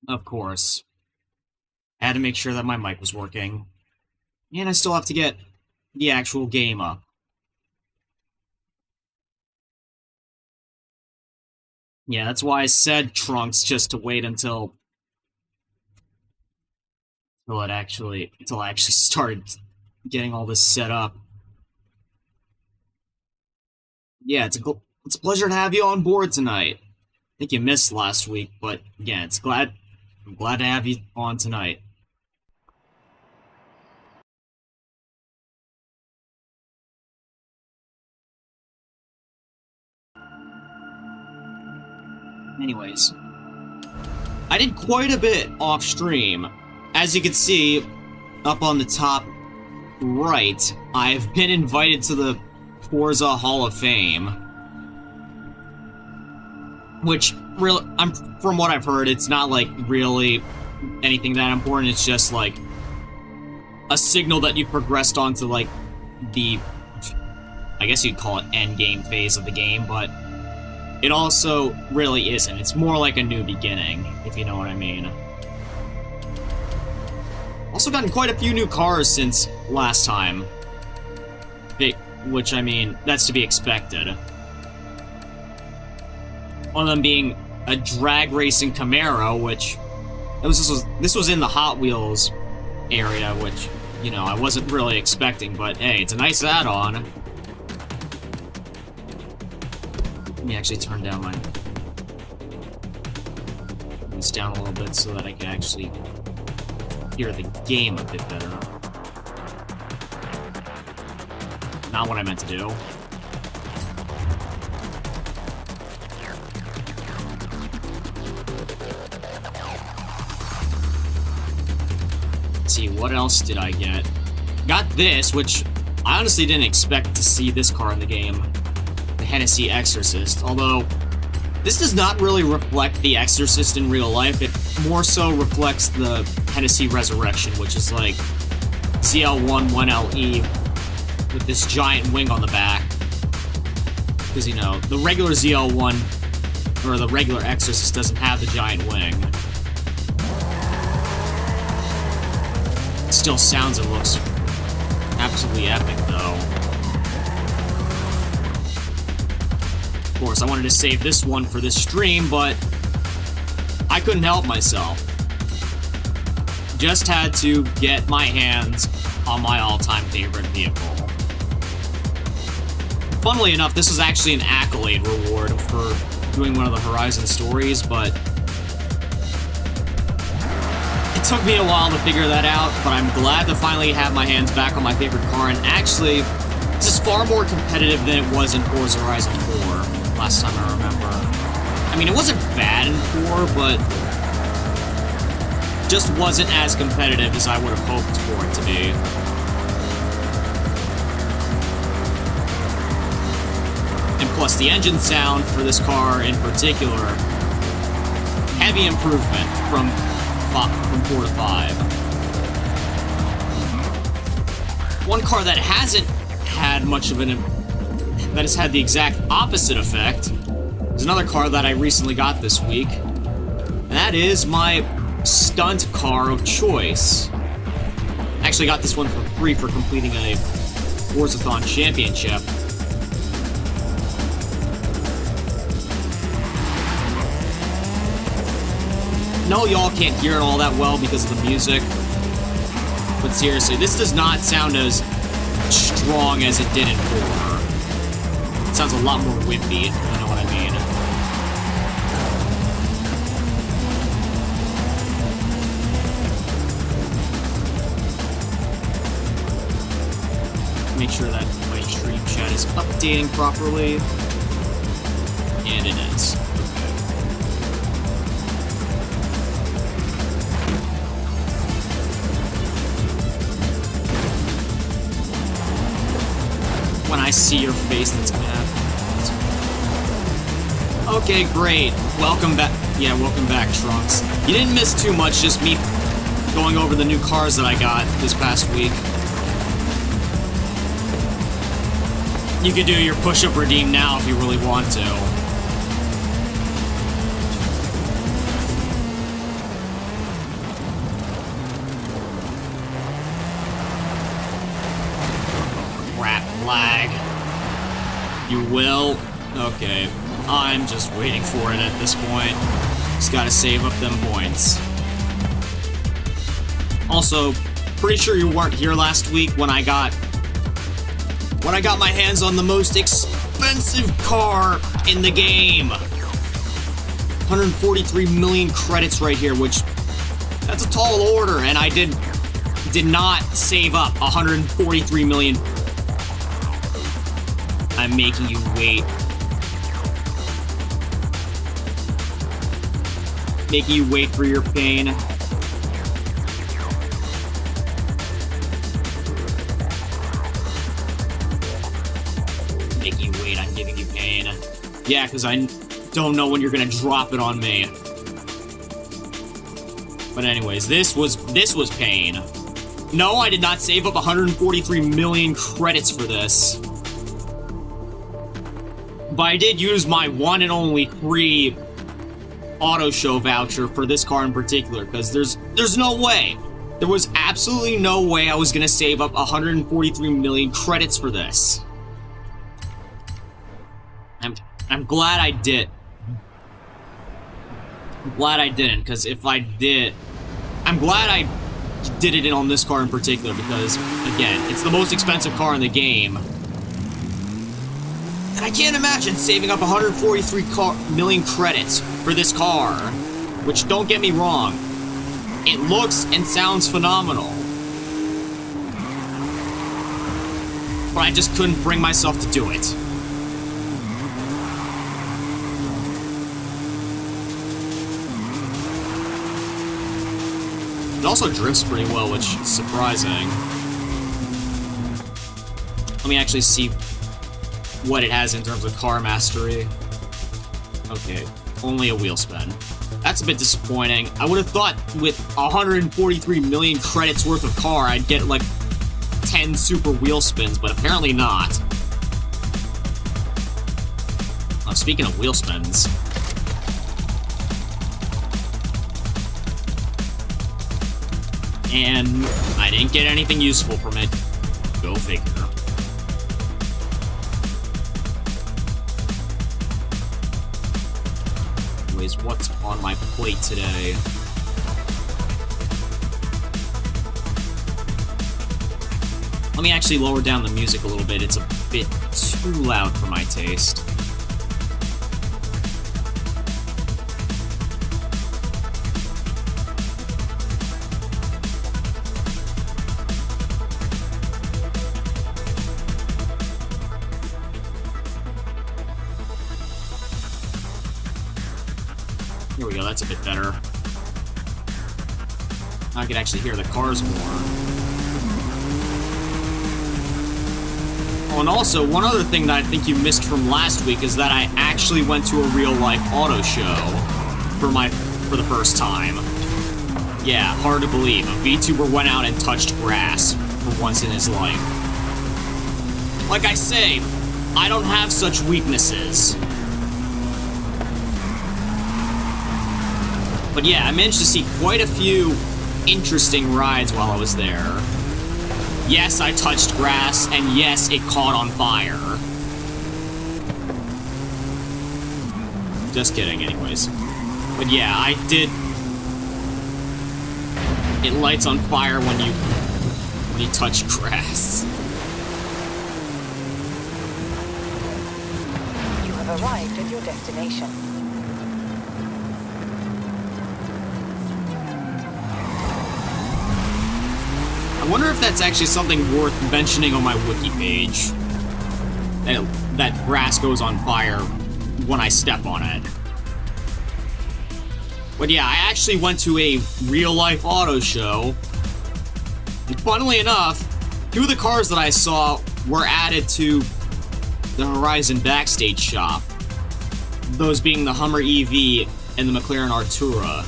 Of course. I had to make sure that my mic was working. And I still have to get the actual game up. Yeah, that's why I said Trunks, just to wait until I actually started getting all this set up. Yeah, it's a pleasure to have you on board tonight. I think you missed last week, but again, I'm glad to have you on tonight. Anyways, I did quite a bit off stream. As you can see, up on the top right, I've been invited to the Forza Hall of Fame. Which, really, from what I've heard, it's not, like, really anything that important. It's just, like, a signal that you've progressed onto, like, the, I guess you'd call it endgame phase of the game, but it also really isn't. It's more like a new beginning, if you know what I mean. Also gotten quite a few new cars since last time. Which, I mean, that's to be expected. One of them being a drag racing Camaro, which this was in the Hot Wheels area, which, you know, I wasn't really expecting, but hey, it's a nice add-on. Let me actually turn down this down a little bit so that I can actually hear the game a bit better. Not what I meant to do. Let's see, what else did I get? Got this, which I honestly didn't expect to see this car in the game. The Hennessy Exorcist, although this does not really reflect the Exorcist in real life. It more so reflects the Hennessy Resurrection, which is like ZL1 1LE with this giant wing on the back. Because, you know, the regular ZL1, or the regular Exorcist, doesn't have the giant wing. It still sounds and looks absolutely epic, though. Of course, I wanted to save this one for this stream, but I couldn't help myself. just had to get my hands on my all-time favorite vehicle. Funnily enough, this was actually an accolade reward for doing one of the Horizon stories, but it took me a while to figure that out, but I'm glad to finally have my hands back on my favorite car, and actually, this is far more competitive than it was in Forza Horizon 4, last time I remember. I mean, it wasn't bad in 4, but just wasn't as competitive as I would have hoped for it to be. And plus, the engine sound for this car in particular, heavy improvement from 4 to 5. One car that hasn't had much of that has had the exact opposite effect is another car that I recently got this week, and that is my stunt car of choice. I actually got this one for free for completing a Forzathon championship. No, y'all can't hear it all that well because of the music, but seriously, this does not sound as strong as it did in 4. It sounds a lot more wimpy, if you know what I mean. Make sure that my stream chat is updating properly. And it is. When I see your face, that's gonna happen. Okay, great. Welcome back. Yeah, welcome back, Trunks. You didn't miss too much, just me going over the new cars that I got this past week. You could do your push-up redeem now if you really want to. Lag. You will? Okay. I'm just waiting for it at this point. Just gotta save up them points. Also, pretty sure you weren't here last week when I got my hands on the most expensive car in the game. 143 million credits right here, which that's a tall order, and I did not save up 143 million. I'm making you wait. Making you wait for your pain. Making you wait, I'm giving you pain. Yeah, because I don't know when you're gonna drop it on me. But anyways, this was pain. No, I did not save up 143 million credits for this. But I did use my one and only free auto show voucher for this car in particular, because there's no way. There was absolutely no way I was going to save up 143 million credits for this. I'm glad I did. I'm glad I didn't, because if I did... I'm glad I did it on this car in particular, because, again, it's the most expensive car in the game. And I can't imagine saving up 143 million credits for this car. Which, don't get me wrong, it looks and sounds phenomenal. But I just couldn't bring myself to do it. It also drifts pretty well, which is surprising. Let me actually see what it has in terms of car mastery. Okay, only a wheel spin. That's a bit disappointing. I would have thought with 143 million credits worth of car, I'd get like 10 super wheel spins, but apparently not. Speaking of wheel spins, and I didn't get anything useful from it. Go figure. Anyways, what's on my plate today? Let me actually lower down the music a little bit. It's a bit too loud for my taste. Here we go, that's a bit better. I can actually hear the cars more. Oh, and also, one other thing that I think you missed from last week is that I actually went to a real-life auto show for the first time. Yeah, hard to believe. A VTuber went out and touched grass for once in his life. Like I say, I don't have such weaknesses. But yeah, I managed to see quite a few interesting rides while I was there. Yes, I touched grass, and yes, it caught on fire. Just kidding, anyways. But yeah, I did... It lights on fire when you touch grass. You have arrived at your destination. I wonder if that's actually something worth mentioning on my wiki page. That grass goes on fire when I step on it. But yeah, I actually went to a real-life auto show. And funnily enough, two of the cars that I saw were added to the Horizon backstage shop. Those being the Hummer EV and the McLaren Artura.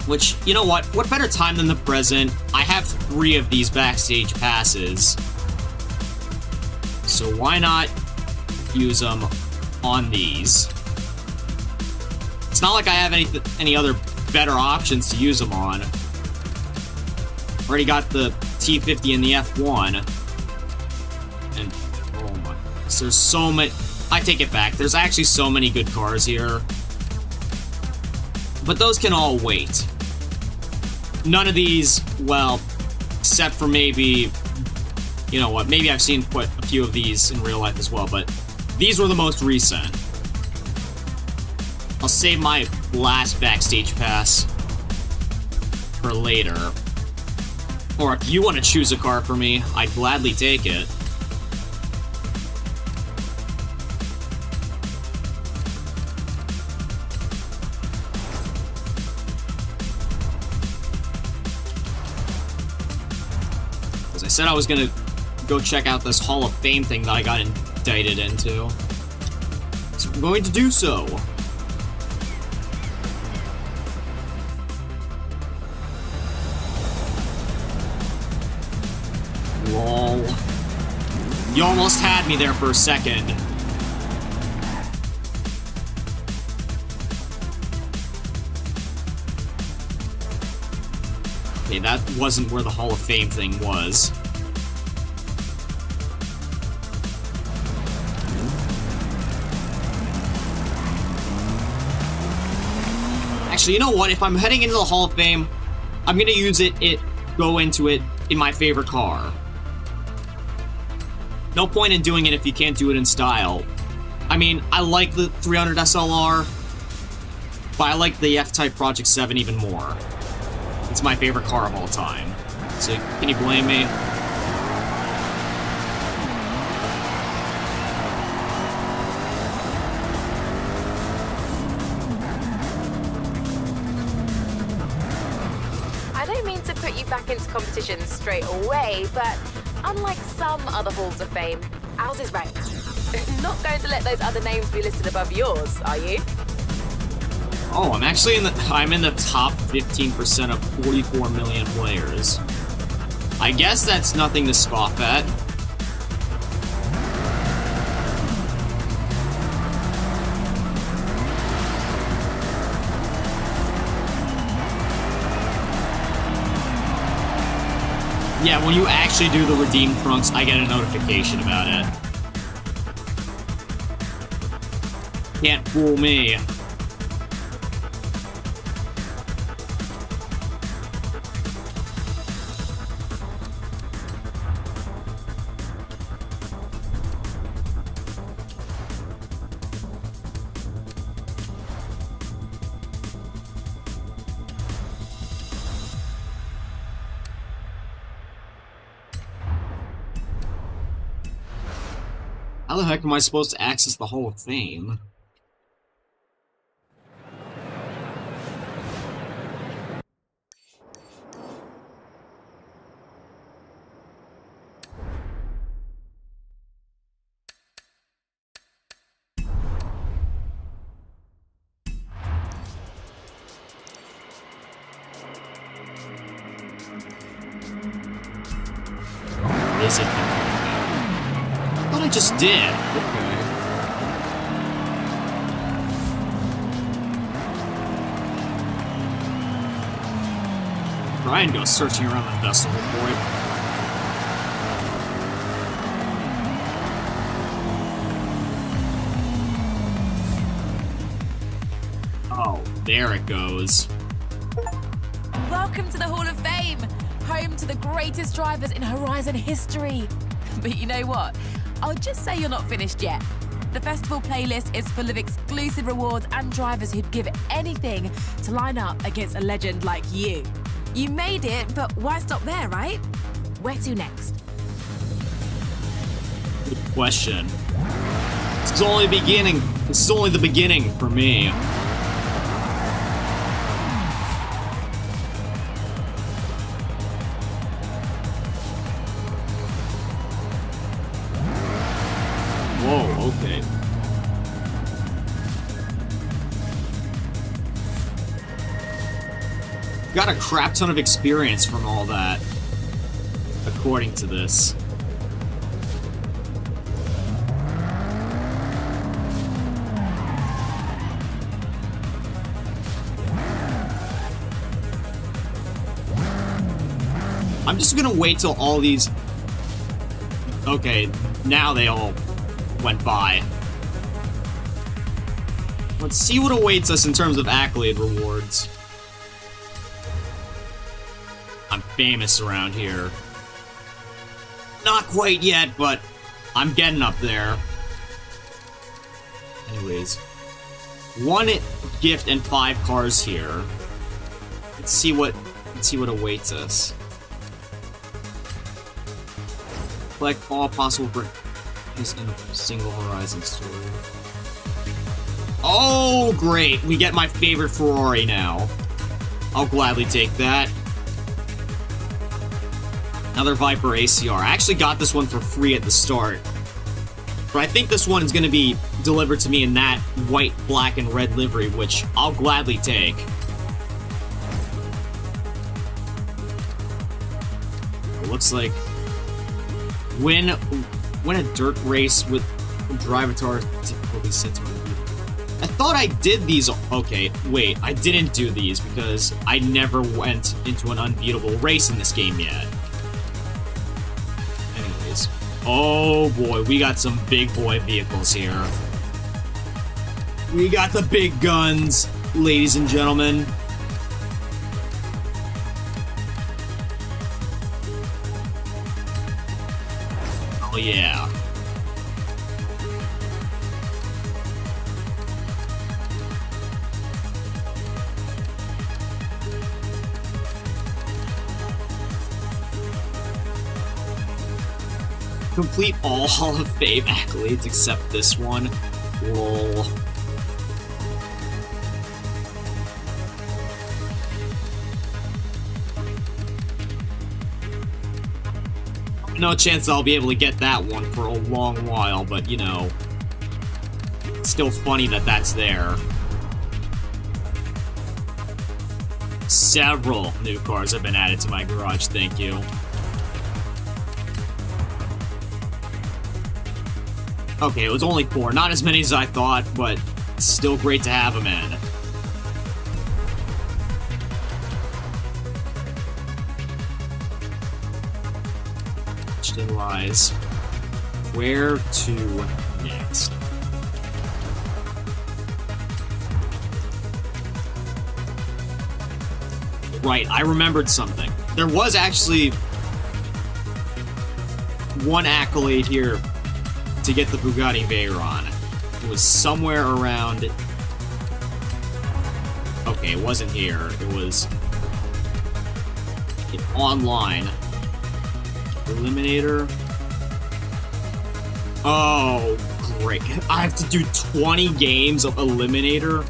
Which, you know what better time than the present? I have 3 of these backstage passes. So why not use them on these? It's not like I have any other better options to use them on. Already got the T50 and the F1. And, oh my, there's so many... I take it back, there's actually so many good cars here. But those can all wait. None of these, well, except for maybe, you know what, maybe I've seen quite a few of these in real life as well, but these were the most recent. I'll save my last backstage pass for later. Or if you want to choose a car for me, I'd gladly take it. I said I was gonna go check out this Hall of Fame thing that I got indicted into. So I'm going to do so. Lol. You almost had me there for a second. Okay, that wasn't where the Hall of Fame thing was. Actually, you know what? If I'm heading into the Hall of Fame, I'm gonna use go into it in my favorite car. No point in doing it if you can't do it in style. I mean, I like the 300 SLR, but I like the F-Type Project 7 even more. It's my favorite car of all time. So, can you blame me? I don't mean to put you back into competition straight away, but unlike some other halls of fame, ours is ranked. Not going to let those other names be listed above yours, are you? Oh, I'm in the top 15% of 44 million players. I guess that's nothing to scoff at. Yeah, when you actually do the redeem trunks, I get a notification about it. Can't fool me. How the heck am I supposed to access the Hall of Fame? Is it? I thought I just did. Okay. Ryan goes searching around the festival for it. Oh, there it goes. Welcome to the Hall of Fame, home to the greatest drivers in Horizon history. But you know what? I'll just say you're not finished yet. The festival playlist is full of exclusive rewards and drivers who'd give anything to line up against a legend like you. You made it, but why stop there, right? Where to next? Good question. This is only the beginning. This is only the beginning for me. Whoa, okay. Got a crap ton of experience from all that, according to this. I'm just gonna wait till all these... Okay, now they all went by. Let's see what awaits us in terms of accolade rewards. I'm famous around here. Not quite yet, but I'm getting up there. Anyways, 1 gift and 5 cars here. Let's see what awaits us. Collect all possible bricks in a single Horizon story. Oh, great! We get my favorite Ferrari now. I'll gladly take that. Another Viper ACR. I actually got this one for free at the start. But I think this one is going to be delivered to me in that white, black, and red livery, which I'll gladly take. It looks like win a dirt race with Drivatar typically set to a I thought I did these. Okay, wait, I didn't do these because I never went into an unbeatable race in this game yet. Anyways, oh boy, we got some big boy vehicles here. We got the big guns, ladies and gentlemen. Oh yeah. Complete all Hall of Fame accolades except this one. Lol. No chance I'll be able to get that one for a long while, but you know, it's still funny that that's there. Several new cars have been added to my garage, thank you. Okay, it was only 4. Not as many as I thought, but still great to have them in. Still lies. Where to next? Right, I remembered something. There was actually one accolade here to get the Bugatti Veyron. It was somewhere around... Okay, it wasn't here. It was... online. Eliminator. Oh, great. I have to do 20 games of Eliminator?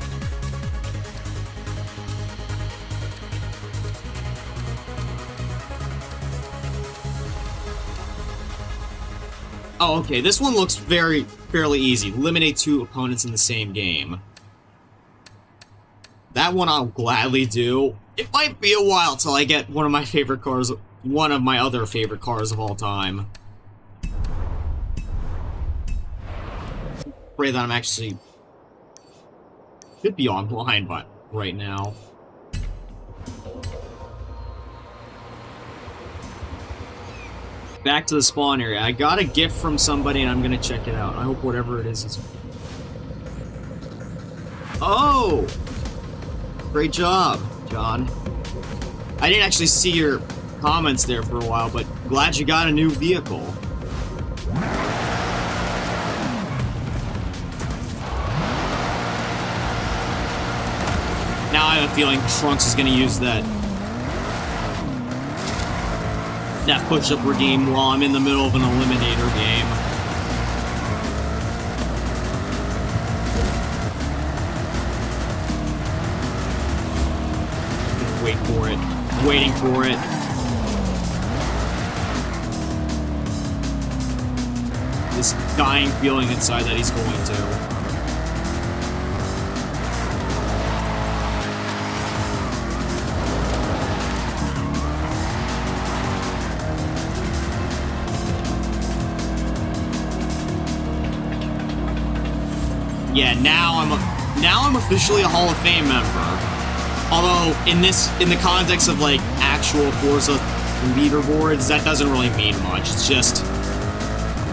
Oh, okay. This one looks fairly easy. Eliminate 2 opponents in the same game. That one I'll gladly do. It might be a while till I get one of my favorite cars, one of my other favorite cars of all time. Pray that I'm actually should be online, but right now. Back to the spawn area. I got a gift from somebody and I'm gonna check it out. I hope whatever it is. Oh! Great job, John. I didn't actually see your comments there for a while, but glad you got a new vehicle. Now I have a feeling Trunks is gonna use that push-up redeem while I'm in the middle of an Eliminator game. Wait for it. I'm waiting for it. This dying feeling inside that he's going to. Yeah, now I'm officially a Hall of Fame member. Although in the context of like actual Forza leaderboards, that doesn't really mean much. It's just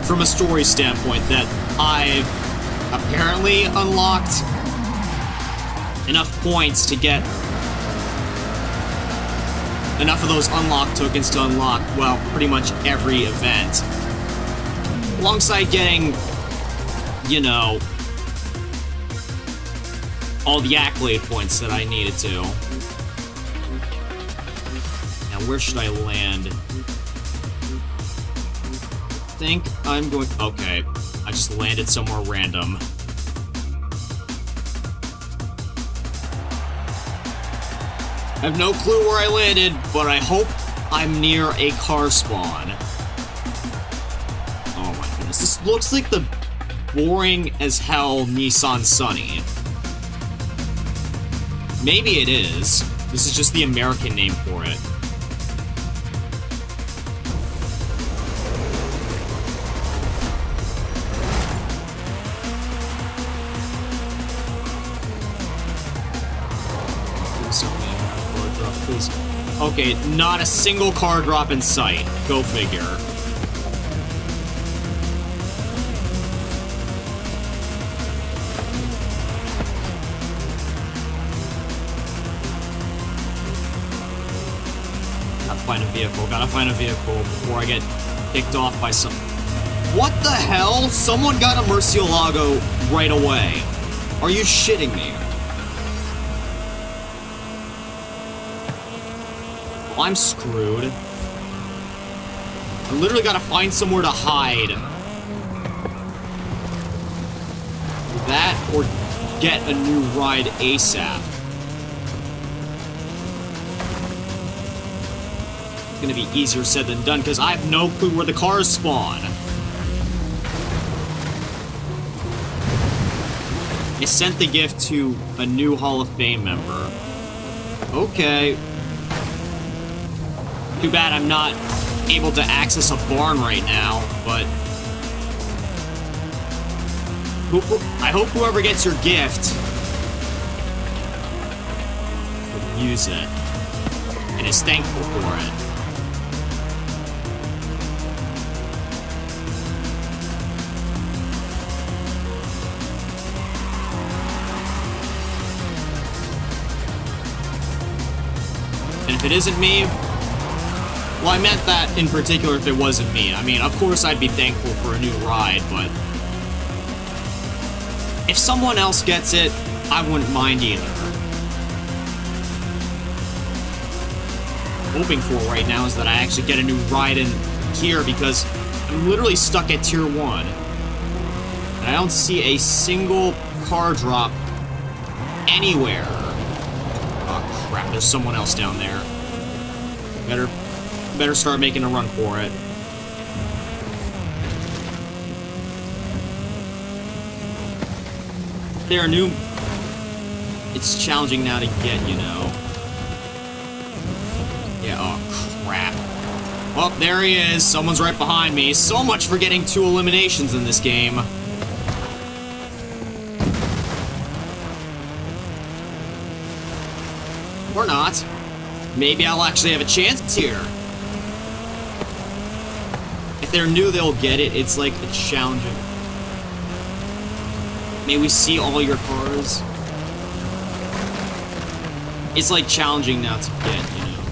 from a story standpoint that I've apparently unlocked enough points to get enough of those unlock tokens to unlock, well, pretty much every event. Alongside getting, you know, all the accolade points that I needed to. Now, where should I land? I think I'm going... Okay, I just landed somewhere random. I have no clue where I landed, but I hope I'm near a car spawn. Oh my goodness, this looks like the boring as hell Nissan Sunny. Maybe it is. This is just the American name for it. Okay, not a single car drop in sight. Go figure. Gotta find a vehicle before I get picked off by some... What the hell? Someone got a Murcielago right away. Are you shitting me? Well, I'm screwed. I literally gotta find somewhere to hide. That or get a new ride ASAP. Gonna be easier said than done because I have no clue where the cars spawn. I sent the gift to a new Hall of Fame member. Okay. Too bad I'm not able to access a barn right now, but I hope whoever gets your gift will use it and is thankful for it. If it isn't me, well, I meant that in particular if it wasn't me. I mean, of course I'd be thankful for a new ride, but if someone else gets it, I wouldn't mind either. What I'm hoping for right now is that I actually get a new ride in here because I'm literally stuck at Tier 1. And I don't see a single car drop anywhere. Oh crap, there's someone else down there. Better start making a run for it. They're new. It's challenging now to get, you know. Yeah, oh crap. Oh, there he is. Someone's right behind me. So much for getting 2 eliminations in this game. Or not. Maybe I'll actually have a chance here. If they're new, they'll get it. It's like a challenging. May we see all your cars? It's like challenging now to get, you know.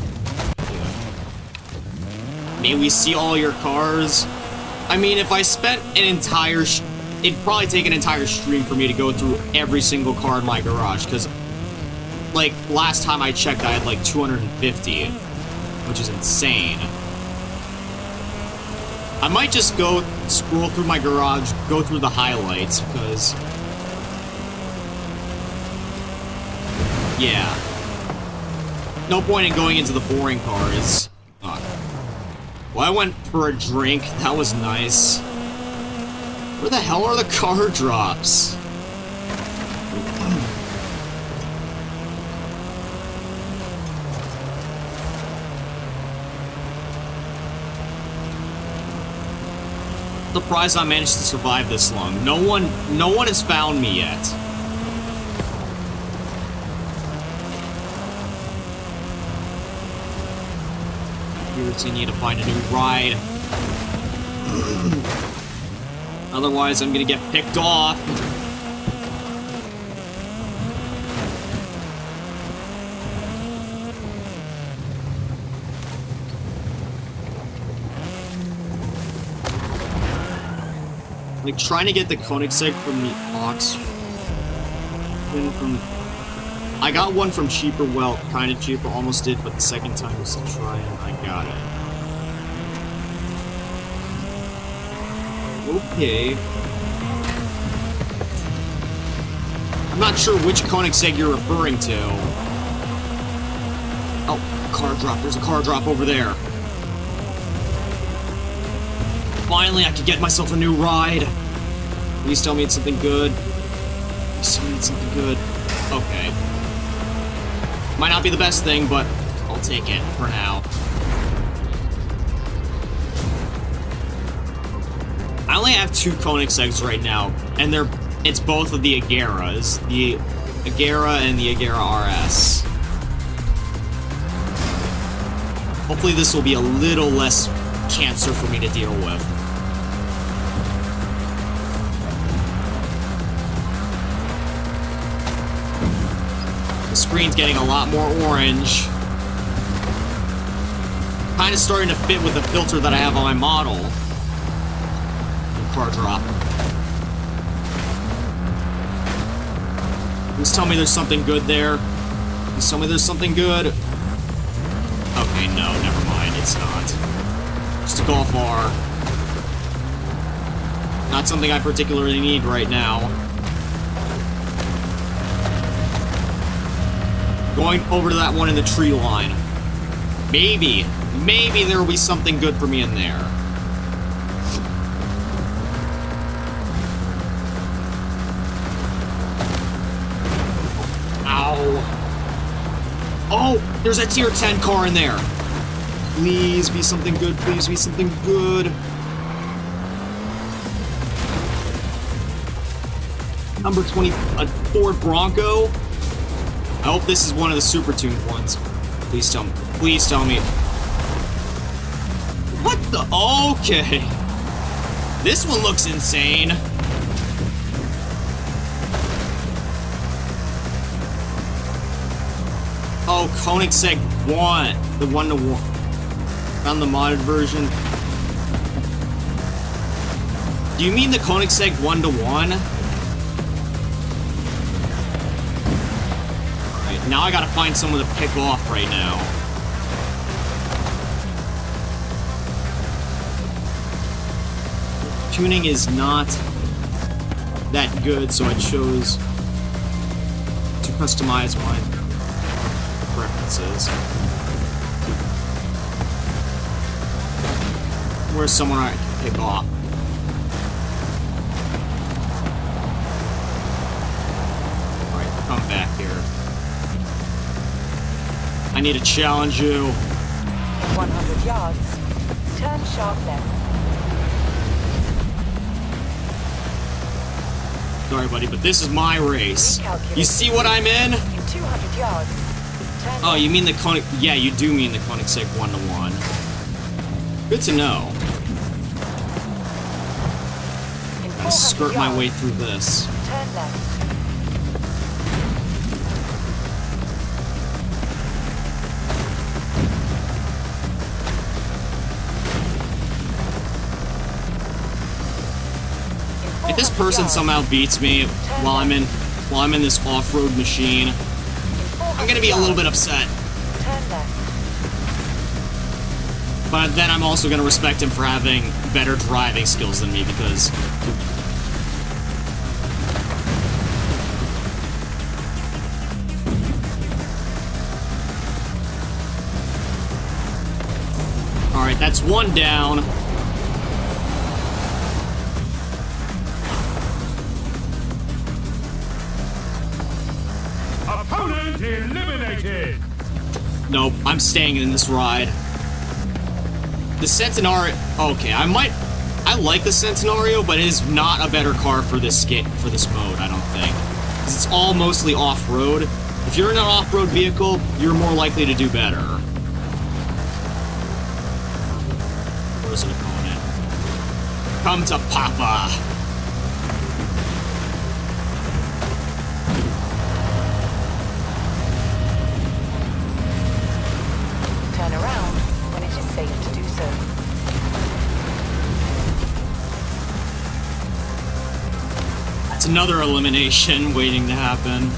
Yeah. May we see all your cars? I mean, if I spent an entire... it'd probably take an entire stream for me to go through every single car in my garage, because... like, last time I checked, I had like 250, which is insane. I might just go scroll through my garage, go through the highlights, because... yeah. No point in going into the boring cars. Oh. Well, I went for a drink. That was nice. Where the hell are the car drops? Surprised I managed to survive this long. No one has found me yet. I need to find a new ride. Otherwise, I'm gonna get picked off. Like, trying to get the Koenigsegg from the Ox. I got one from cheaper, well, kind of cheaper, almost did, but the second time was to try and I got it. Okay. I'm not sure which Koenigsegg you're referring to. Oh, car drop. There's a car drop over there. Finally, I could get myself a new ride. Please tell me it's something good. Please tell me it's something good. Okay. Might not be the best thing, but I'll take it for now. I only have 2 Koenigsegg's right now, and it's both of the Ageras. The Agera and the Agera RS. Hopefully this will be a little less cancer for me to deal with. The screen's getting a lot more orange. Kind of starting to fit with the filter that I have on my model. Car drop. Please tell me there's something good there. Please tell me there's something good. Okay, no, never mind. It's not. Just a golf bar. Not something I particularly need right now. Going over to that one in the tree line. Maybe there will be something good for me in there. Oh, there's a tier 10 car in there. Please be something good. Please be something good. Number 20, a Ford Bronco. I hope this is one of the super tuned ones. Please tell me. Please tell me. What the? Okay. This one looks insane. Oh, Koenigsegg 1. The 1-to-1. Found the modded version. Do you mean the Koenigsegg 1-to-1? Alright, now I gotta find someone to pick off right now. Tuning is not that good, so I chose to customize my preferences. Where's someone I can pick off? Alright, come back here. I need to challenge you. In 100 yards, turn sharp left. Sorry, buddy, but this is my race. You see what I'm in? In 200 yards, turn Oh, you mean the Koenig... Yeah, you do mean the Koenigsegg 1-to-1. Good to know. In Gotta skirt 400 my yards, way through this. turn left. If this person somehow beats me while I'm in this off-road machine, I'm gonna be a little bit upset. Turn left. But then I'm also gonna respect him for having better driving skills than me because alright, that's one down. Opponent eliminated! Nope, I'm staying in this ride. The Centenario... Okay, I like the Centenario, but it is not a better car for this mode, I don't think. 'Cause it's all mostly off-road. If you're in an off-road vehicle, you're more likely to do better. Where's an opponent? Come to Papa! Turn around when it is safe to do so. That's another elimination waiting to happen.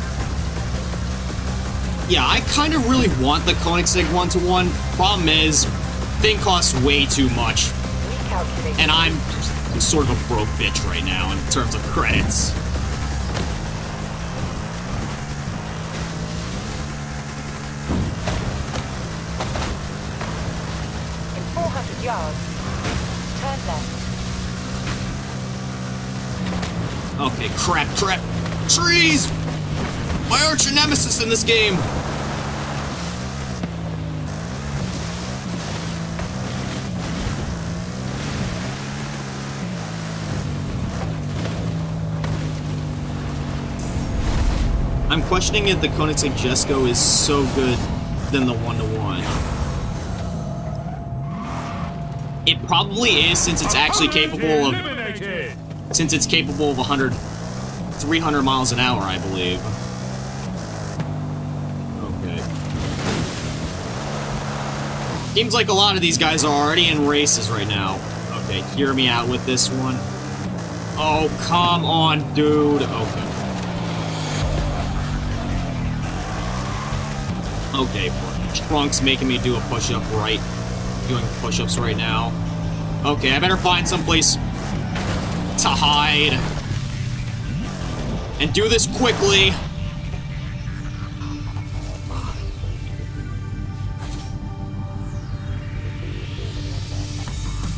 Yeah, I kind of really want the Koenigsegg 1-to-1. Problem is, thing costs way too much. Recalculate. And I'm sort of a broke bitch right now in terms of credits. In 400 yards, turn left. Okay, crap. Trees! My arch nemesis in this game! I'm questioning if the Koenigsegg Jesko is so good than the 1-to-1. It probably is, since it's actually capable of... Eliminated! Since it's capable of 300 miles an hour, I believe. Okay. Seems like a lot of these guys are already in races right now. Okay, hear me out with this one. Oh, come on, dude. Okay. Okay, Trunk's making me do a push-up doing push-ups right now. Okay, I better find someplace to hide. And do this quickly.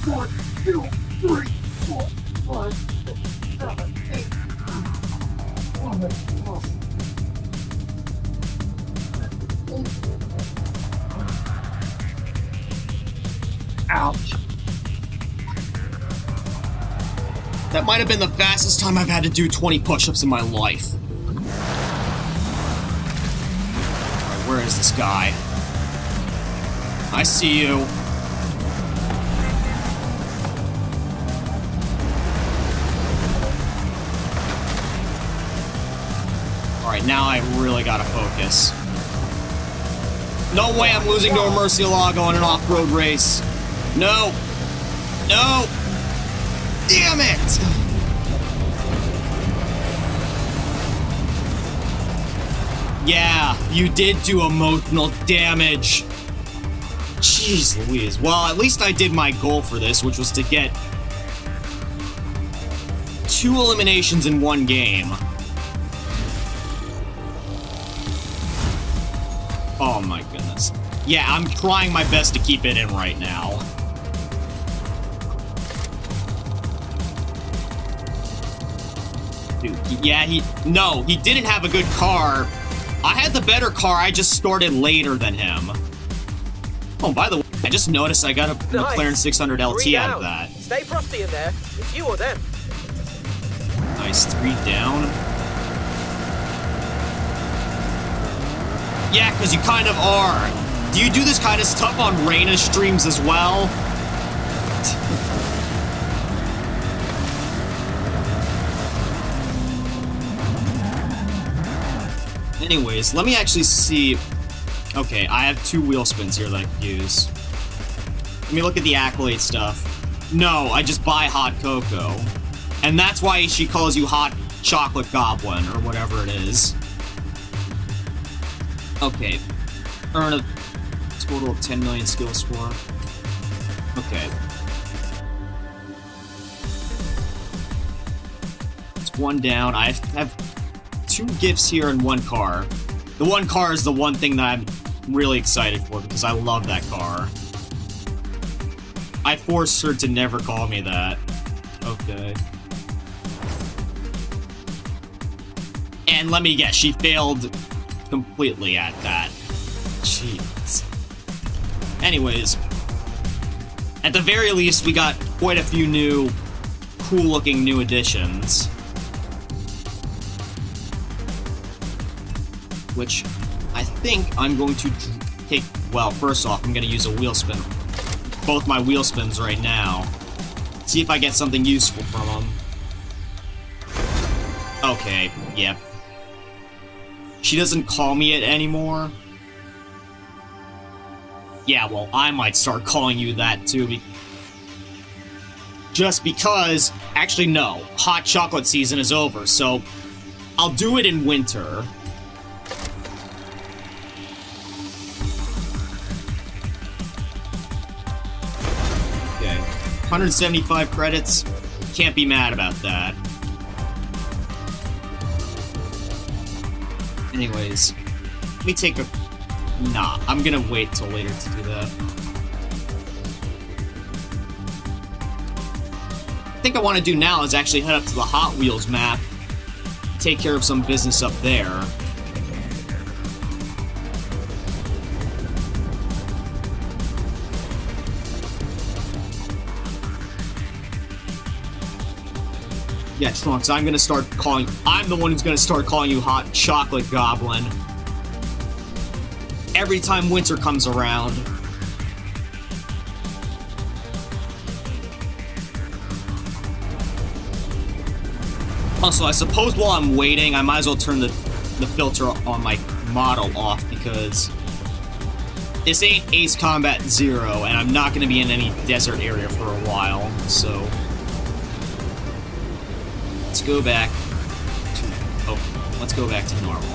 One, two, three, four, five, six, 7, 8. Ouch. That might have been the fastest time I've had to do 20 push-ups in my life. Alright, where is this guy? I see you. Alright, now I really gotta focus. No way I'm losing to a Murcielago in an off-road race. No! No! Damn it! Yeah, you did do emotional damage. Jeez Louise. Well, at least I did my goal for this, which was to get 2 eliminations in one game. Oh my goodness. Yeah, I'm trying my best to keep it in right now. Dude, yeah, he didn't have a good car. I had the better car, I just started later than him. Oh, by the way, I just noticed I got a McLaren 600 LT out of that. Stay frosty in there. It's you or them. Nice, 3 down. Yeah, because you kind of are. Do you do this kind of stuff on Reina streams as well? Anyways, let me actually see. Okay, I have 2 wheel spins here that I can use. Let me look at the accolade stuff. No, I just buy hot cocoa. And that's why she calls you hot chocolate goblin, or whatever it is. Okay. Earn a total of 10 million skill score. Okay. It's 1 down. I have 2 gifts here and 1 car. The 1 car is the one thing that I'm really excited for because I love that car. I forced her to never call me that. Okay. And let me guess, she failed completely at that. Jeez. Anyways, at the very least, we got quite a few new, cool-looking new additions. Which I think I'm going to take... Well, first off, I'm going to use a wheel spin. Both my wheel spins right now. See if I get something useful from them. Okay, yep. She doesn't call me it anymore. Yeah, well, I might start calling you that too. Just because... Actually, no. Hot chocolate season is over, so... I'll do it in winter. Okay. 175 credits. Can't be mad about that. Anyways, let me take a... Nah, I'm gonna wait till later to do that. I think I want to do now is actually head up to the Hot Wheels map, take care of some business up there. Yeah, Trunks, I'm gonna start calling... I'm the one who's gonna start calling you Hot Chocolate Goblin. Every time winter comes around. Also, I suppose while I'm waiting, I might as well turn the filter on my model off, because this ain't Ace Combat Zero, and I'm not going to be in any desert area for a while, so... Let's go back to... Oh, let's go back to normal.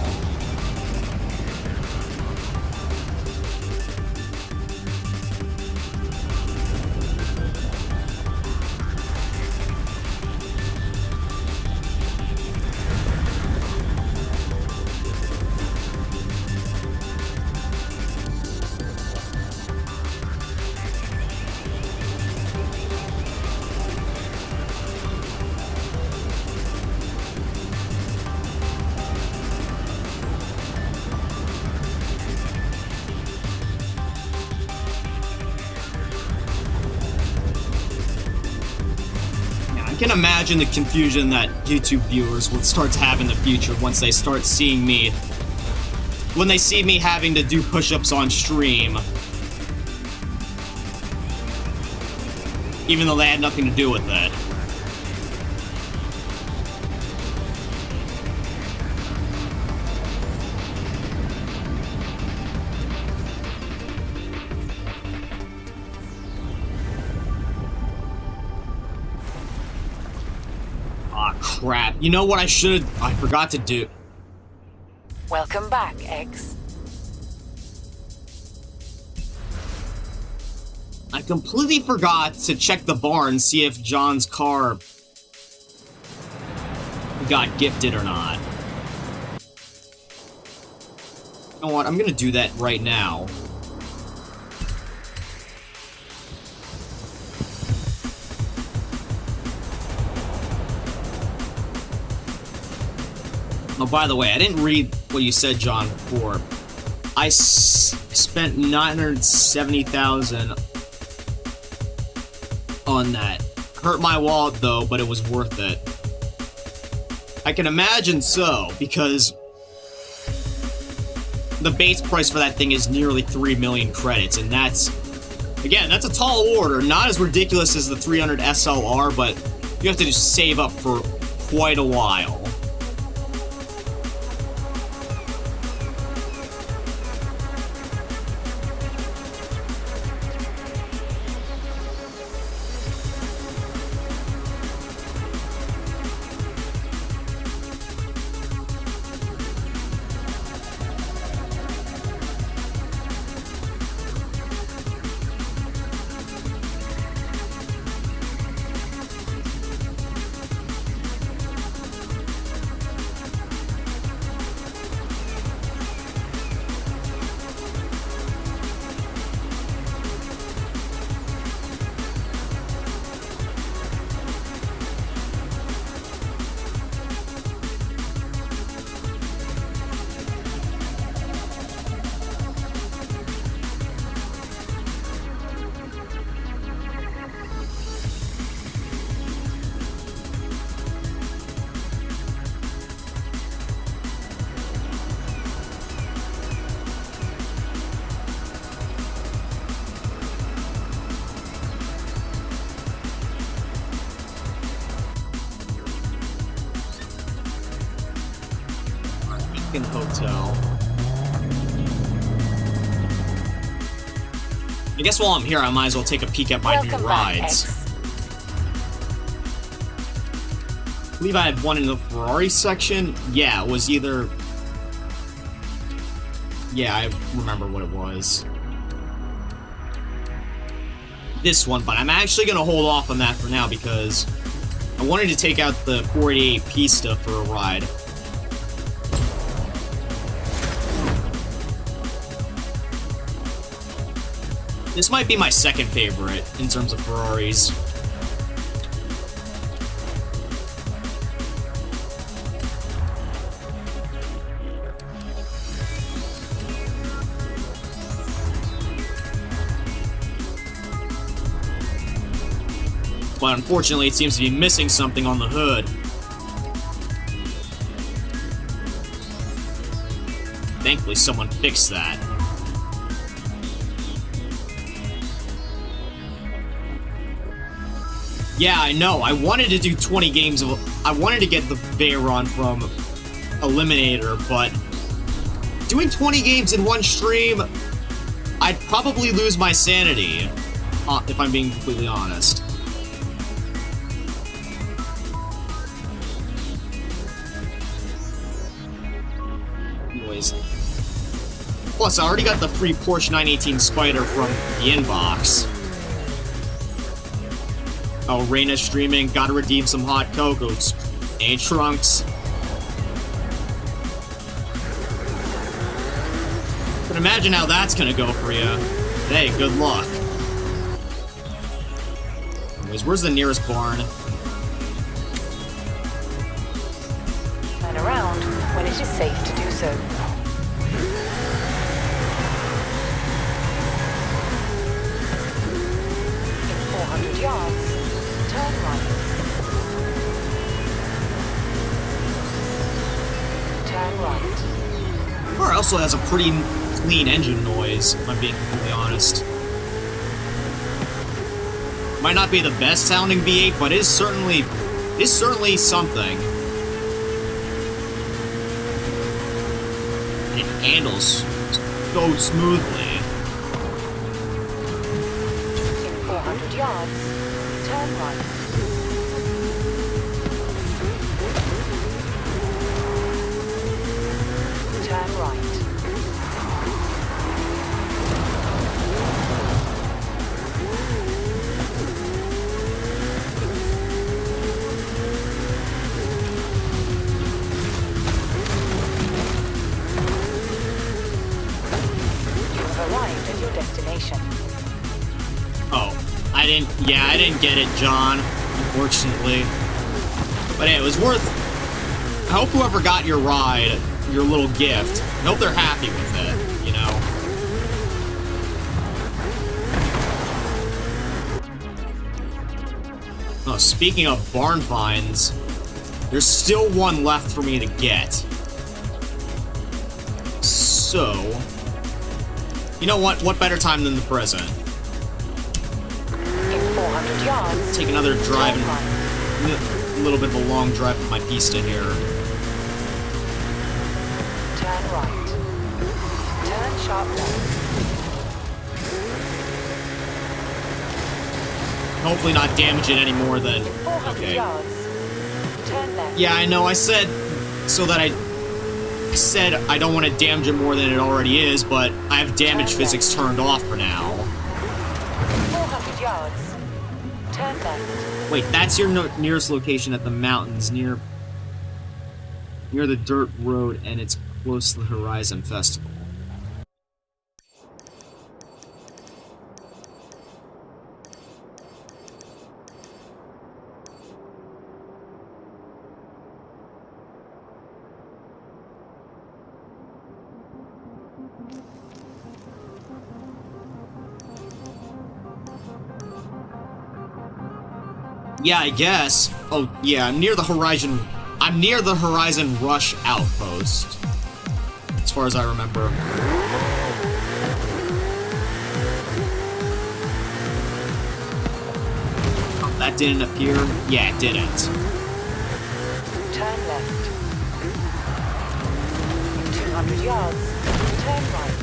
I can imagine the confusion that YouTube viewers would start to have in the future once they start seeing me... When they see me having to do push-ups on stream. Even though they had nothing to do with it. Crap. You know what I forgot to do. Welcome back, Eggs. I completely forgot to check the barn, see if John's car got gifted or not. You know what? I'm gonna do that right now. Oh, by the way, I didn't read what you said, John, before. I spent $970,000 on that. Hurt my wallet, though, but it was worth it. I can imagine so, because the base price for that thing is nearly 3 million credits, and that's, again, that's a tall order. Not as ridiculous as the 300 SLR, but you have to just save up for quite a while. Hotel. I guess while I'm here, I might as well take a peek at my new rides. I believe I had one in the Ferrari section. Yeah, it was either... Yeah, I remember what it was. This one, but I'm actually going to hold off on that for now because I wanted to take out the 488 Pista for a ride. This might be my second favorite in terms of Ferraris. But unfortunately, it seems to be missing something on the hood. Thankfully, someone fixed that. Yeah, I know. I wanted to do 20 games of... I wanted to get the Veyron from Eliminator, but doing 20 games in one stream, I'd probably lose my sanity, if I'm being completely honest. Anyways. Plus, I already got the free Porsche 918 Spider from the inbox. Oh, Reyna's streaming. Gotta redeem some hot cocos. Hey, Trunks. But imagine how that's gonna go for you. Hey, good luck. Anyways, where's the nearest barn? Turn around when it is safe to do so. In 400 yards. Turn right. Turn right. The car also has a pretty clean engine noise, if I'm being completely honest. Might not be the best sounding V8, but is certainly something. And it handles so smoothly. In 400 yards. Turn right. Turn right. I didn't get it, John, unfortunately. But hey, it was worth... I hope whoever got your ride, your little gift, I hope they're happy with it, you know? Oh, speaking of barn finds, there's still one left for me to get. So... You know what? What better time than the present? In 400 yards. Take another drive turn and right. a little bit of a long drive with my pista here. Turn right. Turn sharp left. Hopefully not damage it any more than... In 400 Okay. yards. Turn left. Yeah, I know, I said... So that I said I don't want to damage it more than it already is, but I have damage physics turned off for now. In 400 yards. Turn left. Wait, that's your nearest location at the mountains, near the dirt road, and it's close to the Horizon Festival. Yeah, I guess. Oh, yeah, I'm near the Horizon Rush outpost. As far as I remember. Oh, that didn't appear? Yeah, it didn't. Turn left. In 200 yards. Turn right.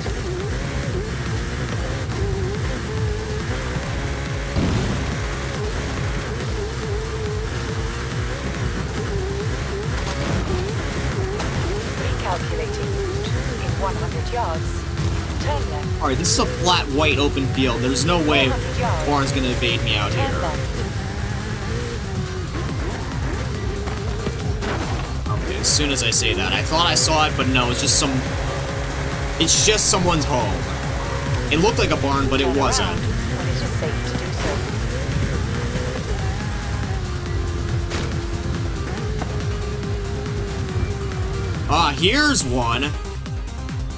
Calculating route. In 100 yards. Turn left. Alright, this is a flat, white, open field. There's no way 400 yards. Warren's gonna evade me out Turn here. left. Okay, as soon as I say that. I thought I saw it, but no, it's just someone's home. It looked like a barn, but it Turn wasn't. around when it is safe to do so. Ah, here's one.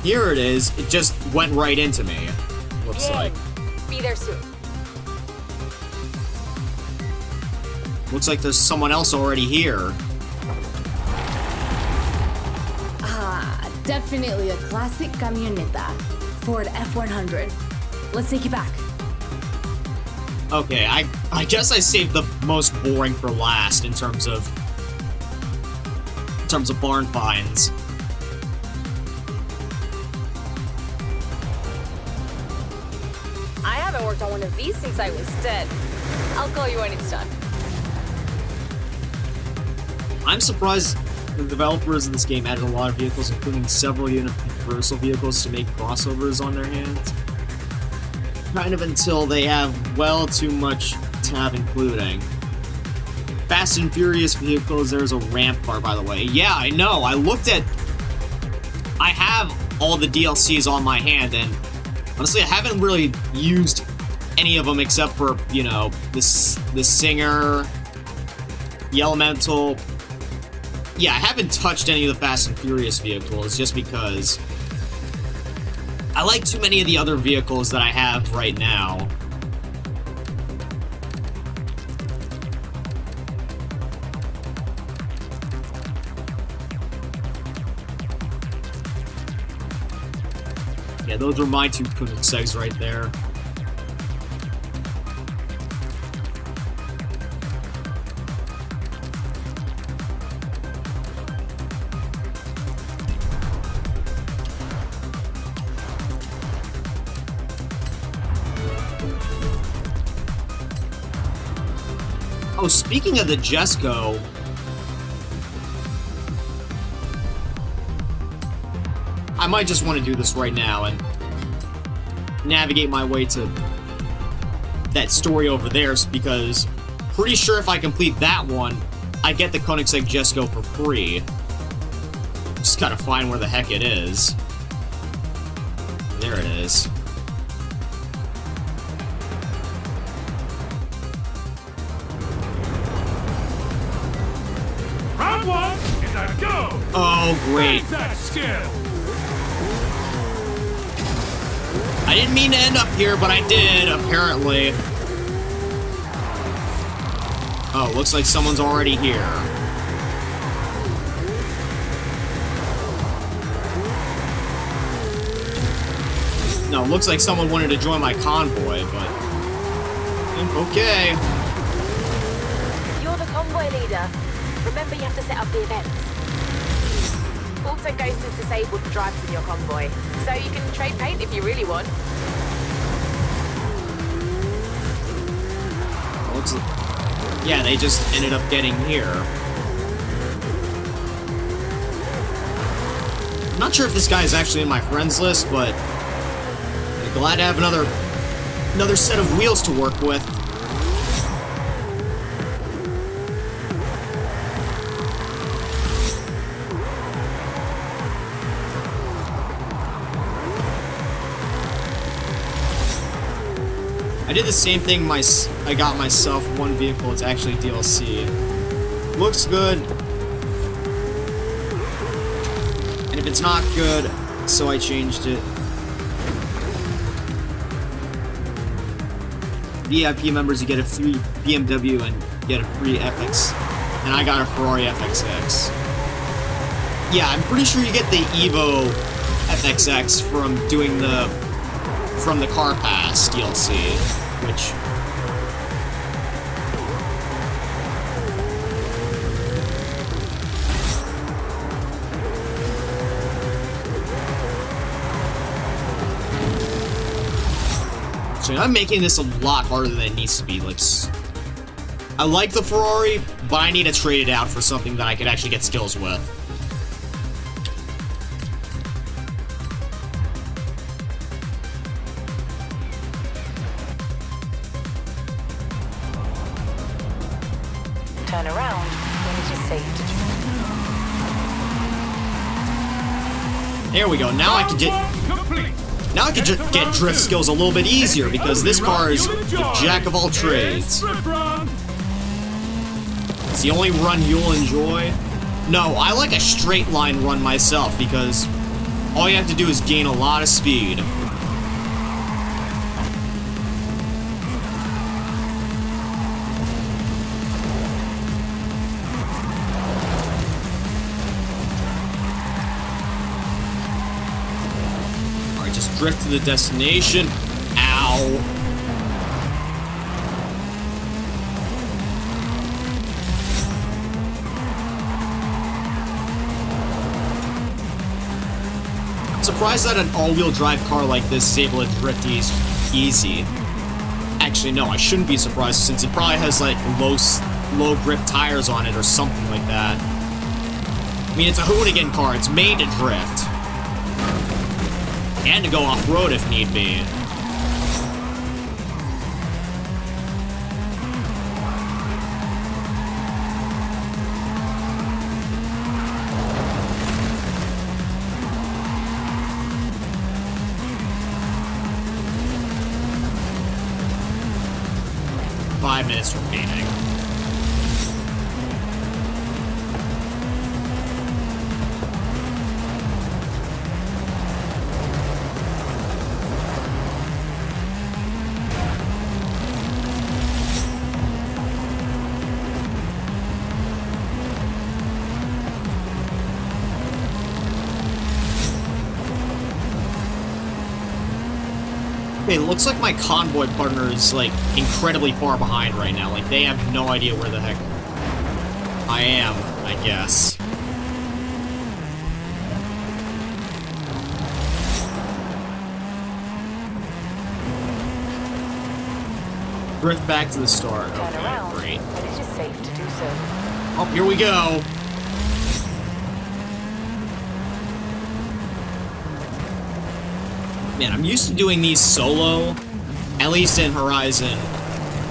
Here it is. It just went right into me. Looks like. Be there soon. Looks like there's someone else already here. Ah, definitely a classic camioneta. Ford F100. Let's take you back. Okay, I guess I saved the most boring for last in terms of barn finds. I haven't worked on one of these since I was 10. I'll call you when it's done. I'm surprised the developers of this game added a lot of vehicles, including several universal vehicles, to make crossovers on their hands. Kind of until they have well too much to have including. Fast and Furious vehicles, there's a ramp bar, by the way. Yeah, I know, I have all the DLCs on my hand, and honestly, I haven't really used any of them except for, you know, the Singer, the Elemental. Yeah, I haven't touched any of the Fast and Furious vehicles just because I like too many of the other vehicles that I have right now. Yeah, those are my two Koenigsegg's right there. Oh, speaking of the Jesco, I might just want to do this right now and navigate my way to that story over there, because pretty sure if I complete that one, I get the Koenigsegg Jesco for free. Just gotta find where the heck it is. There it is. Oh, great. Use that skill. I didn't mean to end up here, but I did, apparently. Oh, looks like someone's already here. No, looks like someone wanted to join my convoy, but... okay. You're the convoy leader. Remember, you have to set up the events. Auto Ghost has disabled the drives in your convoy, so you can trade paint if you really want. Looks like... yeah, they just ended up getting here. I'm not sure if this guy is actually in my friends list, but I'm glad to have another set of wheels to work with. I did the same thing. I got myself one vehicle. It's actually DLC. Looks good. And if it's not good, so I changed it. VIP members, you get a free BMW and get a free FX. And I got a Ferrari FXX. Yeah, I'm pretty sure you get the Evo FXX from doing from the Car Pass DLC, which... so I'm making this a lot harder than it needs to be. Like, I like the Ferrari, but I need to trade it out for something that I could actually get skills with. Turn around when it is safe to drive. There we go. Now I can get... Complete. now I can get drift skills a little bit easier because this car is a jack of all trades. It's the only run you'll enjoy. No, I like a straight line run myself because all you have to do is gain a lot of speed. Alright, just drift to the destination. Ow. Surprised that an all-wheel drive car like this is able to drift easy. Actually, no, I shouldn't be surprised since it probably has like low grip tires on it or something like that. I mean, it's a hoonigan car. It's made to drift and to go off-road if need be. Minutes for painting. Hey, it looks like my convoy partner is, like, incredibly far behind right now. Like, they have no idea where the heck I am, I guess. Drift back to the start. Turn Okay, around great. when it is safe to do so. Oh, here we go. Man, I'm used to doing these solo, at least in Horizon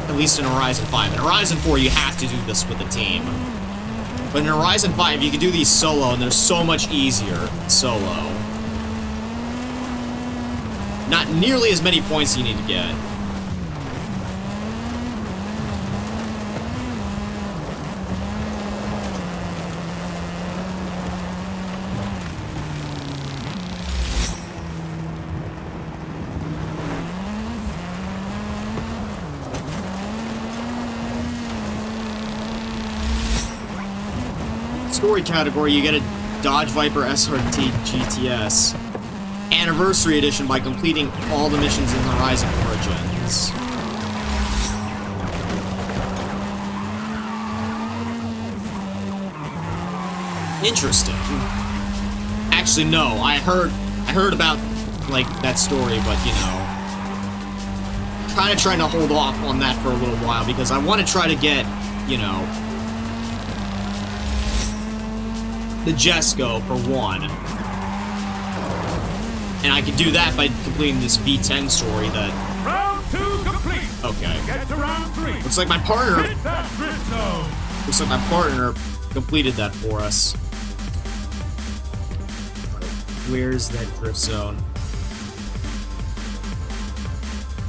5. In Horizon 4, you have to do this with a team. But in Horizon 5, you can do these solo, and they're so much easier solo. Not nearly as many points you need to get. story category, you get a Dodge Viper SRT GTS Anniversary Edition by completing all the missions in Horizon Origins. Interesting. Actually, no. I heard about like that story, but you know, kind of trying to hold off on that for a little while because I want to try to get, you know, the Jesco for one, and I could do that by completing this V10 story. That Round 2 complete. okay. Get to round 3. Looks like my partner. Hit that drift zone. Looks like my partner completed that for us. Where's that drift zone?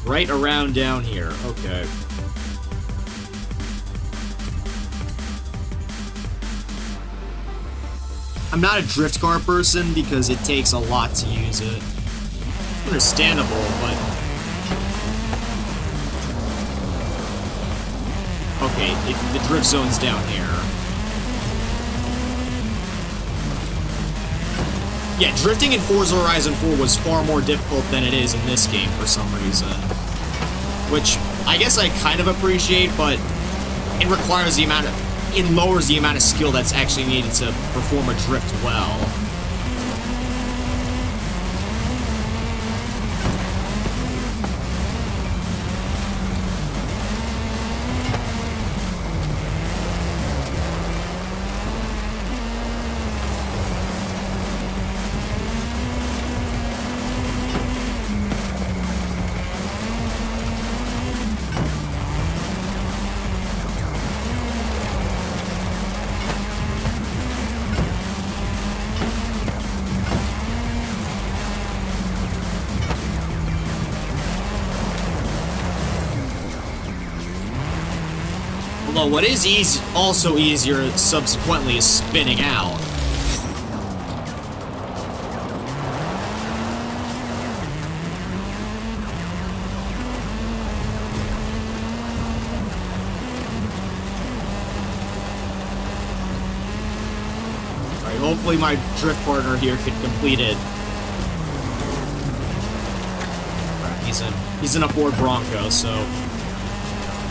Right around down here. Okay. I'm not a drift car person because it takes a lot to use it. Understandable, but... Okay, the drift zone's down here. Yeah, drifting in Forza Horizon 4 was far more difficult than it is in this game for some reason. Which, I guess I kind of appreciate, but it requires the amount of... It lowers the amount of skill that's actually needed to perform a drift well. Although what is also easier subsequently is spinning out. Alright, hopefully my drift partner here can complete it. He's in a Ford Bronco, so...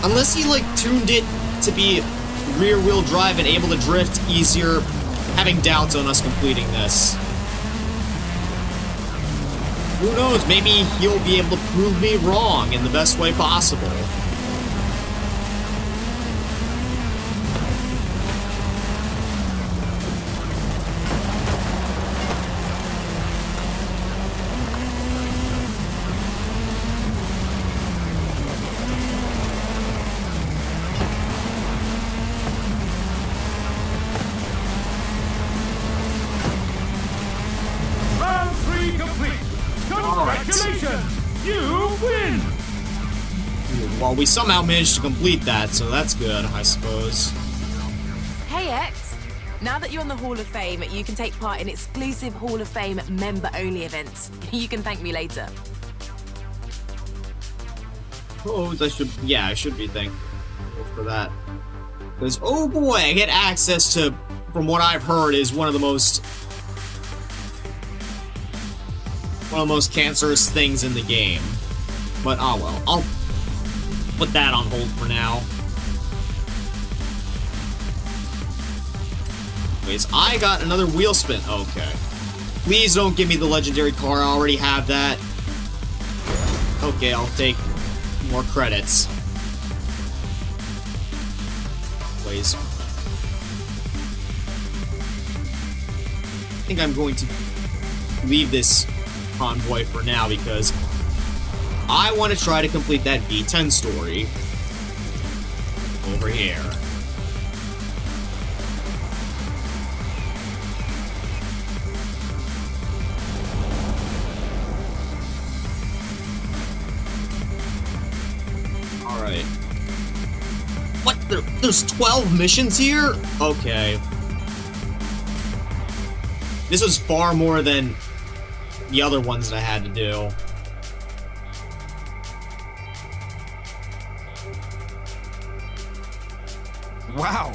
Unless he, like, tuned it to be rear-wheel drive and able to drift easier, having doubts on us completing this. Who knows, maybe he'll be able to prove me wrong in the best way possible. Congratulations! You win! Well, we somehow managed to complete that, so that's good, I suppose. Hey X, now that you're on the Hall of Fame, you can take part in exclusive Hall of Fame member-only events. You can thank me later. Oh, I should be thankful for that. Because, oh boy, I get access to, from what I've heard, is one of the most cancerous things in the game. But, oh well, I'll put that on hold for now. Anyways, I got another wheel spin. Okay. Please don't give me the legendary car, I already have that. Okay, I'll take more credits. Anyways. I think I'm going to leave this convoy for now because I want to try to complete that V10 story over here. Alright. What? There's 12 missions here? Okay. This was far more than the other ones that I had to do. Wow.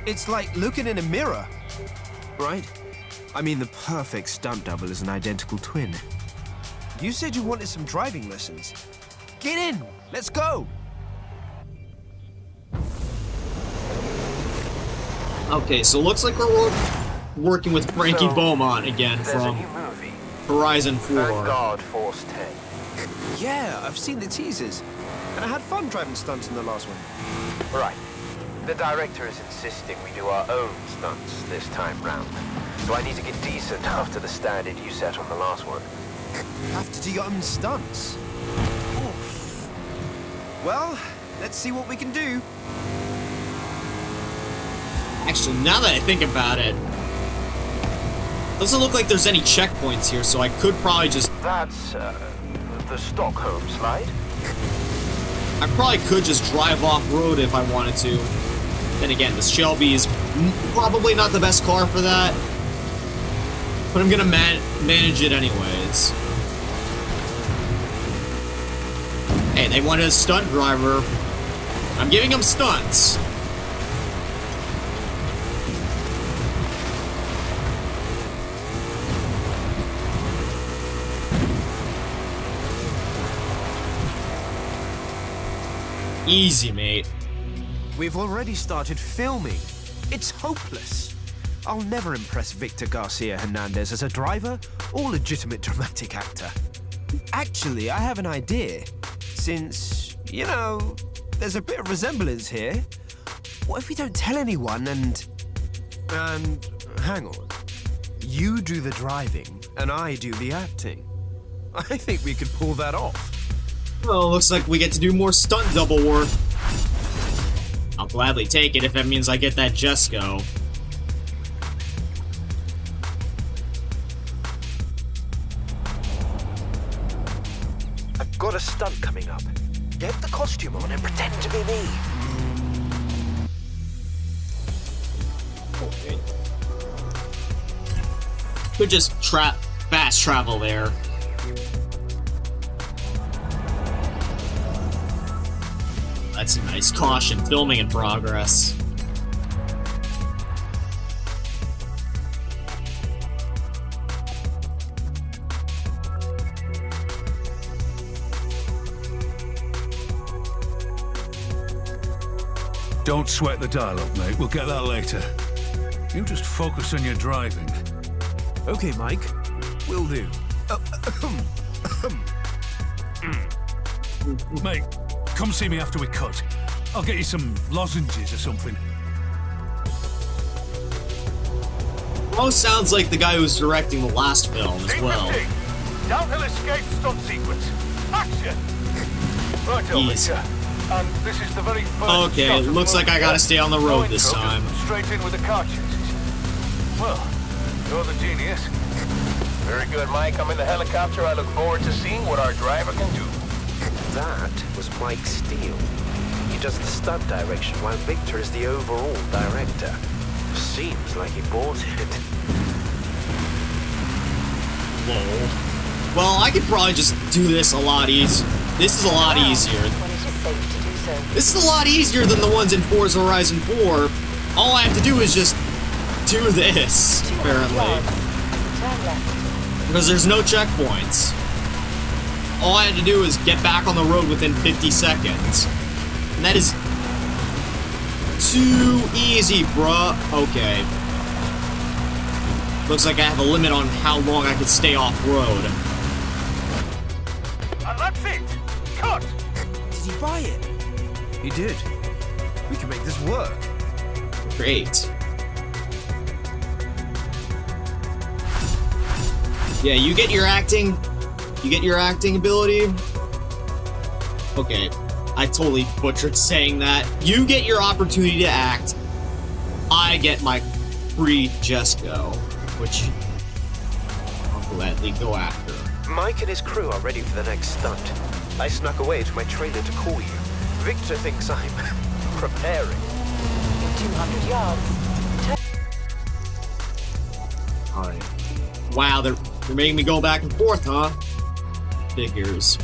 It's like looking in a mirror, right? I mean, the perfect stunt double is an identical twin. You said you wanted some driving lessons. Get in! Let's go! Okay, so looks like we're working with Frankie Beaumont again from Horizon 4. Vanguard Force 10. Yeah, I've seen the teasers. And I had fun driving stunts in the last one. Right. The director is insisting we do our own stunts this time round. So I need to get decent after the standard you set on the last one. Have to do your own stunts? Oof. Well, let's see what we can do. Actually, now that I think about it, doesn't look like there's any checkpoints here, so I could probably just... That's, the Stockholm slide? I probably could just drive off-road if I wanted to. Then again, the Shelby is probably not the best car for that. But I'm gonna manage it anyways. Hey, they wanted a stunt driver. I'm giving them stunts. Easy, mate. We've already started filming. It's hopeless. I'll never impress Victor Garcia Hernandez as a driver or legitimate dramatic actor. Actually, I have an idea. Since, you know, there's a bit of resemblance here. What if we don't tell anyone and hang on. You do the driving and I do the acting. I think we could pull that off. Well, looks like we get to do more stunt double work. I'll gladly take it if that means I get that Jesco. I've got a stunt coming up. Get the costume on and pretend to be me. Okay. Could just fast travel there. That's a nice caution. Filming in progress. Don't sweat the dialogue, mate. We'll get that later. You just focus on your driving. Okay, Mike. Will do. Mate, come see me after we cut. I'll get you some lozenges or something. Almost sounds like the guy who was directing the last film as well. Downhill escape stunt sequence. Action! Right, Easy. And this is the very first Okay, it looks like I gotta stay on the road this time. Straight in with the car chases. Well, you're the genius. Very good, Mike. I'm in the helicopter. I look forward to seeing what our driver can do. That was Mike Steele. He does the stunt direction while Victor is the overall director. Seems like he bought it. Whoa. Well, I could probably just do this a lot easier. This is a lot easier. This is a lot easier than the ones in Forza Horizon 4. All I have to do is just do this, apparently. Because there's no checkpoints. All I had to do is get back on the road within 50 seconds. And that is too easy, bruh. Okay. Looks like I have a limit on how long I could stay off-road. And that's it! Cut! Did he buy it? He did. We can make this work. Great. Yeah, you get your acting ability. Okay, I totally butchered saying that. You get your opportunity to act. I get my free Jesco, which I'll gladly go after. Mike and his crew are ready for the next stunt. I snuck away to my trailer to call you. Victor thinks I'm preparing. 200 yards. Alright. Wow, they're making me go back and forth, huh? Figures.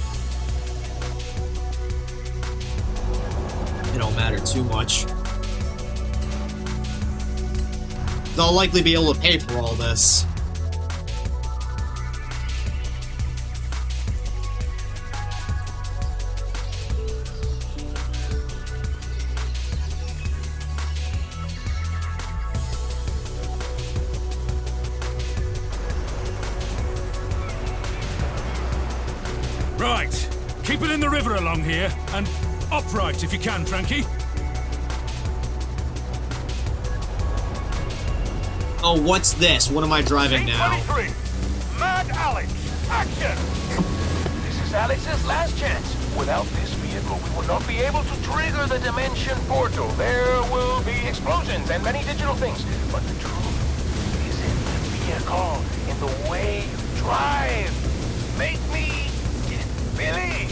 It don't matter too much. So I'll likely be able to pay for all this. Right. Keep it in the river along here, and upright if you can, Frankie. Oh, what's this? What am I driving now? 23. Mad Alex, action! This is Alex's last chance. Without this vehicle, we will not be able to trigger the dimension portal. There will be explosions and many digital things. But the truth is in the vehicle, in the way you drive. Make me believe.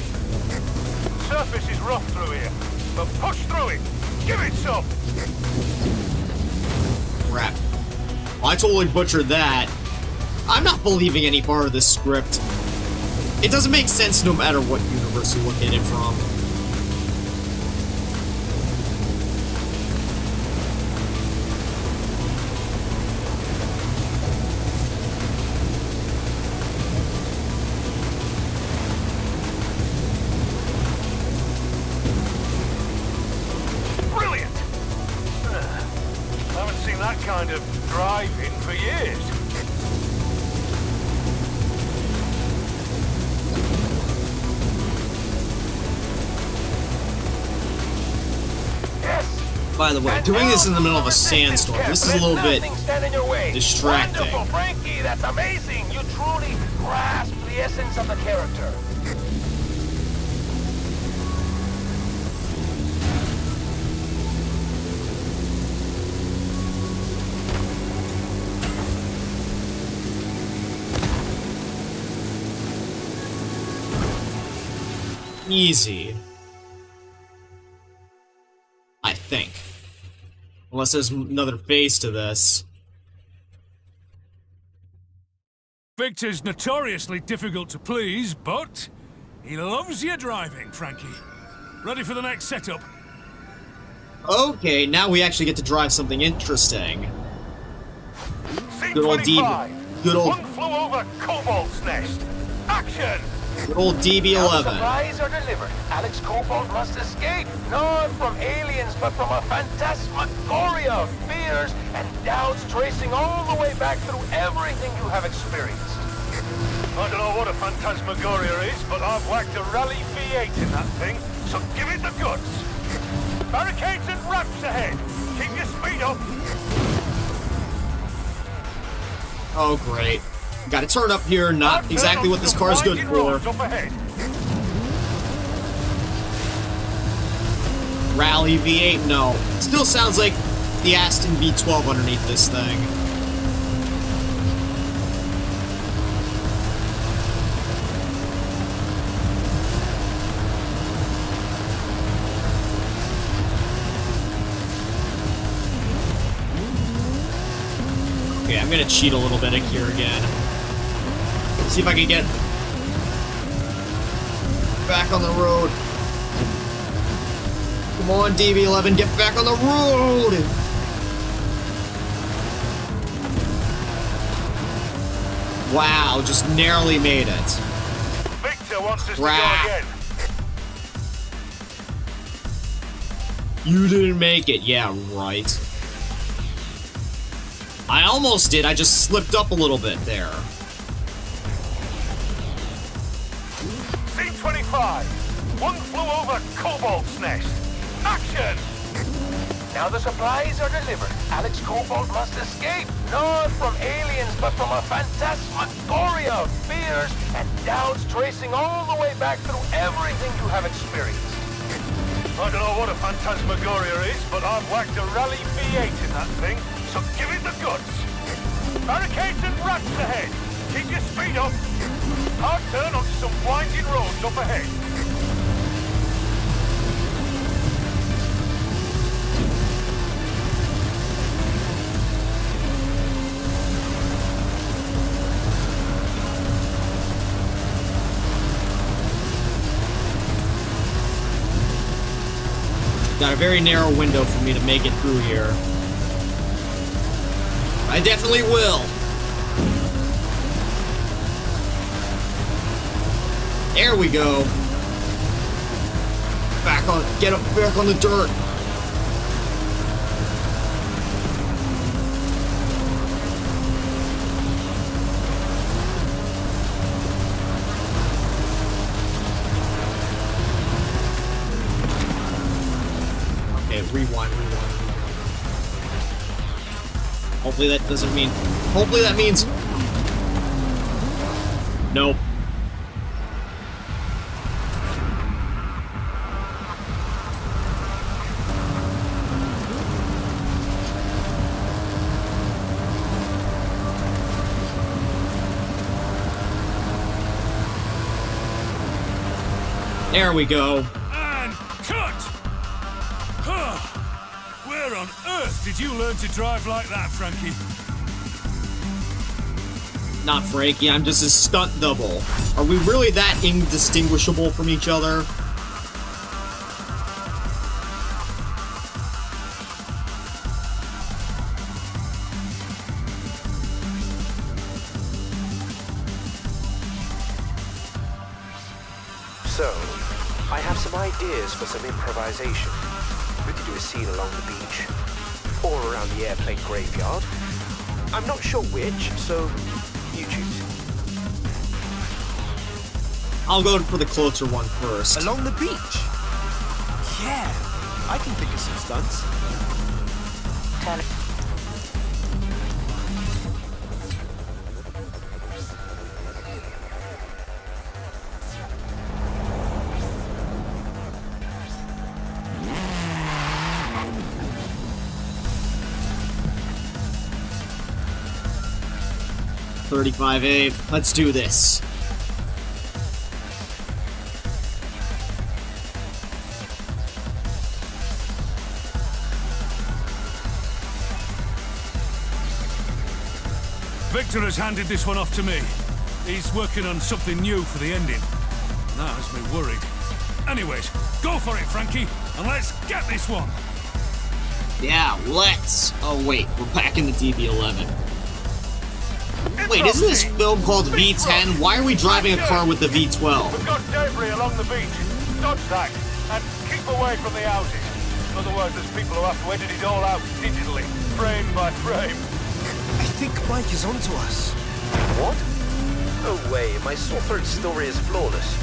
Surface is rough through here, but push through it. Give it some. Crap. Well, I totally butchered that. I'm not believing any part of this script. It doesn't make sense no matter what universe you look at it from. Brilliant! I haven't seen that kind of drive-in for years. By the way, doing this in the middle of a sandstorm, this is a little bit distracting. Wonderful, Frankie, that's amazing. You truly grasp the essence of the character. Easy. I think. Unless there's another phase to this. Victor's notoriously difficult to please, but he loves your driving, Frankie. Ready for the next setup? Okay, now we actually get to drive something interesting. Good old D. Good old. One flew over Cobalt's nest. Action! Good old Now the DB11. supplies are delivered. Alex Cobalt must escape, not from aliens, but from a phantasmagoria of fears and doubts tracing all the way back through everything you have experienced. I don't know what a phantasmagoria is, but I've whacked a Rally V8 in that thing, so give it the goods. Barricades and ramps ahead. Keep your speed up. Oh, great. Gotta turn up here, not exactly what this car's good for. Rally V8, no. Still sounds like the Aston V12 underneath this thing. Okay, I'm gonna cheat a little bit here again. See if I can get back on the road. Come on, DB11, get back on the road! Wow, just narrowly made it. Victor wants us to go again. You didn't make it. Yeah, right. I almost did, I just slipped up a little bit there. C-25. One flew over Cobalt's nest. Action! Now the supplies are delivered. Alex Cobalt must escape, not from aliens, but from a phantasmagoria of fears and doubts tracing all the way back through everything you have experienced. I don't know what a phantasmagoria is, but I've whacked a Rally V8 in that thing, so give it the goods. Barricades and ramps ahead. Keep your speed up. Hard turn onto some winding roads up ahead. Got a very narrow window for me to make it through here. I definitely will. There we go. Get up, back on the dirt. Okay, rewind. Hopefully that doesn't mean... Hopefully that means... Nope. There we go. And cut! Huh. Where on earth did you learn to drive like that, Frankie? Not Frankie, I'm just a stunt double. Are we really that indistinguishable from each other? So, I have some ideas for some improvisation. We could do a scene along the beach, or around the airplane graveyard. I'm not sure which, so you choose. I'll go for the closer one first. Along the beach? Yeah, I can think of some stunts. 35A. Let's do this. Victor has handed this one off to me. He's working on something new for the ending. That has me worried. Anyways, go for it, Frankie, and let's get this one. Yeah, let's. Oh wait, we're back in the DB11. Wait, isn't this film called V10? Why are we driving a car with the V12? We've got debris along the beach. Dodge that, and keep away from the houses. Otherwise, there's people who have to edit it all out digitally, frame by frame. I think Mike is onto us. What? No way, my sore throat story is flawless.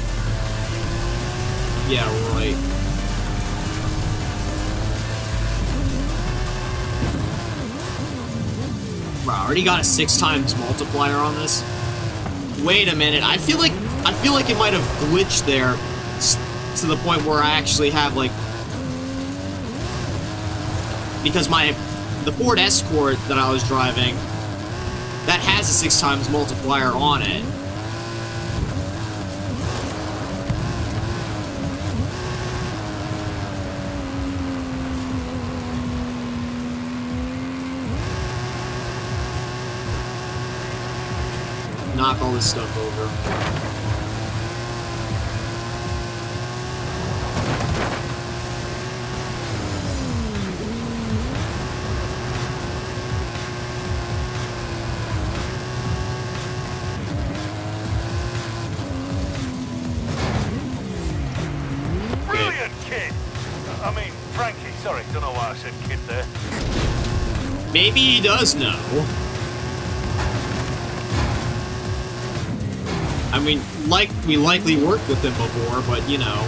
Yeah, right. Wow, I already got a 6 times multiplier on this. Wait a minute, I feel like it might have glitched there to the point where I actually have like, because the Ford Escort that I was driving, that has a 6 times multiplier on it. Knock all this stuff over. Brilliant, kid! I mean, Frankie, sorry, don't know why I said kid there. Maybe he does know. I mean, we likely worked with him before, but you know.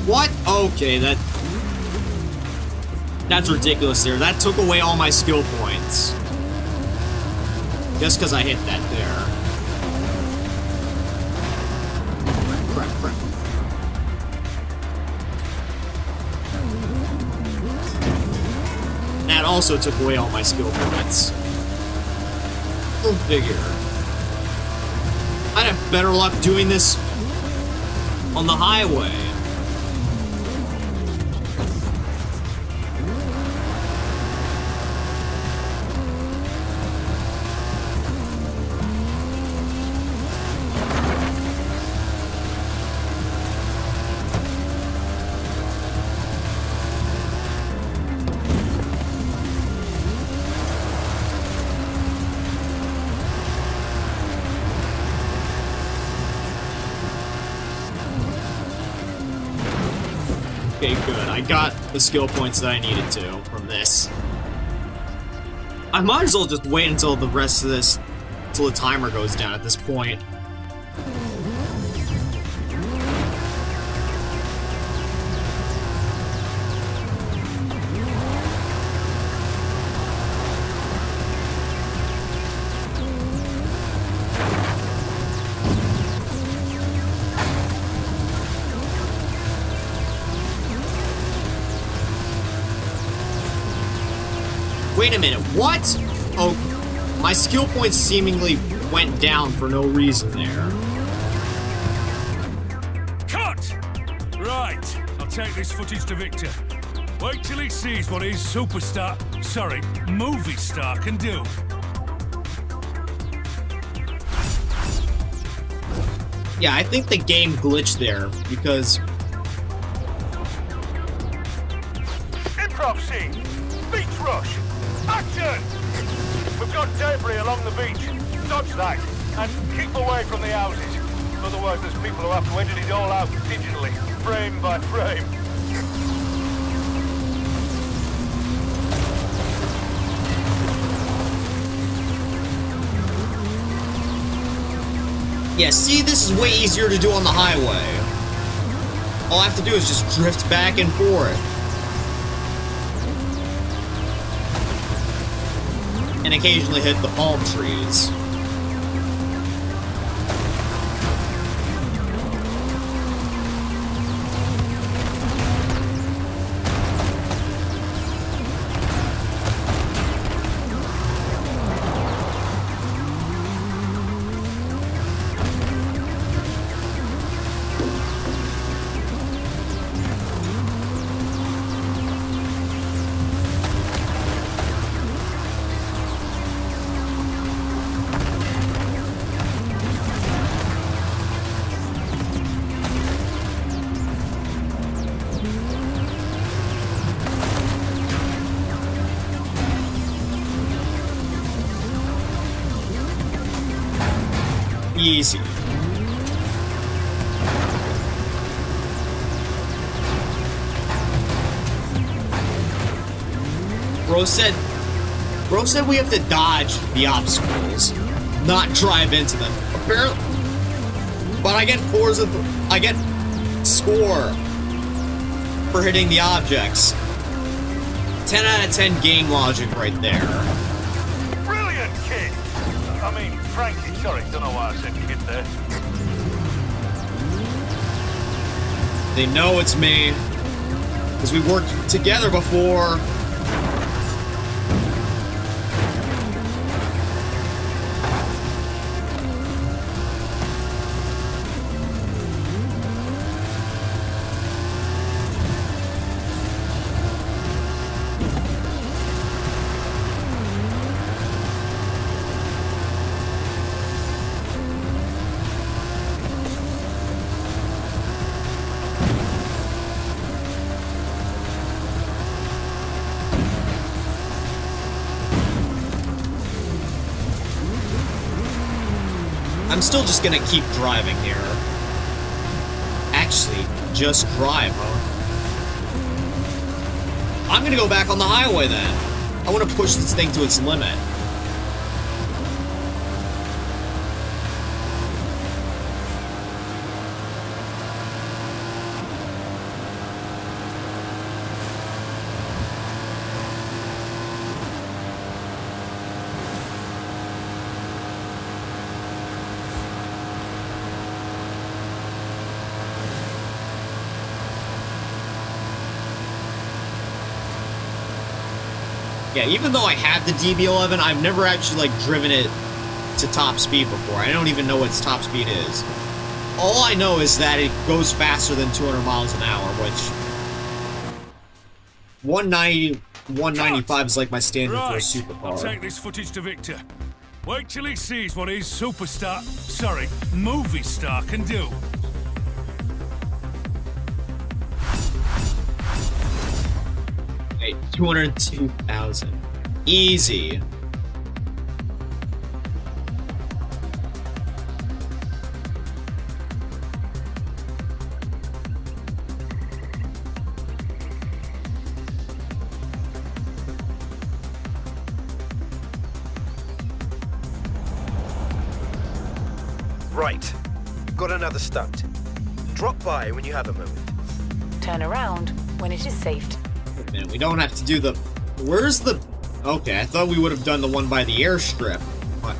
What? Okay, that's ridiculous there. That took away all my skill points. Just because I hit that there. Crap. That also took away all my skill points. Go figure. I'd have better luck doing this on the highway. Okay, good. I got the skill points that I needed to from this. I might as well just wait until the rest of this, until the timer goes down at this point. Wait a minute, what? Oh, my skill points seemingly went down for no reason there. Cut! Right, I'll take this footage to Victor. Wait till he sees what his movie star can do. Yeah, I think the game glitched there, because... Improv scene! Beach rush! Action! We've got debris along the beach. Dodge that, and keep away from the houses. Otherwise there's people who have to edit it all out digitally, frame by frame. Yeah, see, this is way easier to do on the highway. All I have to do is just drift back and forth. And occasionally hit the palm trees. Easy. Bro said we have to dodge the obstacles, not drive into them. Apparently, but I get Forza, I get score for hitting the objects. 10 out of 10 game logic right there. Brilliant, kid! I mean, Frankie, sorry, don't know why I said kid there. They know it's me, because we worked together before. I'm still just gonna keep driving here. Actually, just drive, huh? I'm gonna go back on the highway then. I want to push this thing to its limit. Yeah, even though I have the DB11, I've never actually, like, driven it to top speed before. I don't even know what its top speed is. All I know is that it goes faster than 200 miles an hour, which 190, 195 is like my standard for a Right, supercar. I'll take this footage to Victor. Wait till he sees what his movie star can do. Wait, 202,000. Easy. Right. Got another stunt. Drop by when you have a moment. Turn around when it is safe. Wait a minute, we don't have to do the... Where's the... Okay, I thought we would have done the one by the airstrip. But...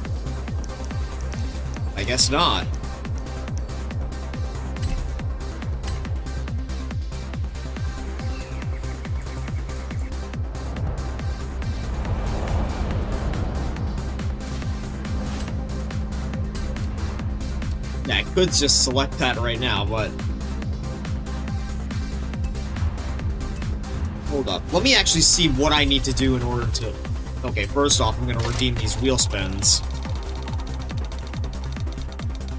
I guess not. Yeah, I could just select that right now, but... Hold up. Let me actually see what I need to do in order to... Okay, first off, I'm going to redeem these wheel spins.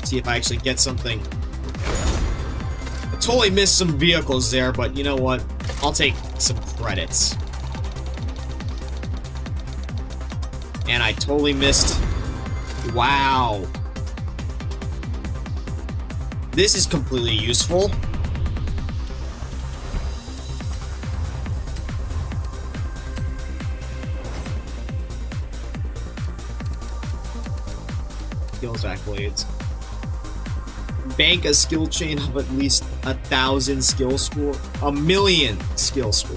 See if I actually get something. I totally missed some vehicles there, but you know what? I'll take some credits. And I totally missed... Wow. This is completely useful. Skills accolades. Bank a skill chain of at least 1,000 skill score. 1,000,000 skill score.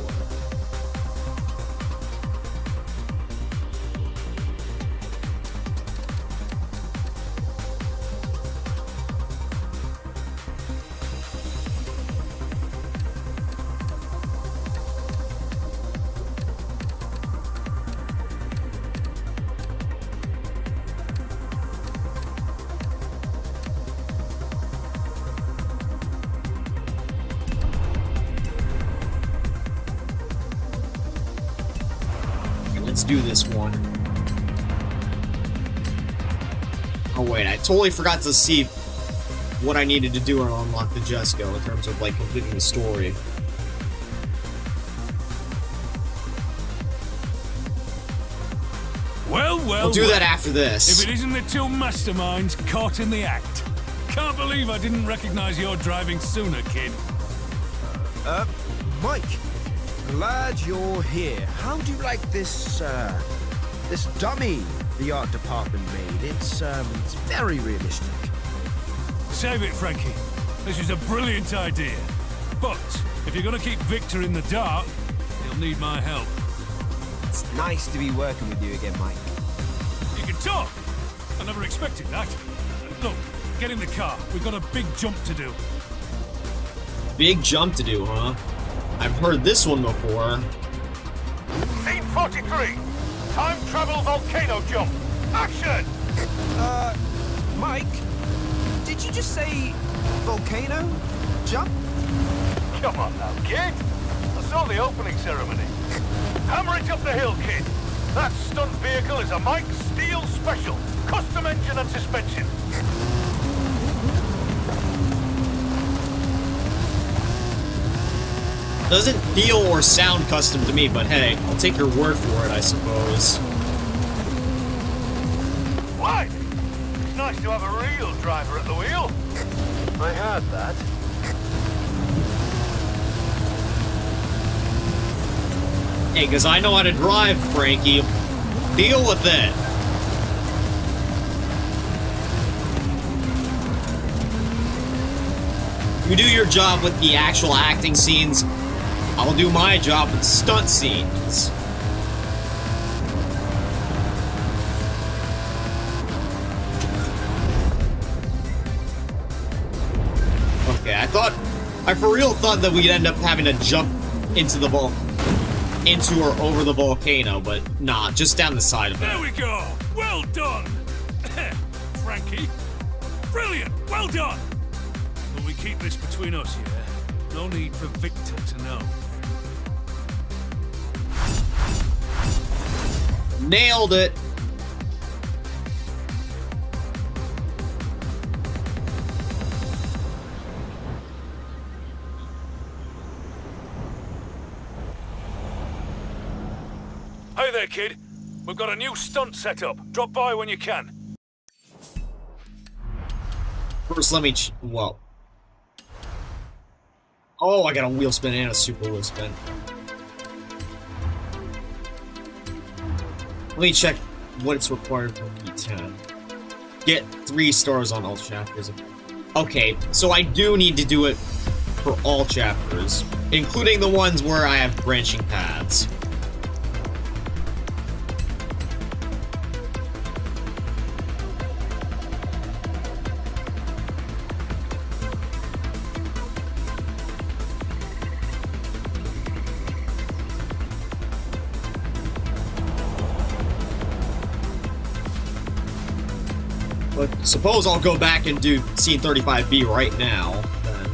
Let's do this one. Oh wait, I totally forgot to see what I needed to do to unlock the Jesco in terms of like completing the story. Well, I'll do that after this. If it isn't the two masterminds caught in the act. Can't believe I didn't recognize your driving sooner, kid. Mike, glad you're here. How do you like this, this dummy the art department made? It's very realistic. Save it, Frankie. This is a brilliant idea. But if you're gonna keep Victor in the dark, you'll need my help. It's nice to be working with you again, Mike. You can talk. I never expected that. Look, get in the car. We've got a big jump to do. Big jump to do, huh? I've heard this one before. Scene 43. Time travel volcano jump. Action! Mike, did you just say volcano jump? Come on now, kid. I saw the opening ceremony. Hammer it up the hill, kid. That stunt vehicle is a Mike Steel Special. Custom engine and suspension. Doesn't feel or sound custom to me, but hey, I'll take your word for it, I suppose. Why? It's nice to have a real driver at the wheel. I heard that. Hey, because I know how to drive, Frankie. Deal with it. You do your job with the actual acting scenes. I'll do my job with stunt scenes. Okay, I for real thought that we'd end up having to jump into the into or over the volcano, but nah, just down the side of it. There we go. Well done. Frankie. Brilliant! Well done! But we keep this between us, yeah? No need for Victor to know. Nailed it. Hey there, kid. We've got a new stunt set up. Drop by when you can. First, let me whoa. Oh, I got a wheel spin and a super wheel spin. Let me check what it's required for P10. Get 3 stars on all chapters. Okay, so I do need to do it for all chapters, including the ones where I have branching paths. But suppose I'll go back and do scene 35B right now. Then.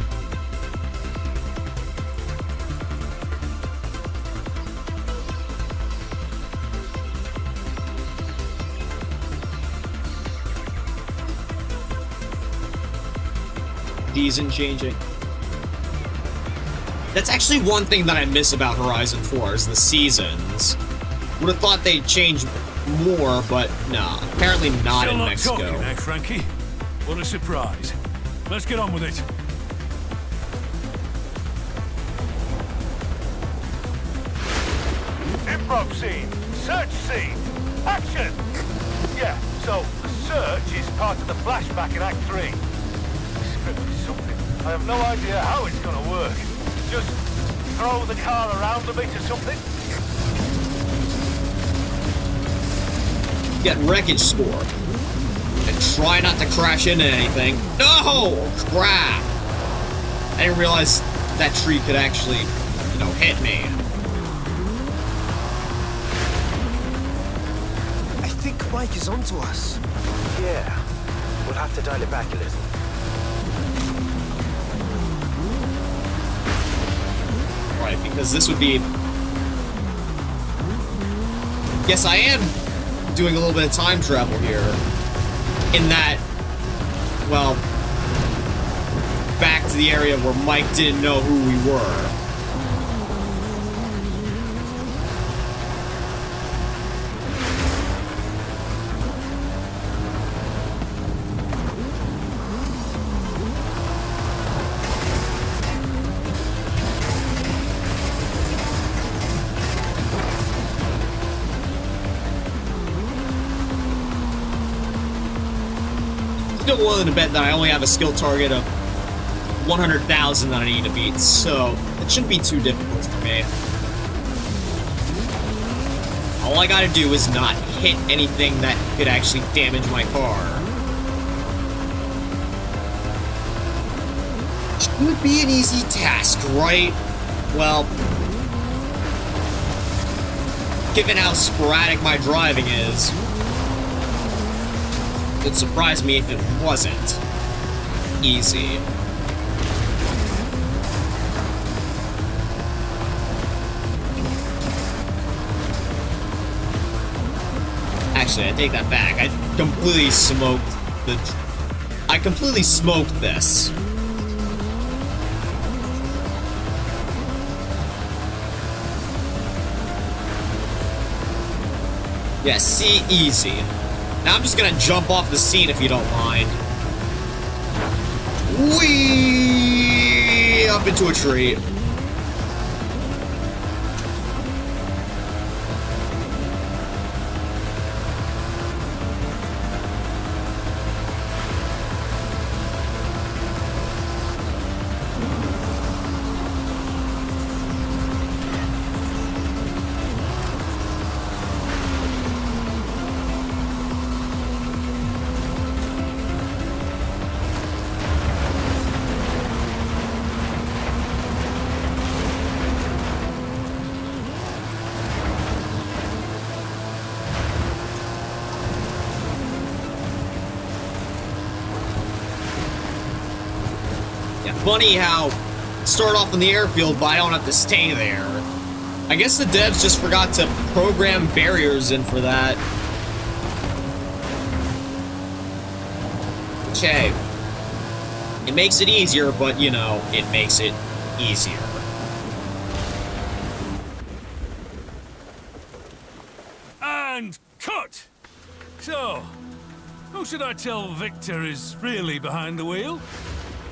D isn't changing. That's actually one thing that I miss about Horizon 4 is the seasons. Would have thought they'd change more, but nah, apparently not Still in not Mexico. Talking, eh, Frankie? What a surprise. Let's get on with it. Improv scene. Search scene. Action! Yeah, so the search is part of the flashback in Act 3. The script is something. I have no idea how it's gonna work. Just throw the car around a bit or something? Get wreckage score. And try not to crash into anything. No! Crap! I didn't realize that tree could actually, you know, hit me. I think Mike is onto us. Yeah, we'll have to dial it back a little. Right, because this would be... Yes, I am doing a little bit of time travel here. In that, well, back to the area where Mike didn't know who we were. Still willing to bet that I only have a skill target of 100,000 that I need to beat, so it shouldn't be too difficult for me. All I gotta do is not hit anything that could actually damage my car. Should be an easy task, right? Well, given how sporadic my driving is, it'd surprise me if it wasn't easy. Actually, I take that back. I completely smoked this. Yeah, see, easy. Now I'm just gonna jump off the scene if you don't mind. Whee! Up into a tree. funny how start off in the airfield, but I don't have to stay there. I guess the devs just forgot to program barriers in for that. Okay. It makes it easier, but, you know, it makes it easier. And cut! So, who should I tell Victor is really behind the wheel?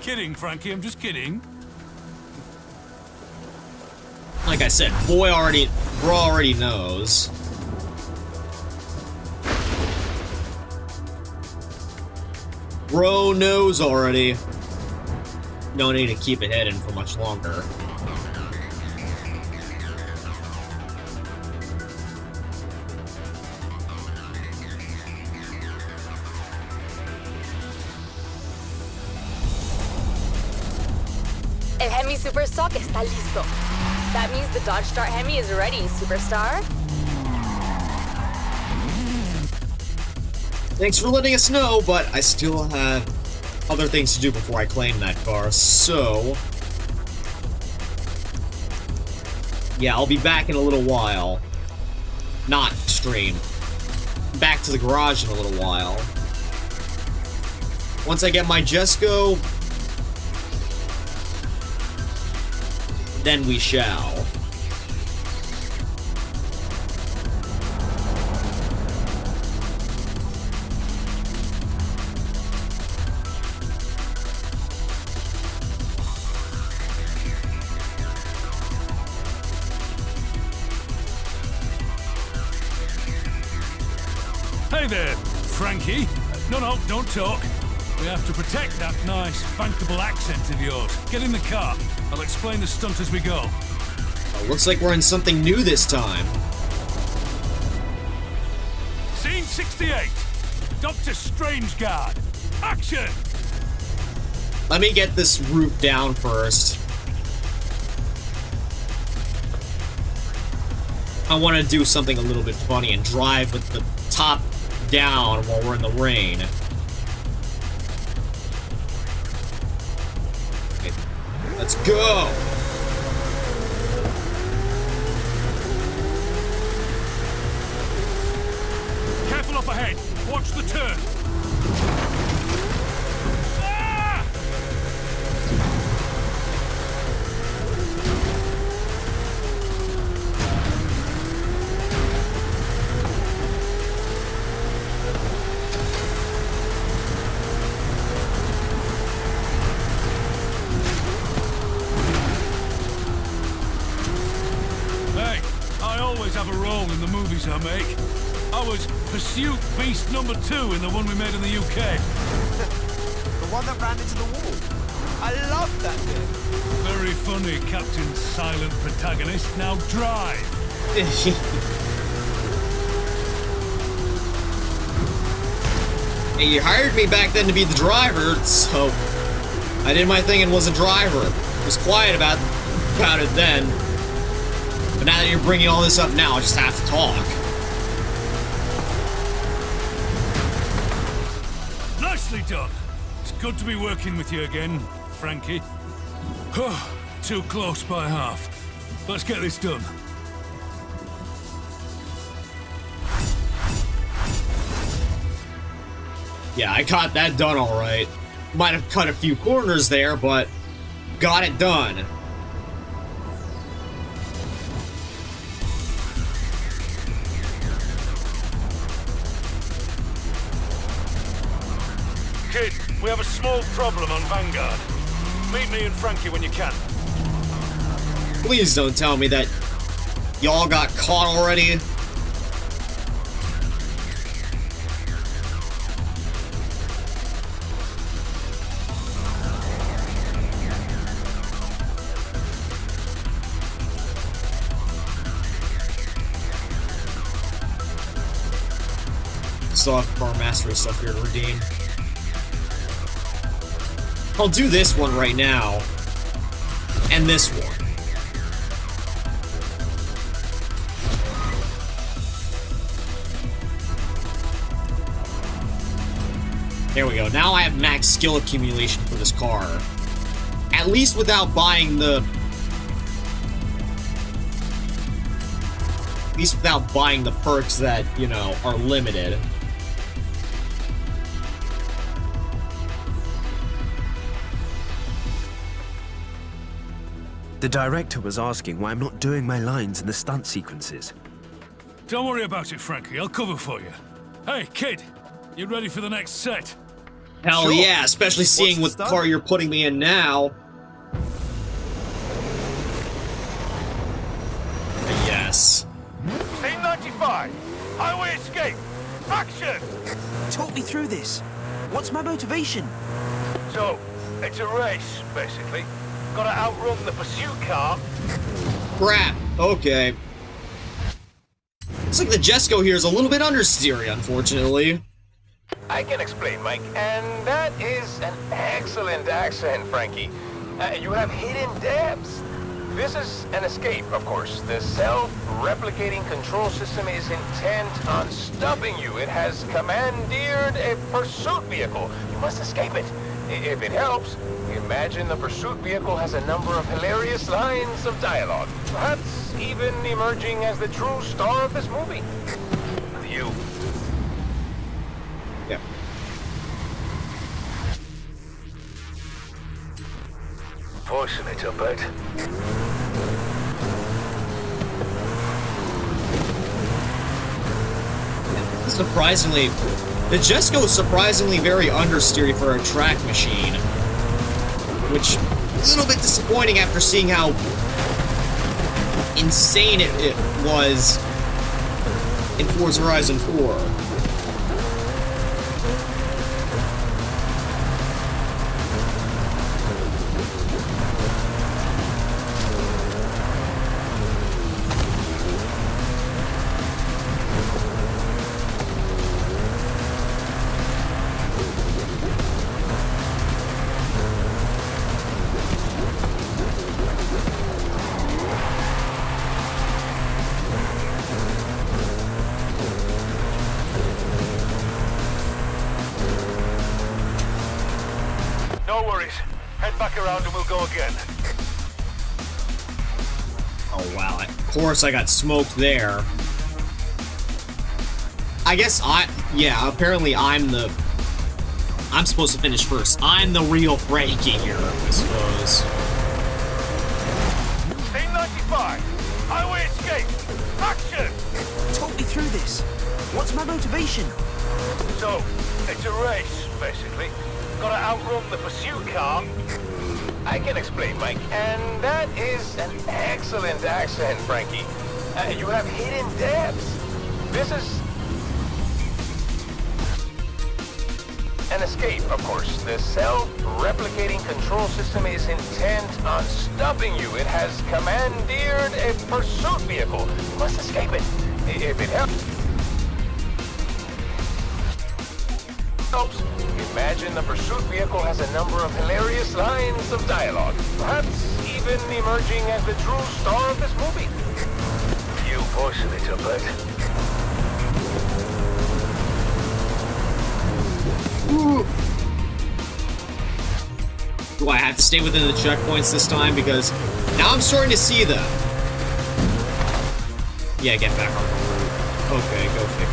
Kidding, Frankie, I'm just kidding. Like I said, bro already knows. Bro knows already. No need to keep it hidden for much longer. El Hemi Superstock está listo. That means the Dodge Start Hemi is ready, Superstar. Thanks for letting us know, but I still have other things to do before I claim that car, so... yeah, I'll be back in a little while. Not stream. Back to the garage in a little while. Once I get my Jesco, then we shall. Hey there, Frankie. No, don't talk. We have to protect that nice, bankable accent of yours. Get in the car. I'll explain the stunt as we go. Oh, looks like we're in something new this time. Scene 68. Dr. Strangeguard. Action! Let me get this roof down first. I want to do something a little bit funny and drive with the top down while we're in the rain. Okay, let's go! Careful up ahead. Watch the turn. Ah! Hey, I always have a role in the movies I make. I was Pursuit Beast number 2 in the one we made in the UK. The one that ran into the wall. I love that bit. Very funny, Captain Silent Protagonist. Now drive. Hey, you hired me back then to be the driver, so I did my thing and was a driver. Was quiet about it then. But now that you're bringing all this up now, I just have to talk. Nicely done. It's good to be working with you again, Frankie. Too close by half. Let's get this done. Yeah, I got that done all right. Might have cut a few corners there, but got it done. Kid, we have a small problem on Vanguard. Meet me and Frankie when you can. Please don't tell me that y'all got caught already. Still have car mastery stuff here to redeem. I'll do this one right now. And this one. There we go. Now I have max skill accumulation for this car. At least without buying the... At least without buying the perks that, you know, are limited. The director was asking why I'm not doing my lines in the stunt sequences. Don't worry about it, Frankie. I'll cover for you. Hey, kid, you ready for the next set? Hell Sure. yeah, especially seeing What's what the car stunt? you're putting me in now. Yes. Scene 95. Highway escape. Action! Talk me through this. What's my motivation? So, it's a race, basically. Gotta outrun the pursuit car. Crap. Okay. Looks like the Jesco here is a little bit understeery, unfortunately. I can explain, Mike, and that is an excellent accent, Frankie. You have hidden depths. This is an escape, of course. The self-replicating control system is intent on stopping you. It has commandeered a pursuit vehicle. You must escape it. If it helps, imagine the pursuit vehicle has a number of hilarious lines of dialogue, perhaps even emerging as the true star of this movie. You. Yeah. Fortunate, I bet. Surprisingly, the Jesco is surprisingly very understeery for a track machine. Which, a little bit disappointing after seeing how insane it was in Forza Horizon 4. No worries. Head back around and we'll go again. Oh wow, of course I got smoked there. I guess apparently I'm supposed to finish first. I'm the real Frankie here, I suppose. Scene 95. Highway escape. Action! Talk me through this. What's my motivation? So, it's a race, basically. Gotta outrun the pursuit car. I can explain, Mike, and that is an excellent accent, Frankie. You have hidden depths. This is an escape, of course. The self-replicating control system is intent on stopping you. It has commandeered a pursuit vehicle. You must escape it. If it helps. Imagine the pursuit vehicle has a number of hilarious lines of dialogue, perhaps even emerging as the true star of this movie. You fortunate, I bet. Do I have to stay within the checkpoints this time? Because now I'm starting to see them. Yeah, get back on the road. Okay, go figure.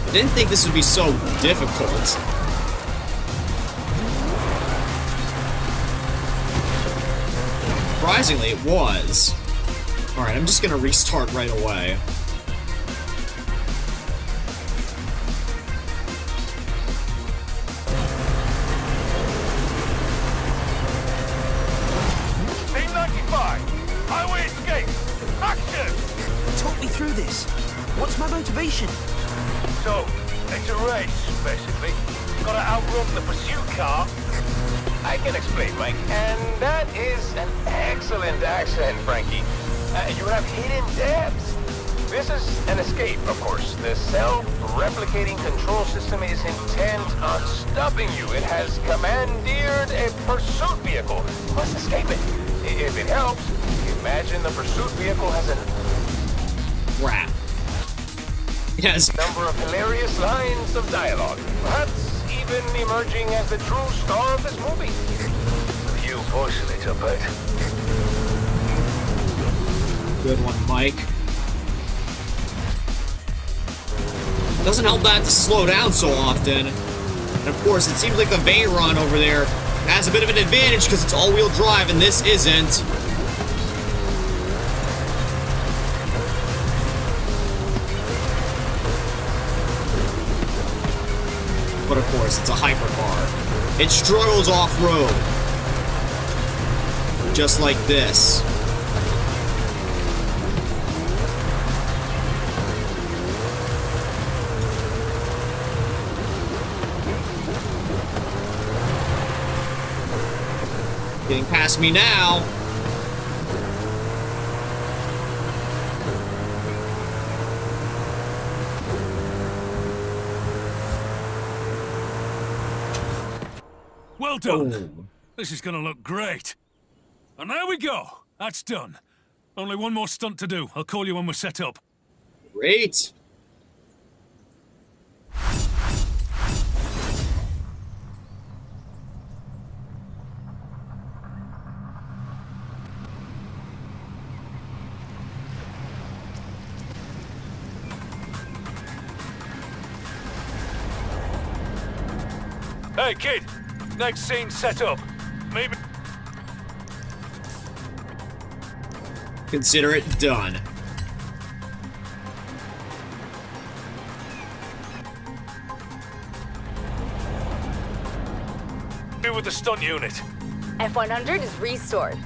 I didn't think this would be so difficult. Surprisingly, it was. Alright, I'm just gonna restart right away. Scene 95. Highway escape. Action! Talk me through this. What's my motivation? So, it's a race, basically. Gotta outrun the pursuit car. I can explain, Mike. And that is an excellent accent, Frankie. You have hidden depths. This is an escape, of course. The self-replicating control system is intent on stopping you. It has commandeered a pursuit vehicle. You must escape it. If it helps, imagine the pursuit vehicle has a Crap. Yes. number of hilarious lines of dialogue. Perhaps even emerging as the true star of this movie. With you pushing it a bit. Good one, Mike. Doesn't help that to slow down so often. And of course, it seems like the Veyron over there has a bit of an advantage because it's all-wheel drive and this isn't. But of course, it's a hypercar. It struggles off-road. Just like this. Getting past me now. Well done. Oh. This is gonna look great. And there we go. That's done. Only one more stunt to do. I'll call you when we're set up. Great. Hey, kid. Next scene set up. Maybe... Consider it done. with the stunt unit. F100 is restored.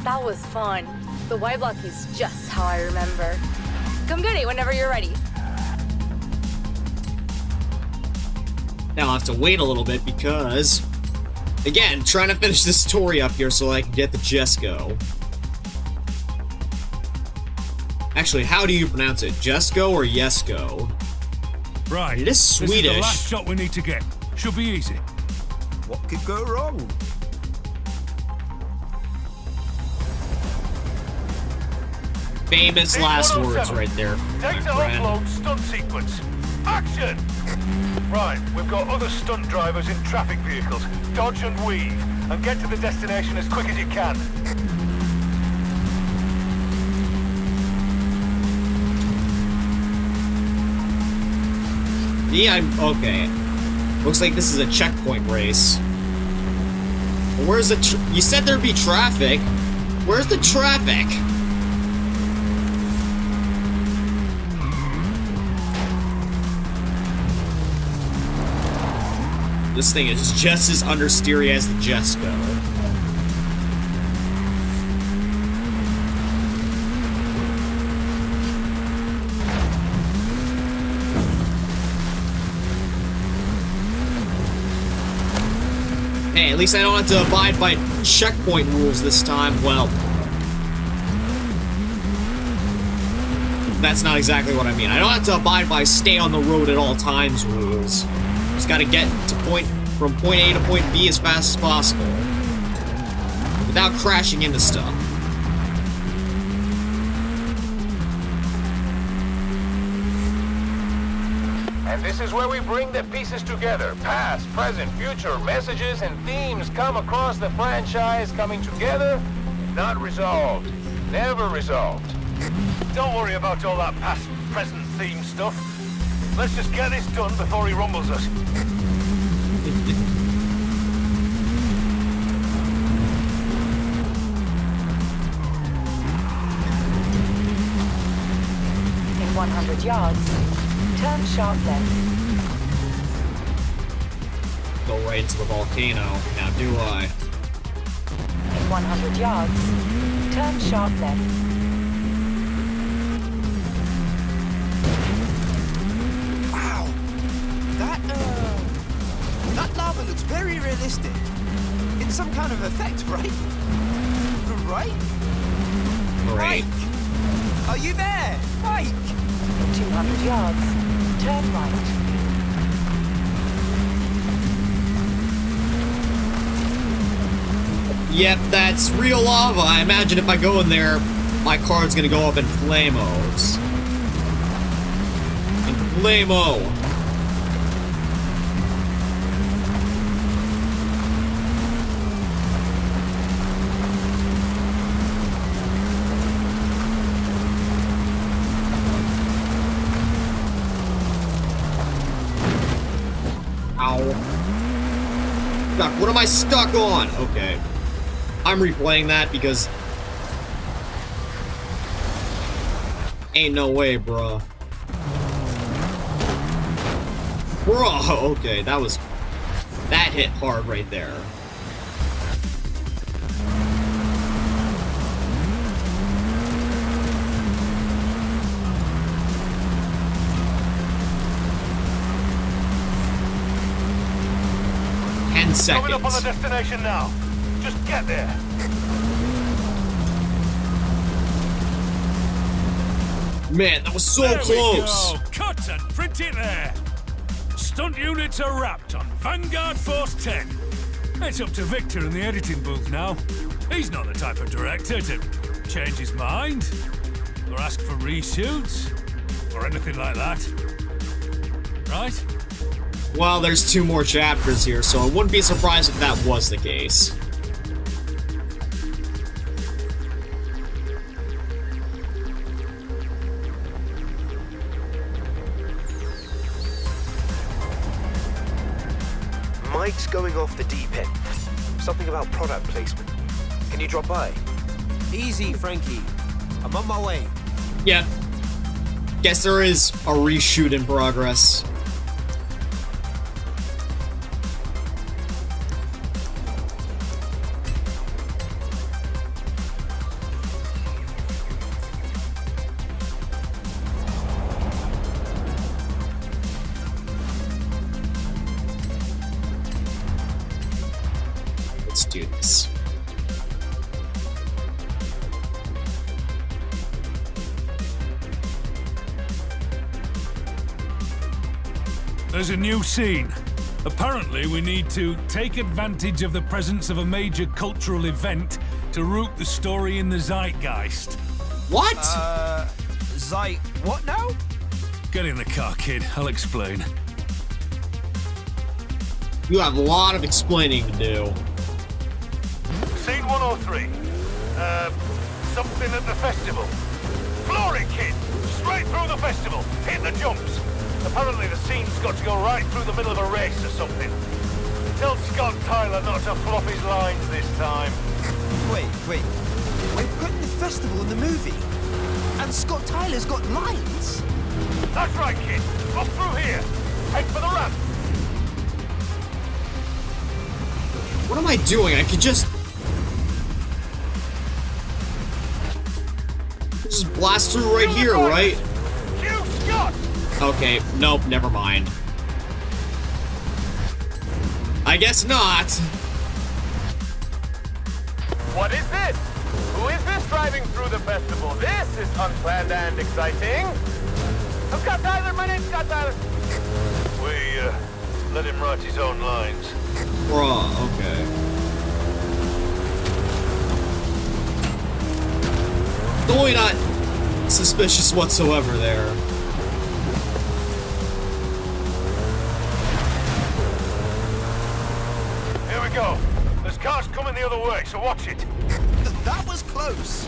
That was fun. The Y block is just how I remember. Come get it whenever you're ready. Now I'll have to wait a little bit because, again, trying to finish this story up here so I can get the Jesco. Actually, how do you pronounce it? Jesco or Yesko? Right. It is Swedish. This is the last shot we need to get. Should be easy. What could go wrong? Famous last words right there, my Take the friend. offload stunt sequence. Action! Right, we've got other stunt drivers in traffic vehicles. Dodge and weave, and get to the destination as quick as you can. Yeah, I'm okay. Looks like this is a checkpoint race. Where's the you said there'd be traffic. Where's the traffic? This thing is just as understeery as the Jesco. Hey, at least I don't have to abide by checkpoint rules this time. Well, that's not exactly what I mean. I don't have to abide by stay on the road at all times rules. Just gotta get to from point A to point B as fast as possible without crashing into stuff. And this is where we bring the pieces together. Past, present, future, messages and themes come across the franchise, coming together, not resolved. Never resolved. Don't worry about all that past, present theme stuff. Let's just get this done before he rumbles us. In 100 yards, turn sharp left. Go right into the volcano. Now do I. In 100 yards, turn sharp left. That lava looks very realistic. It's some kind of effect, right? Right? Great. Mike! Are you there? Mike! 200 yards. Turn right. Yep, that's real lava. I imagine if I go in there, my car's gonna go up in flamos. In flamo. Ow. Fuck, what am I stuck on? Okay. I'm replaying that because ain't no way, bruh. Bruh, okay, that hit hard right there. Coming up on the destination now. Just get there. Man, that was so There close. We go. Cut and print it there. Stunt units are wrapped on Vanguard Force 10. It's up to Victor in the editing booth now. He's not the type of director to change his mind or ask for reshoots or anything like that. Right? Well, there's 2 more chapters here, so I wouldn't be surprised if that was the case. Mike's going off the deep end. Something about product placement. Can you drop by? Easy, Frankie. I'm on my way. Yeah. Guess there is a reshoot in progress. Let's do this. There's a new scene. Apparently, we need to take advantage of the presence of a major cultural event to root the story in the zeitgeist. What? What now? Get in the car, kid. I'll explain. You have a lot of explaining to do. Scene 103. Something at the festival. Floor it, kid! Straight through the festival. Hit the jumps. Apparently the scene's got to go right through the middle of a race or something. Tell Scott Tyler not to flop his lines this time. Wait. We're putting the festival in the movie. And Scott Tyler's got lines. That's right, kid. Up through here. Head for the ramp. What am I doing? I could just blast through right here, right? Cue Scott! Okay, nope, never mind. I guess not. What is this? Who is this driving through the festival? This is unplanned and exciting. I'm Scott Tyler. My name's Scott Tyler. We, let him write his own lines. Bruh, okay. Totally not suspicious whatsoever there. Here we go. There's cars coming the other way, so watch it. That was close.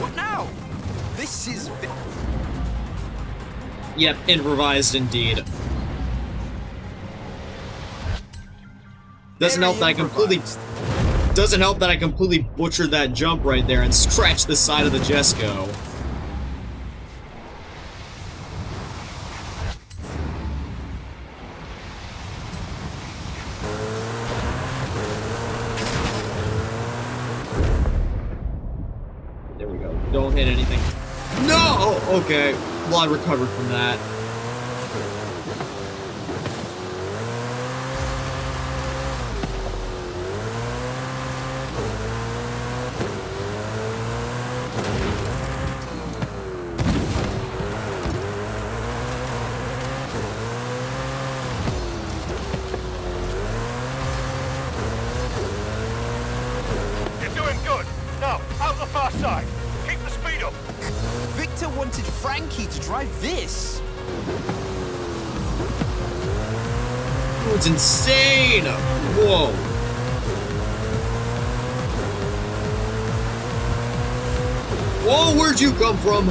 What now? This is... Yep, improvised indeed. Doesn't help that I completely butchered that jump right there and scratched the side of the Jesco. There we go. Don't hit anything. No! Oh, okay. Well, I recovered from that. this? Oh, it's insane! Whoa. Whoa, where'd you come from?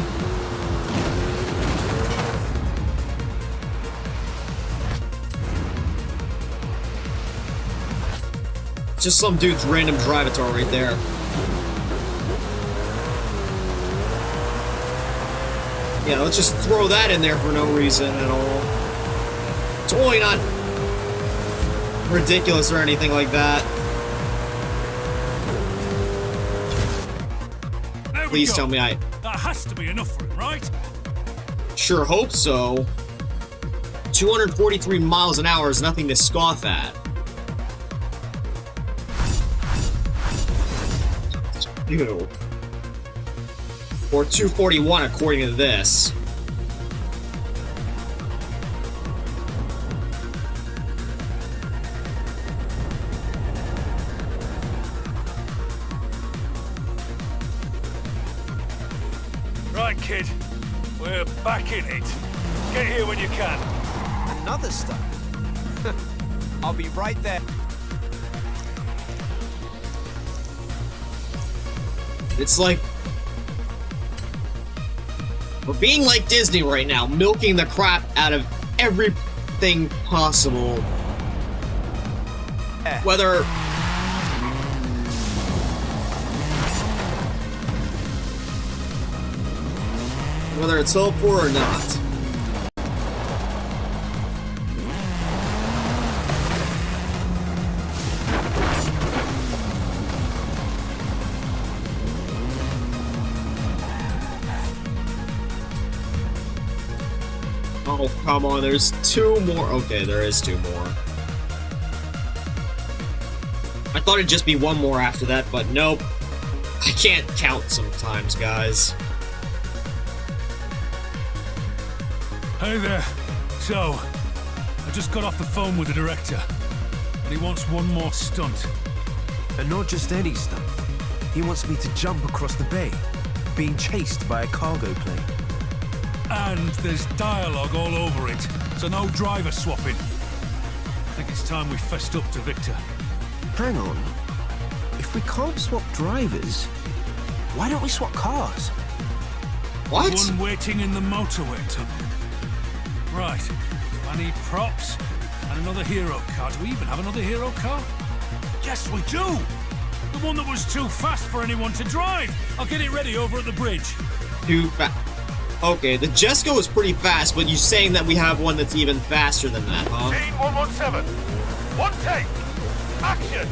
Just some dude's random drivatar right there. Yeah, let's just throw that in there for no reason at all. Totally not ridiculous or anything like that. Please tell me That has to be enough for him, right? Sure hope so. 243 miles an hour is nothing to scoff at. Ew. Or 241 according to this. Right, kid. We're back in it. Get here when you can. Another stunt? I'll be right there. It's like we're being like Disney right now, milking the crap out of everything possible. Whether it's helpful or not. Oh, come on, there's two more. Okay, there is two more. I thought it'd just be one more after that, but nope. I can't count sometimes, guys. Hey there. So, I just got off the phone with the director, and he wants one more stunt. And not just any stunt. He wants me to jump across the bay, being chased by a cargo plane. And there's dialogue all over it, so no driver swapping. I think it's time we fessed up to Victor. Hang on. If we can't swap drivers, why don't we swap cars? What? One waiting in the motorway tunnel. Right. I need props and another hero car. Do we even have another hero car? Yes, we do! The one that was too fast for anyone to drive. I'll get it ready over at the bridge. Too fast. Okay, the Jesco is pretty fast, but you're saying that we have one that's even faster than that, huh? Team 117. One take. Action.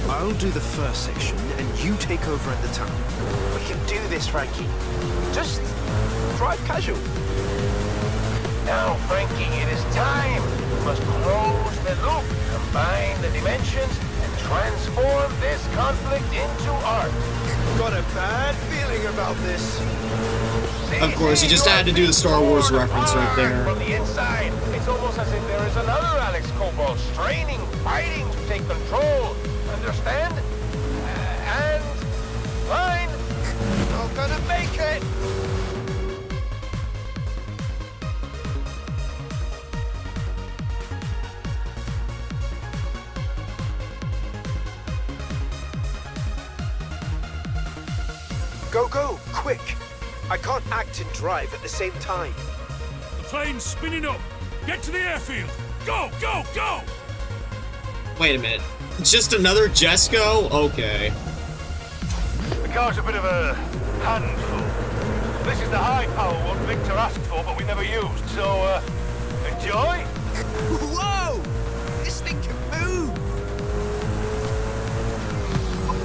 I'll do the first section, and you take over at the tunnel. We can do this, Frankie. Just drive casual. Now, Frankie, it is time. We must close the loop, combine the dimensions, and transform this conflict into art. Got a bad feeling about this. Of course, you just had to do the Star Wars reference right there. From the inside, it's almost as if there is another Alex Cobalt straining, fighting to take control. Understand? And line. Not gonna make it. Go, go, quick! I can't act and drive at the same time. The plane's spinning up. Get to the airfield. Go, go, go! Wait a minute. It's just another Jesco? Okay. The car's a bit of a handful. This is the high-power one Victor asked for, but we never used, so, enjoy? Whoa! This thing can move!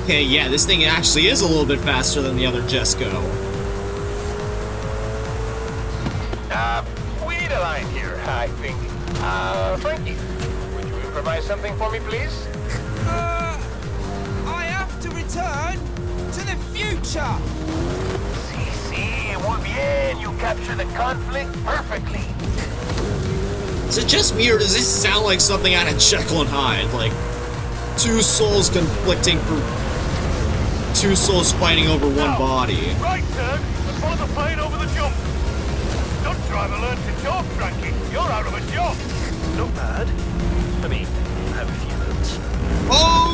Okay, yeah, this thing actually is a little bit faster than the other Jesco. We need a line here, I think. Frankie, would you improvise something for me, please? I have to return to the future! Si, muy bien. You capture the conflict perfectly. Is it just me, or does this sound like something out of Jekyll and Hyde? Like, two souls conflicting for... two souls fighting over one body. Right turn, and follow the plane over the jump. Don't driver learned to talk, Frankie. You're out of a job. Not bad. I mean, I have a few minutes.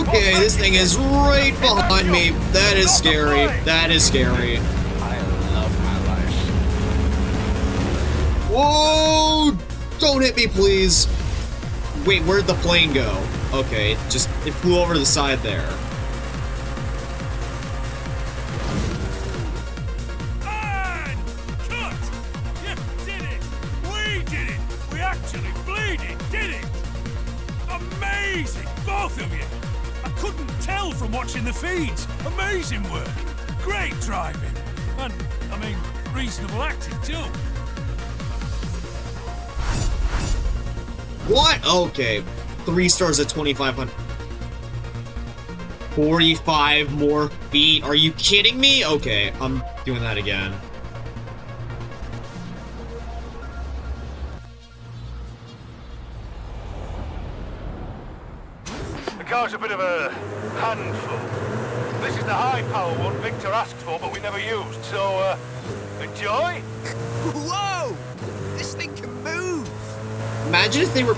Okay, this thing is right behind me. That is scary. That is scary. I love my life. Whoa! Don't hit me, please. Wait, where'd the plane go? Okay, it flew over to the side there. And cut! You did it! We did it! We actually bleeding did it! Amazing, both of you! I couldn't tell from watching the feeds. Amazing work. Great driving. And, I mean, reasonable acting too. What? Okay. 3 stars at 2,500. 45 more feet. Are you kidding me? Okay, I'm doing that again. The car's a bit of a handful. This is the high-power one Victor asked for, but we never used, so, enjoy? Whoa! This thing can move! Imagine if they were...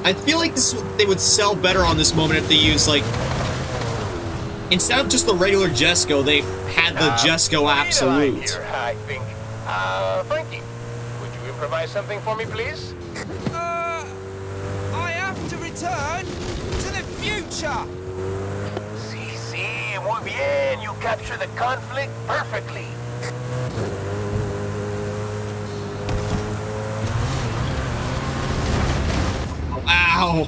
I feel like they would sell better on this moment if they used, like... Instead of just the regular Jesco, they had the Jesco Absolute. Here, I think. Frankie, would you improvise something for me, please? I have to return to the future! Si, muy bien. You capture the conflict perfectly. Ow!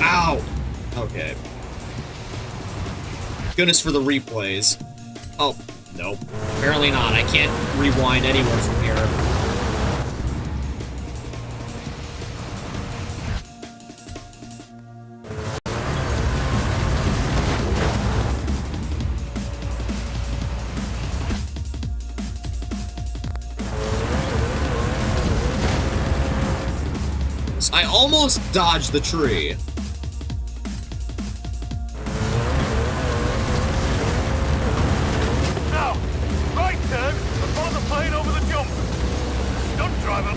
Ow! Okay. Goodness for the replays. Oh, nope. Apparently not. I can't rewind anywhere from here. I almost dodged the tree. Now, right turn, and follow the plane over the jump. Stunt driver.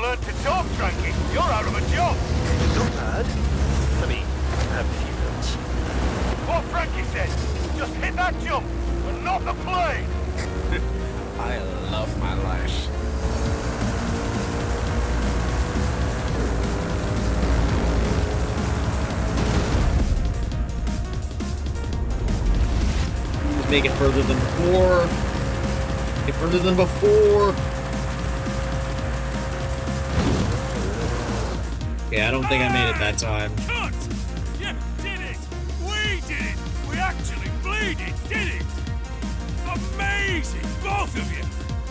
Learn to talk, Frankie. You're out of a job. Not bad. I mean, I have a few minutes. What Frankie said. Just hit that jump, and not the plane. I love my life. Make it further than before. Make it further than before. Okay, I don't think I made it that time. Cut! You did it! We did it! We actually bleeding did it! Amazing, both of you!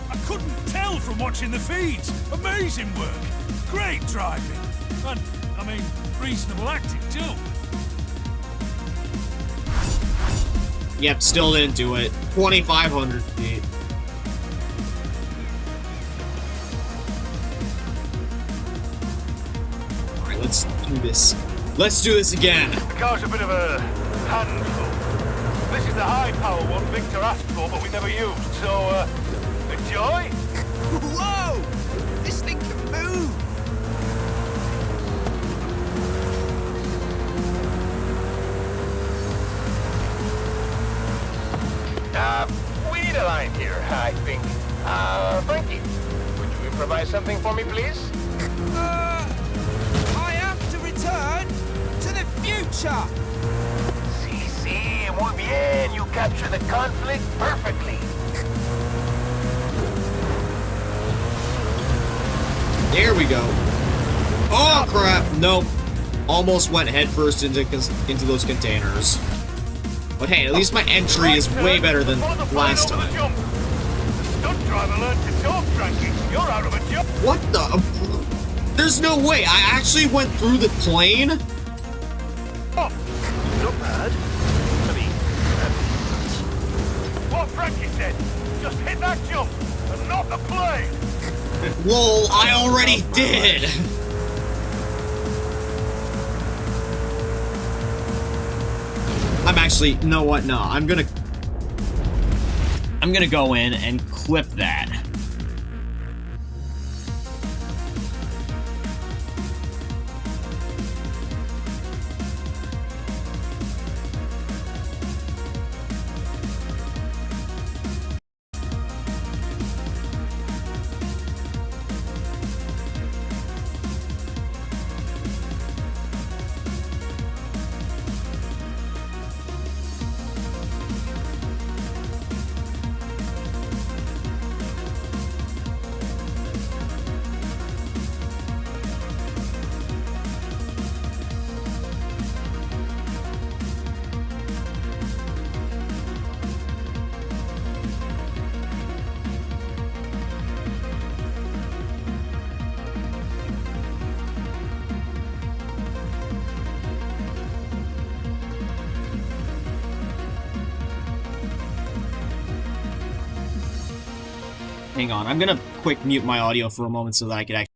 I couldn't tell from watching the feeds. Amazing work. Great driving. And, I mean, reasonable acting too. Yep, still didn't do it. 2,500 feet. Alright, let's do this. Let's do this again. The car's a bit of a handful. This is the high-power one Victor asked for, but we never used, so, enjoy? Whoa! This thing can move! We need a line here, I think. Frankie, would you improvise something for me, please? I have to return to the future! Si, muy bien. You capture the conflict perfectly. There we go. Oh, crap. Nope. Almost went headfirst into those containers. But hey, at least my entry is way better than last time. Stunt driver learned to talk, Frankie. You're out of a job. What the? There's no way. I actually went through the plane? Oh, Not bad. I mean, what Frankie said. Just hit that jump, and not the plane. Lol, I already did! I'm actually, you know what, no, I'm gonna go in and clip that. Hang on, I'm gonna quick mute my audio for a moment so that I can actually...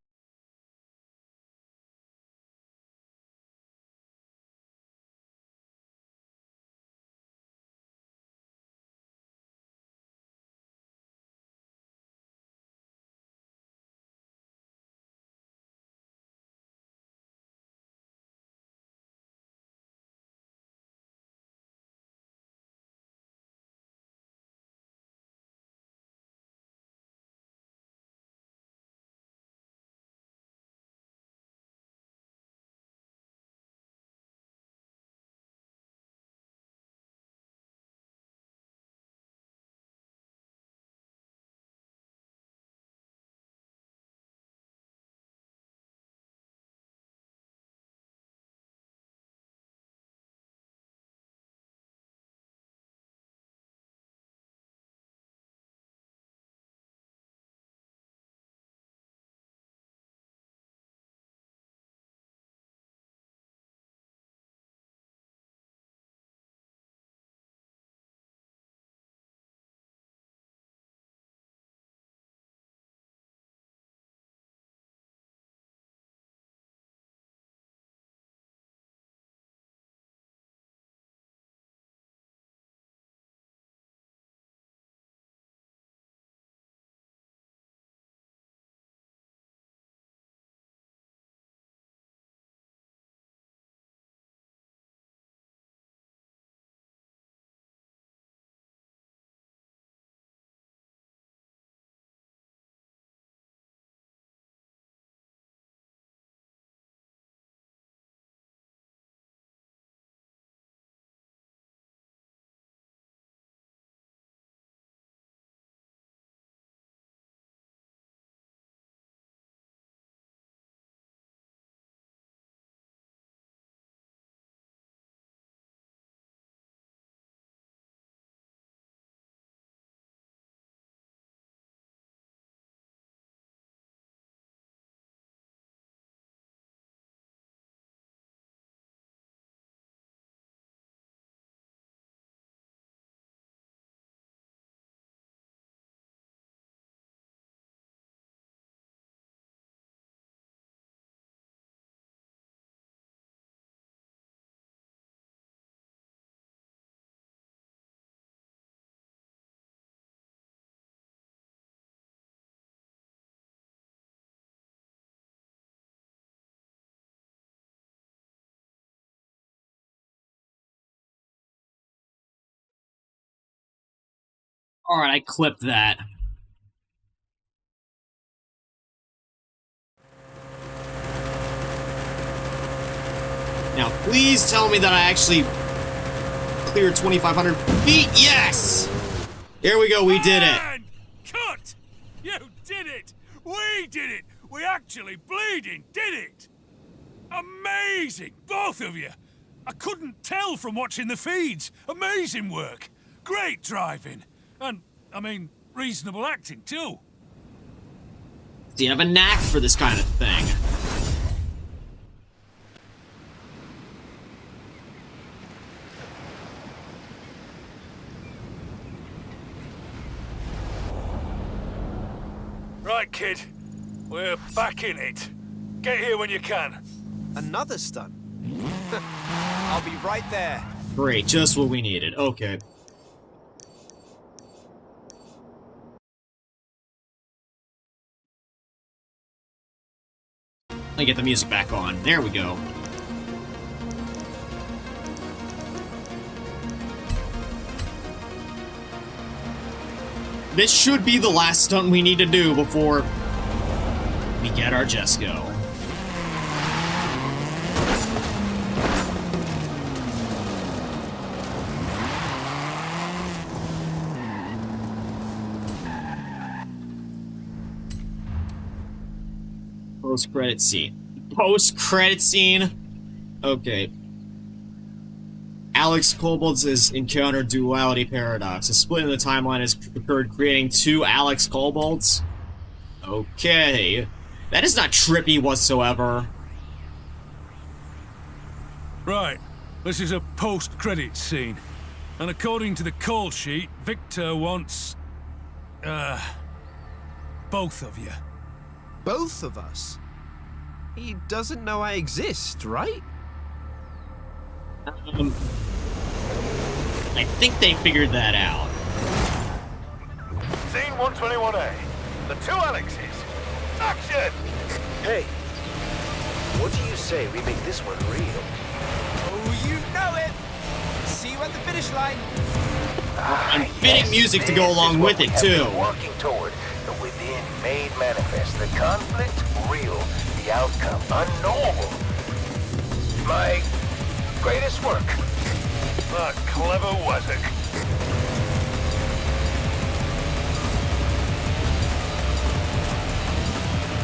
Alright, I clipped that. Now, please tell me that I actually cleared 2,500 feet. Yes! Here we go, we did it. Cut! You did it! We did it! We actually bleeding did it! Amazing, both of you! I couldn't tell from watching the feeds. Amazing work. Great driving. And, I mean, reasonable acting, too. Do you have a knack for this kind of thing? Right, kid. back in it. Get here when you can. Another stunt. I'll be right there. Great, just what we needed. Okay. Let me get the music back on. There we go. This should be the last stunt we need to do before we get our Jesco. Post-credit scene. Post-credit scene? Okay. Alex Kobolds' encountered duality paradox. A split in the timeline has occurred, creating two Alex Kobolds. Okay. That is not trippy whatsoever. Right. This is a post-credit scene. And according to the call sheet, Victor wants... both of you. Both of us? He doesn't know I exist, right? I think they figured that out. Scene 121A. The two Alexes. Action! Hey, what do you say we make this one real? Oh, you know it! See you at the finish line! And fitting music to go along with it, too. Working toward the within made manifest, the conflict real, the outcome unknowable. My greatest work. Ah, clever Wazzock.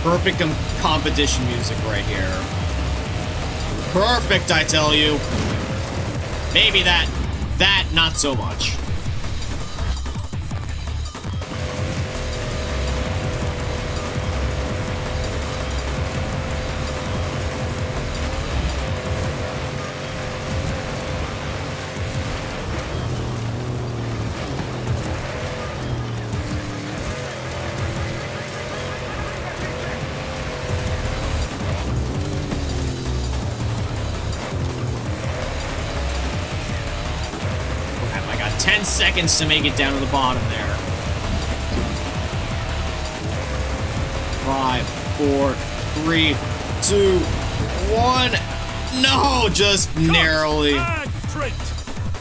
Perfect competition music right here. Perfect, I tell you. Maybe that not so much. I got 10 seconds to make it down to the bottom there. 5, 4, 3, 2, 1. No, just narrowly. And print.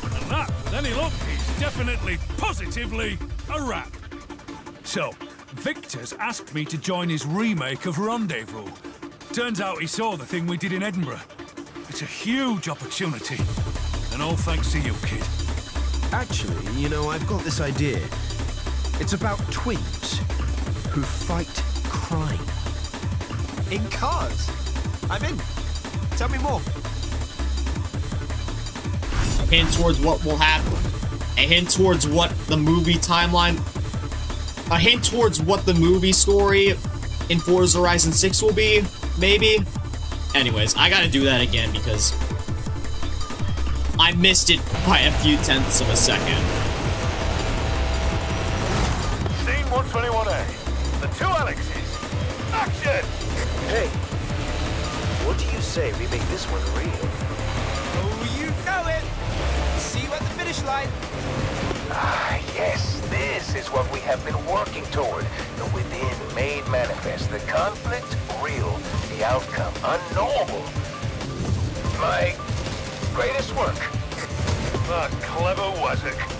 And that, with any luck, is definitely, positively a wrap. So, Victor's asked me to join his remake of Rendezvous. Turns out he saw the thing we did in Edinburgh. It's a huge opportunity. And all thanks to you, kid. Actually, you know, I've got this idea. It's about twins who fight crime. In cars. I'm in. Tell me more. A hint towards what will happen. A hint towards what the movie timeline... A hint towards what the movie story in Forza Horizon 6 will be, maybe? Anyways, I gotta do that again because I missed it by a few tenths of a second. Scene 121A. The two Alexes. Action! Hey, what do you say we make this one real? Oh, you know it! See you at the finish line! Ah, yes, this is what we have been working toward. The within made manifest, the conflict real, the outcome unknowable. My greatest work. Ah, clever Wazzock.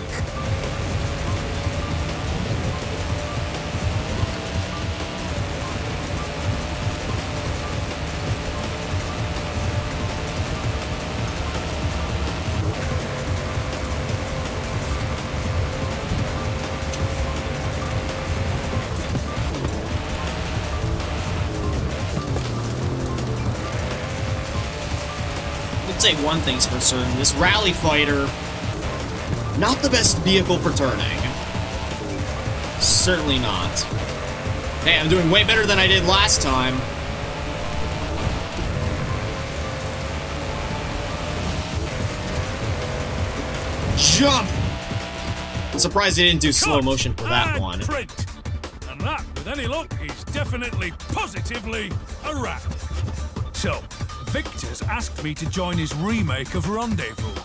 Say one thing's for certain, this rally fighter, not the best vehicle for turning. Certainly not. Hey, I'm doing way better than I did last time. Jump! I'm surprised they didn't do slow motion for that one. Print. And that, With any luck, he's definitely, positively a rat. So, Victor's asked me to join his remake of Rendezvous.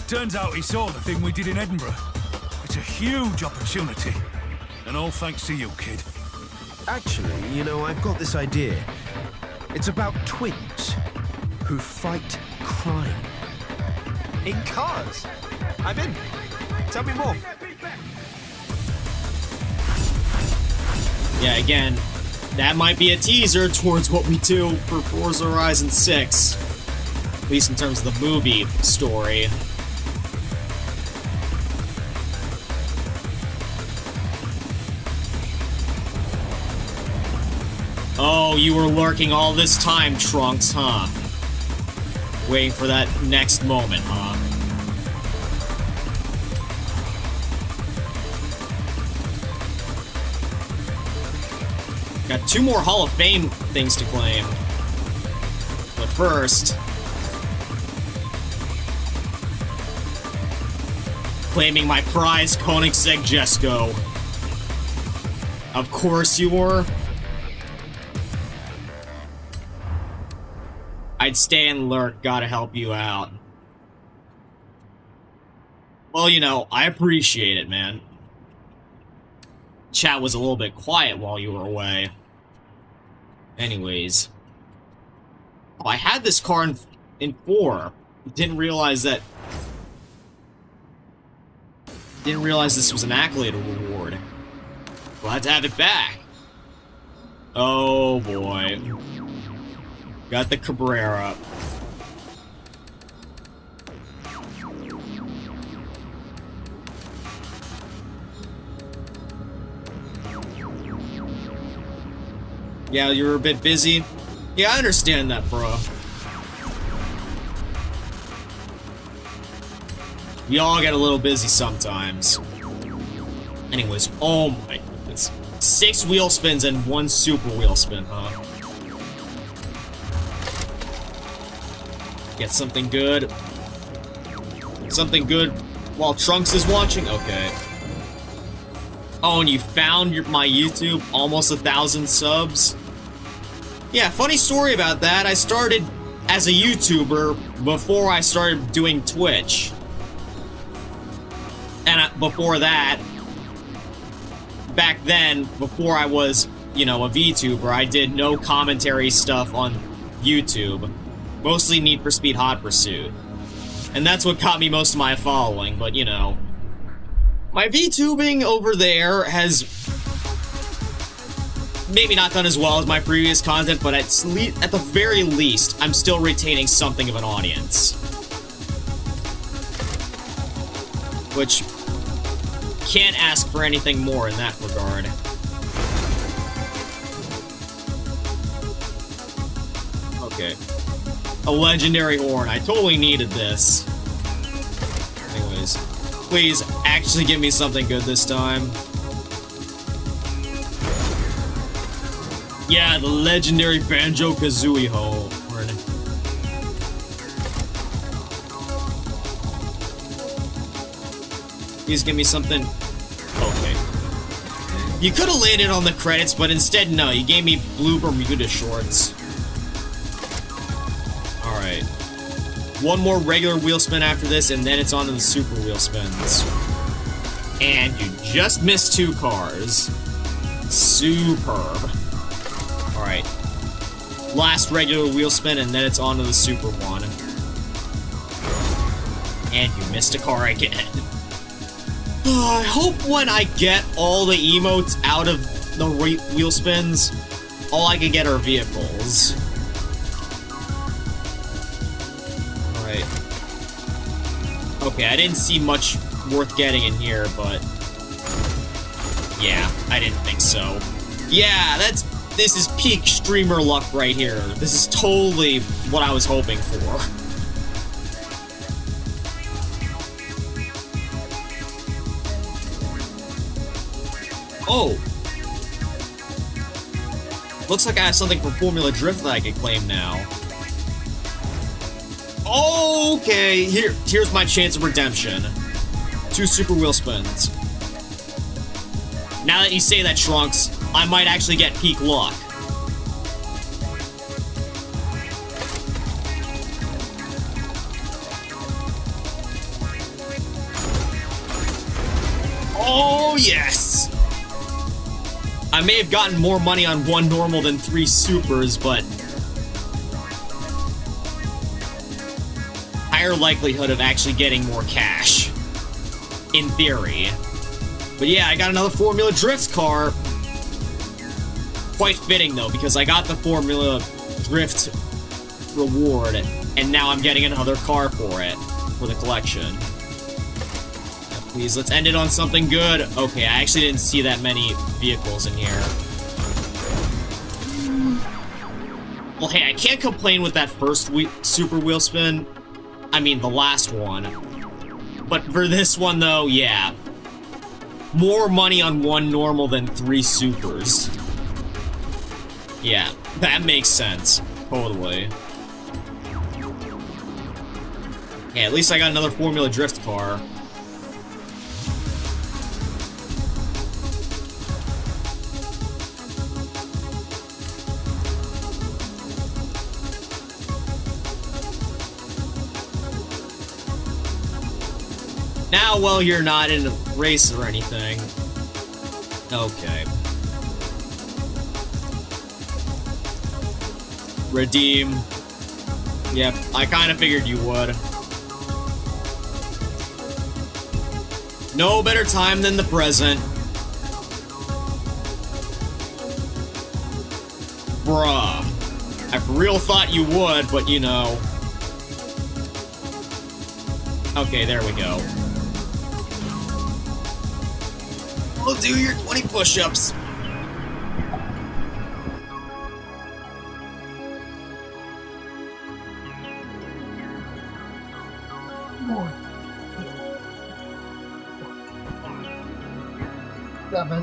Turns out he saw the thing we did in Edinburgh. It's a huge opportunity. And all thanks to you, kid. Actually, you know, I've got this idea. It's about twins who fight crime. In cars. I'm in. Tell me more. Yeah, again, that might be a teaser towards what we do for Forza Horizon 6. At least in terms of the movie story. Oh, you were lurking all this time, Trunks, huh? Waiting for that next moment, huh? Got 2 more Hall of Fame things to claim. But first... claiming my prize Koenigsegg Jesko. Of course you were. I'd stay and lurk, gotta help you out. Well, you know, I appreciate it, man. Chat was a little bit quiet while you were away. Anyways. Oh, I had this car in 4. Didn't realize this was an accolade reward. Glad to have it back. Oh boy. Got the Cabrera. Yeah, you were a bit busy. Yeah, I understand that, bro. We all get a little busy sometimes. Anyways, oh my goodness. 6 wheel spins and 1 super wheel spin, huh? Get something good. Something good while Trunks is watching? Okay. Oh, and you found my YouTube? Almost 1,000 subs? Yeah, funny story about that. I started as a YouTuber before I started doing Twitch. And before that, back then, before I was, you know, a VTuber, I did no commentary stuff on YouTube. Mostly Need for Speed Hot Pursuit. And that's what caught me most of my following, but you know. My VTubing over there has maybe not done as well as my previous content, but at the very least, I'm still retaining something of an audience. Which, can't ask for anything more in that regard. Okay. A legendary horn. I totally needed this. Anyways, please actually give me something good this time. Yeah, the legendary Banjo-Kazooie horn. Please give me something. Okay. You could have landed on the credits, but instead, no. You gave me Blue Bermuda shorts. Alright. 1 more regular wheel spin after this, and then it's on to the super wheel spins. And you just missed 2 cars. Superb. Alright. Last regular wheel spin, and then it's on to the super one. And you missed a car again. I hope when I get all the emotes out of the wheel spins, all I can get are vehicles. Alright. Okay, I didn't see much worth getting in here, but... yeah, I didn't think so. Yeah, this is peak streamer luck right here. This is totally what I was hoping for. Oh! Looks like I have something from Formula Drift that I can claim now. Okay, here's my chance of redemption. 2 super wheel spins. Now that you say that, Trunks, I might actually get peak luck. Oh, yes! I may have gotten more money on one normal than 3 supers, but higher likelihood of actually getting more cash. In theory. But yeah, I got another Formula Drift car. Quite fitting, though, because I got the Formula Drift reward, and now I'm getting another car for it, for the collection. Please, let's end it on something good. Okay, I actually didn't see that many vehicles in here. Well, hey, I can't complain with that first super wheel spin. I mean, the last one. But for this one, though, yeah. More money on one normal than 3 supers. Yeah, that makes sense. Totally. Yeah, at least I got another Formula Drift car. Now, well, you're not in a race or anything. Okay. Redeem. Yep, I kind of figured you would. No better time than the present. Bruh. I for real thought you would, but you know. Okay, there we go. We'll do your 20 push-ups. Seven.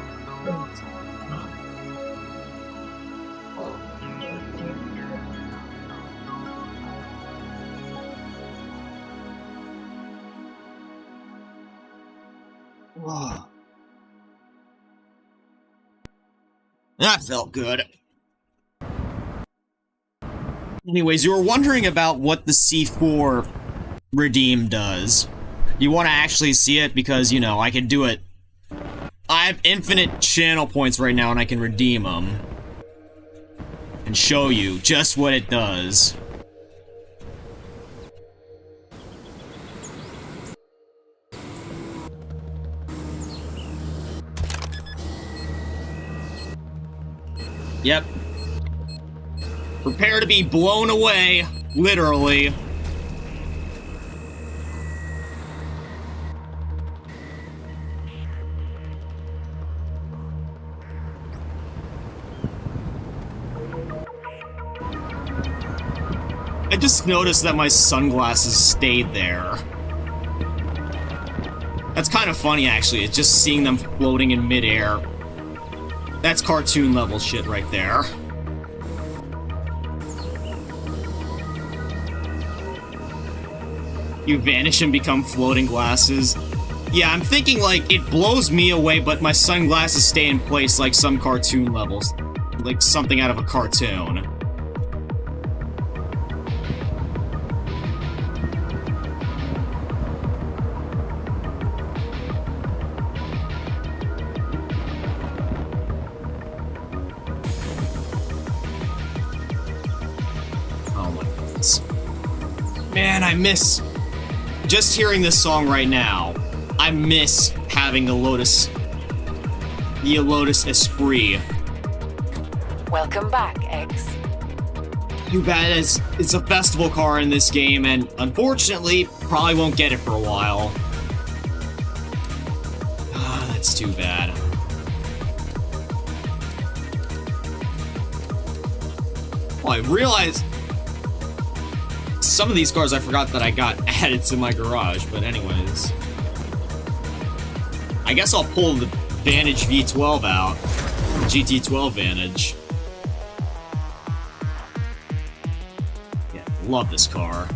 Whoa. That felt good. Anyways, you were wondering about what the C4 redeem does. You want to actually see it because, you know, I can do it. I have infinite channel points right now and I can redeem them. And show you just what it does. Yep. Prepare to be blown away, literally. I just noticed that my sunglasses stayed there. That's kind of funny, actually. It's just seeing them floating in midair. That's cartoon level shit right there. You vanish and become floating glasses. Yeah, I'm thinking like it blows me away, but my sunglasses stay in place like some cartoon levels. Like something out of a cartoon. Man, I miss... Just hearing this song right now, I miss having the Lotus Esprit. Welcome back, X. Too bad it's a festival car in this game, and unfortunately, probably won't get it for a while. Ah, that's too bad. Oh, I realized... Some of these cars I forgot that I got added to my garage, but anyways. I guess I'll pull the Vantage V12 out. GT12 Vantage. Yeah, love this car.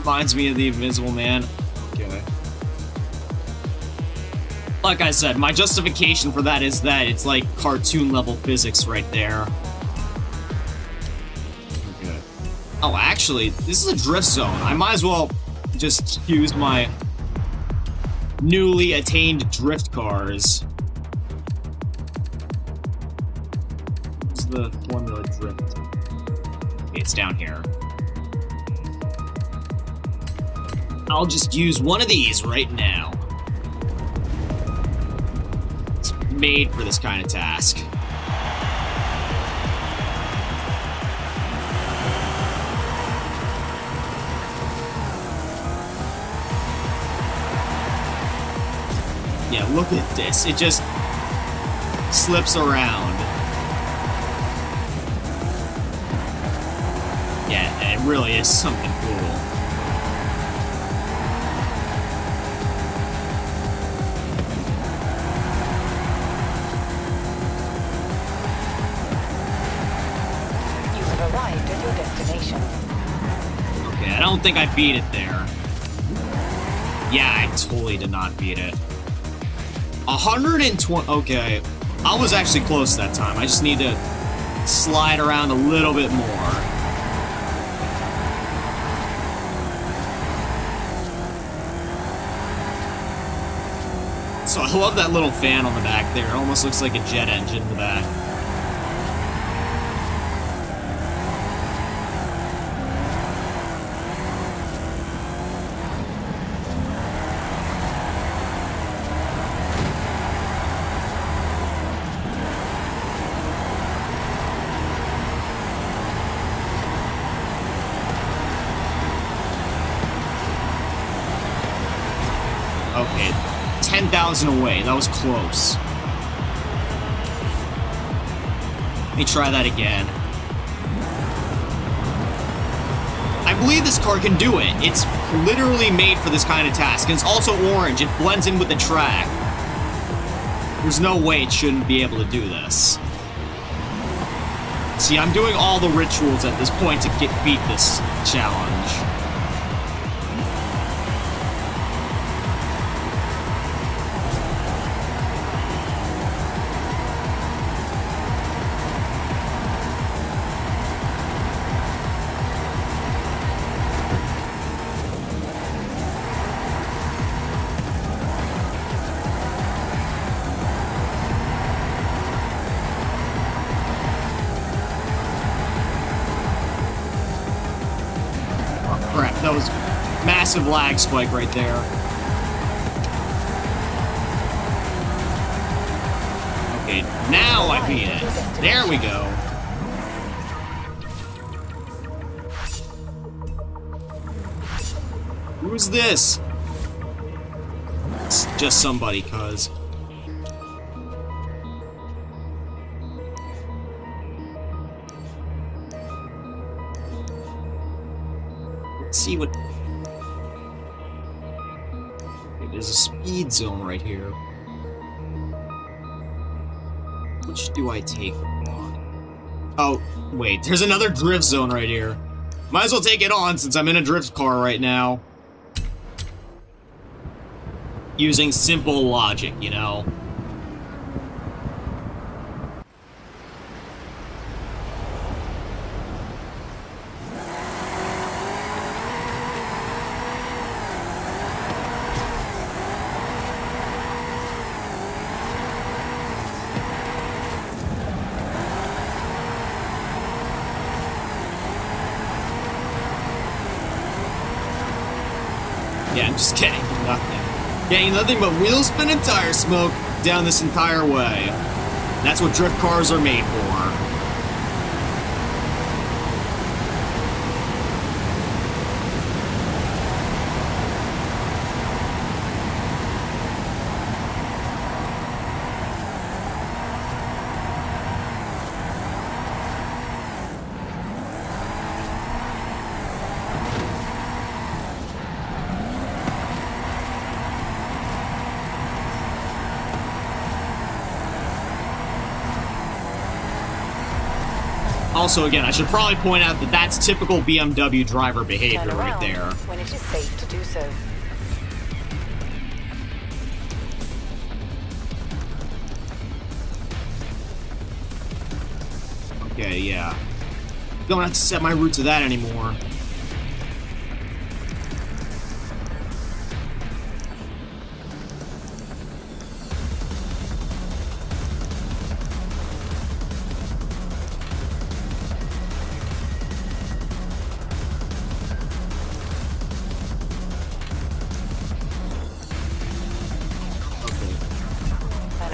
Reminds me of the Invisible Man. Okay. Like I said, my justification for that is that it's like cartoon level physics right there. Okay. Oh, actually, this is a drift zone. I might as well just use my newly attained drift cars. What's the formula drift? Okay, it's down here. I'll just use one of these right now. It's made for this kind of task. Yeah, look at this. It just slips around. Yeah, it really is something cool. Arrived at your destination. Okay, I don't think I beat it there. Yeah, I totally did not beat it. 120. Okay, I was actually close that time. I just need to slide around a little bit more. So I love that little fan on the back there. It almost looks like a jet engine to that. Okay, 10,000 away. That was close. Let me try that again. I believe this car can do it. It's literally made for this kind of task. And it's also orange. It blends in with the track. There's no way it shouldn't be able to do this. See, I'm doing all the rituals at this point to beat this challenge. Crap, that was massive lag spike right there. Okay, now I beat it. There we go. Who's this? It's just somebody, cuz. See what. Okay, there's a speed zone right here. Which do I take on? Oh, wait, there's another drift zone right here. Might as well take it on since I'm in a drift car right now. Using simple logic, you know. Yeah, I'm just getting nothing. Getting nothing but wheel spin and tire smoke down this entire way. That's what drift cars are made for. Also, again, I should probably point out that that's typical BMW driver behavior Turn right around there. when it is safe to do so. Okay, yeah. Don't have to set my route to that anymore.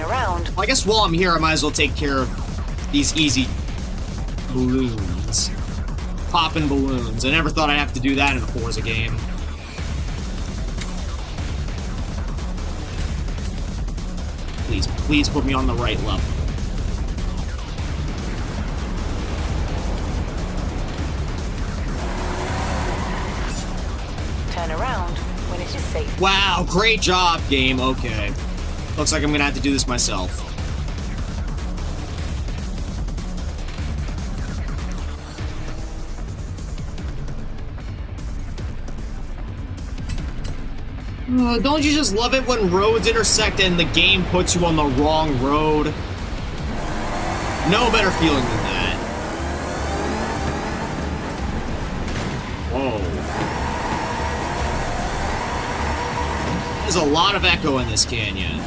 Around. Well, I guess while I'm here, I might as well take care of these easy balloons. Popping balloons. I never thought I'd have to do that in a Forza game. Please, please put me on the right level. Turn around when it is safe. Wow, great job, game. Okay. Looks like I'm gonna have to do this myself. Don't you just love it when roads intersect and the game puts you on the wrong road? No better feeling than that. Whoa. There's a lot of echo in this canyon.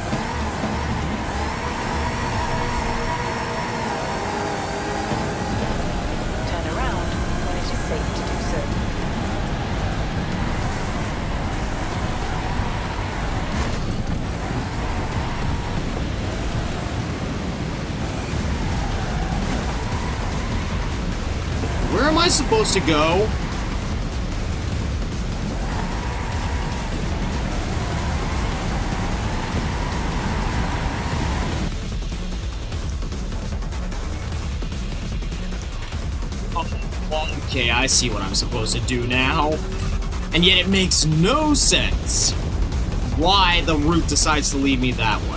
Turn around when it is safe to do so. Where am I supposed to go? Oh, okay, I see what I'm supposed to do now. And yet it makes no sense why the route decides to lead me that way.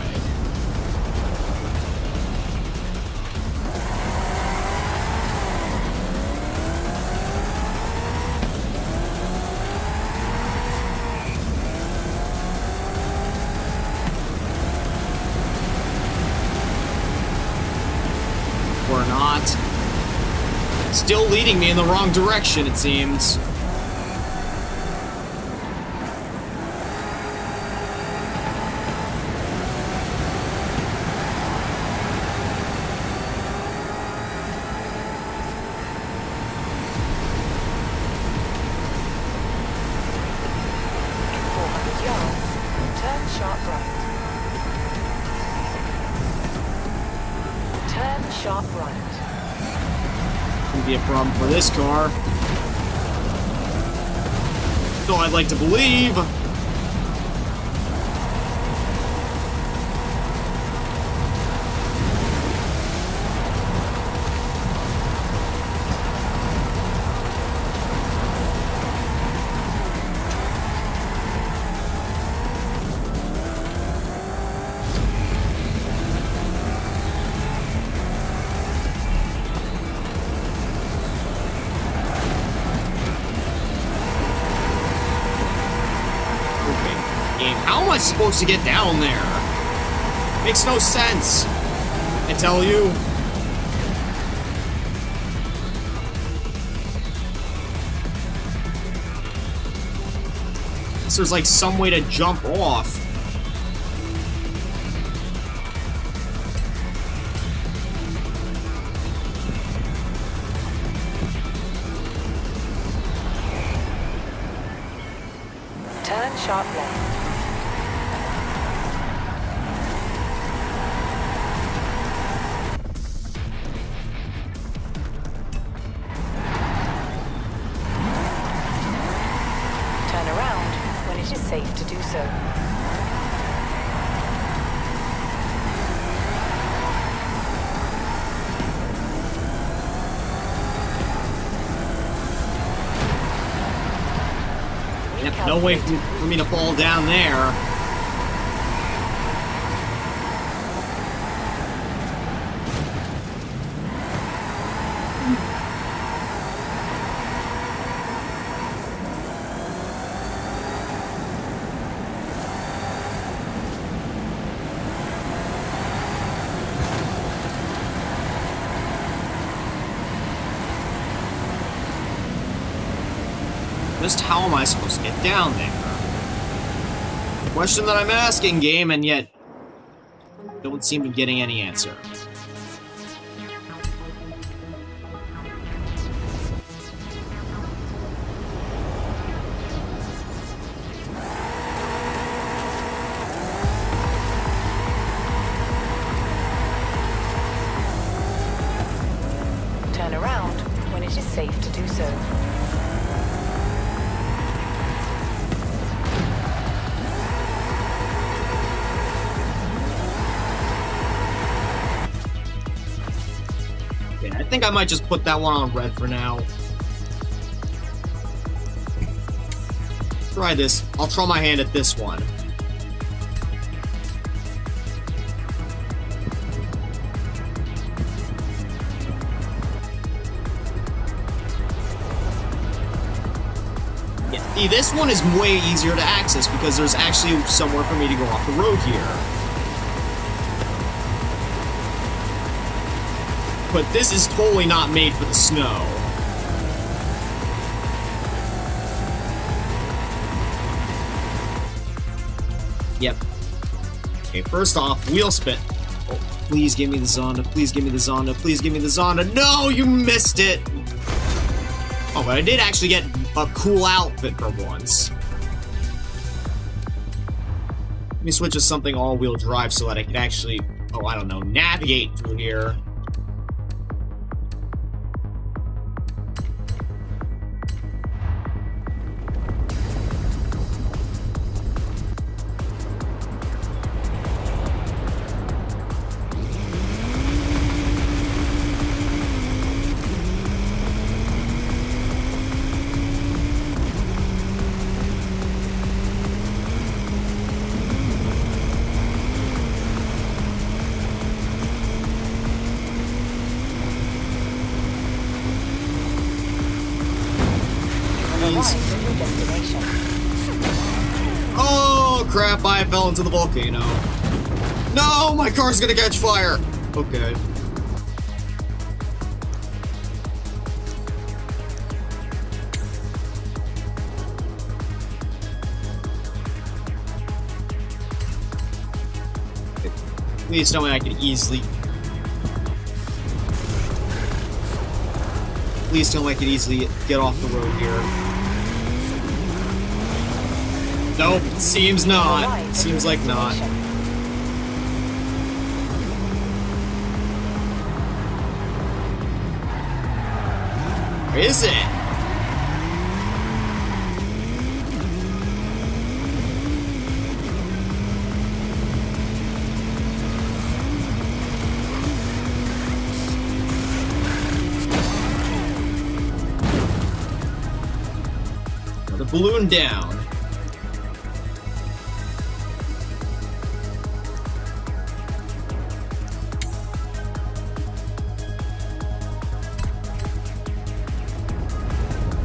Or not. Still leading me in the wrong direction, it seems. Sharp right. Wouldn't be a problem for this car. So I'd like to believe. How am I supposed to get down there? Makes no sense. I tell you. Guess there's like some way to jump off. Turn sharp left. Turn around when it is safe to do so. Yep, no way for me to fall down there. Just how am I supposed to get down there? Question that I'm asking, game, and yet don't seem to be getting any answer. Turn around when it is safe to do so. I think I might just put that one on red for now. Try this. I'll try my hand at this one. Yeah, see, this one is way easier to access because there's actually somewhere for me to go off the road here. But this is totally not made for the snow. Yep. Okay, first off, wheel spin. Oh, please give me the Zonda, please give me the Zonda, please give me the Zonda. No, you missed it! Oh, but I did actually get a cool outfit for once. Let me switch to something all-wheel drive so that I can actually, oh, I don't know, navigate through here. Oh crap, I fell into the volcano. No, my car's gonna catch fire. Okay. Please tell me I can easily... Please tell me I can easily get off the road here. Nope, seems not. Seems like not. Where is it? The balloon down.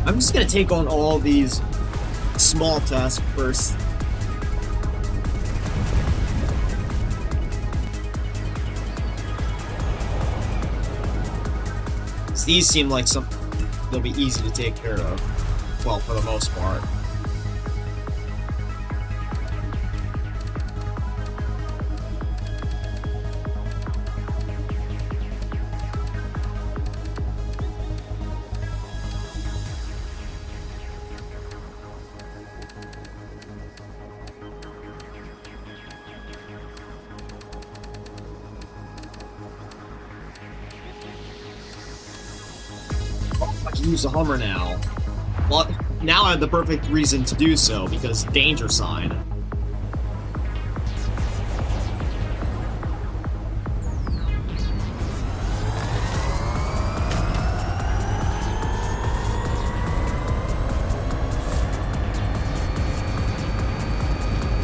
I'm just gonna take on all these small tasks first. These seem like something they'll be easy to take care of. Well, for the most part. I can use the Hummer now. Well, now I have the perfect reason to do so, because danger sign.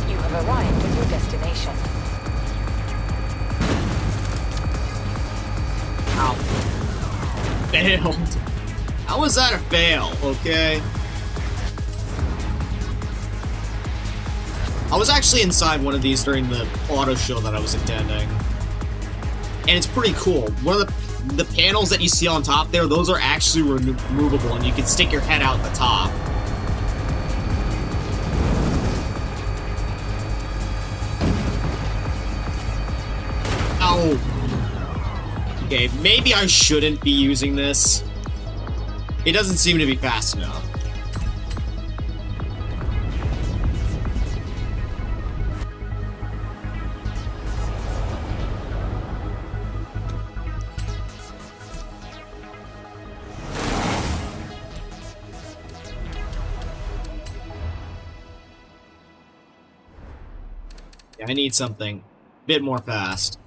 You have arrived at your destination. Ow. Failed. How was that a fail, okay? I was actually inside one of these during the auto show that I was attending. And it's pretty cool. One of the panels that you see on top there, those are actually removable and you can stick your head out the top. Okay, maybe I shouldn't be using this. It doesn't seem to be fast enough. Yeah, I need something a bit more fast.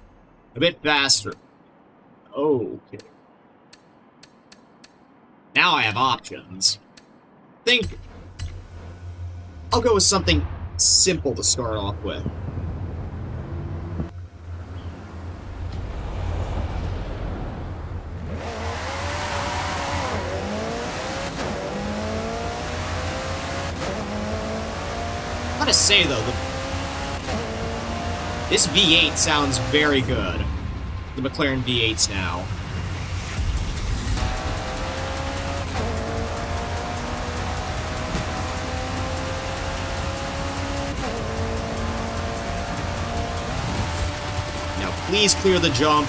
A bit faster. Okay. Now I have options. I think I'll go with something simple to start off with. I gotta say though, this V8 sounds very good. The McLaren V8s now. Now, please clear the jump.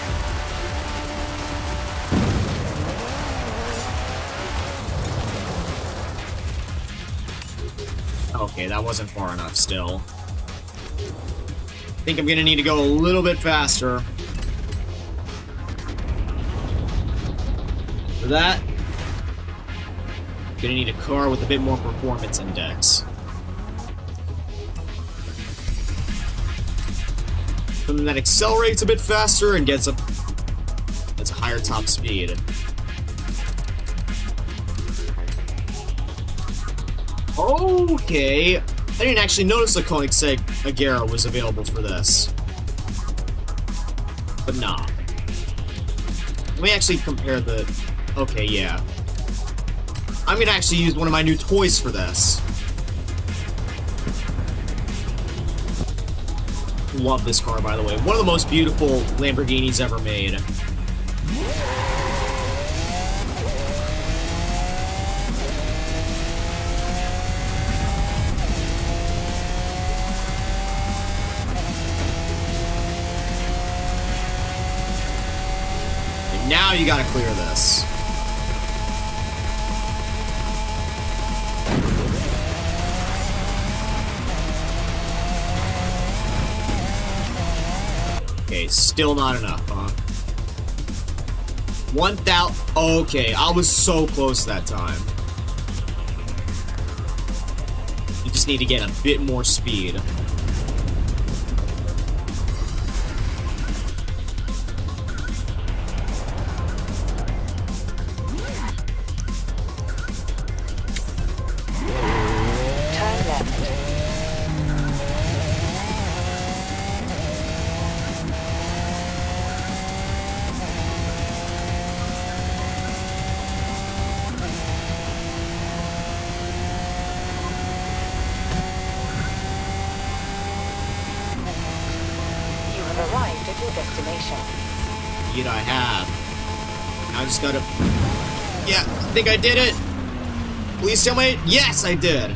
Okay, that wasn't far enough still. I think I'm gonna need to go a little bit faster. For that, I'm gonna need a car with a bit more performance index. Something that accelerates a bit faster and gets a higher top speed. Okay, I didn't actually notice the Koenigsegg Agera was available for this. But nah. Let me actually compare the... Okay, yeah. I'm gonna actually use one of my new toys for this. Love this car, by the way. One of the most beautiful Lamborghinis ever made. And now you gotta clear this. Okay, still not enough, huh? 1,000. Okay, I was so close that time. You just need to get a bit more speed. Yet I have. I just gotta... Yeah, I think I did it! Please tell me... Yes, I did!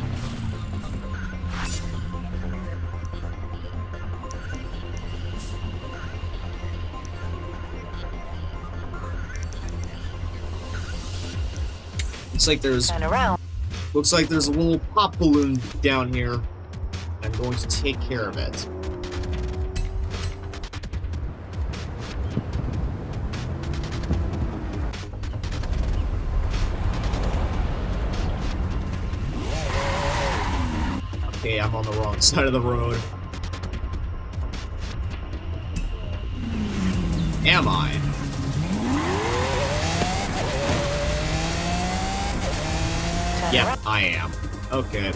Looks like there's... Turn around. Looks like there's a little pop balloon down here. I'm going to take care of it. Okay, I'm on the wrong side of the road. Am I? Yep, I am. Okay.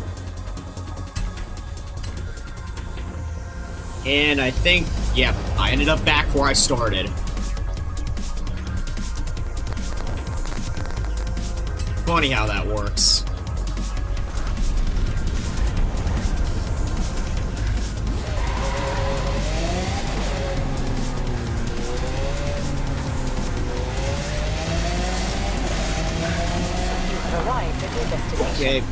And I think, yep, I ended up back where I started. Funny how that works. Okay,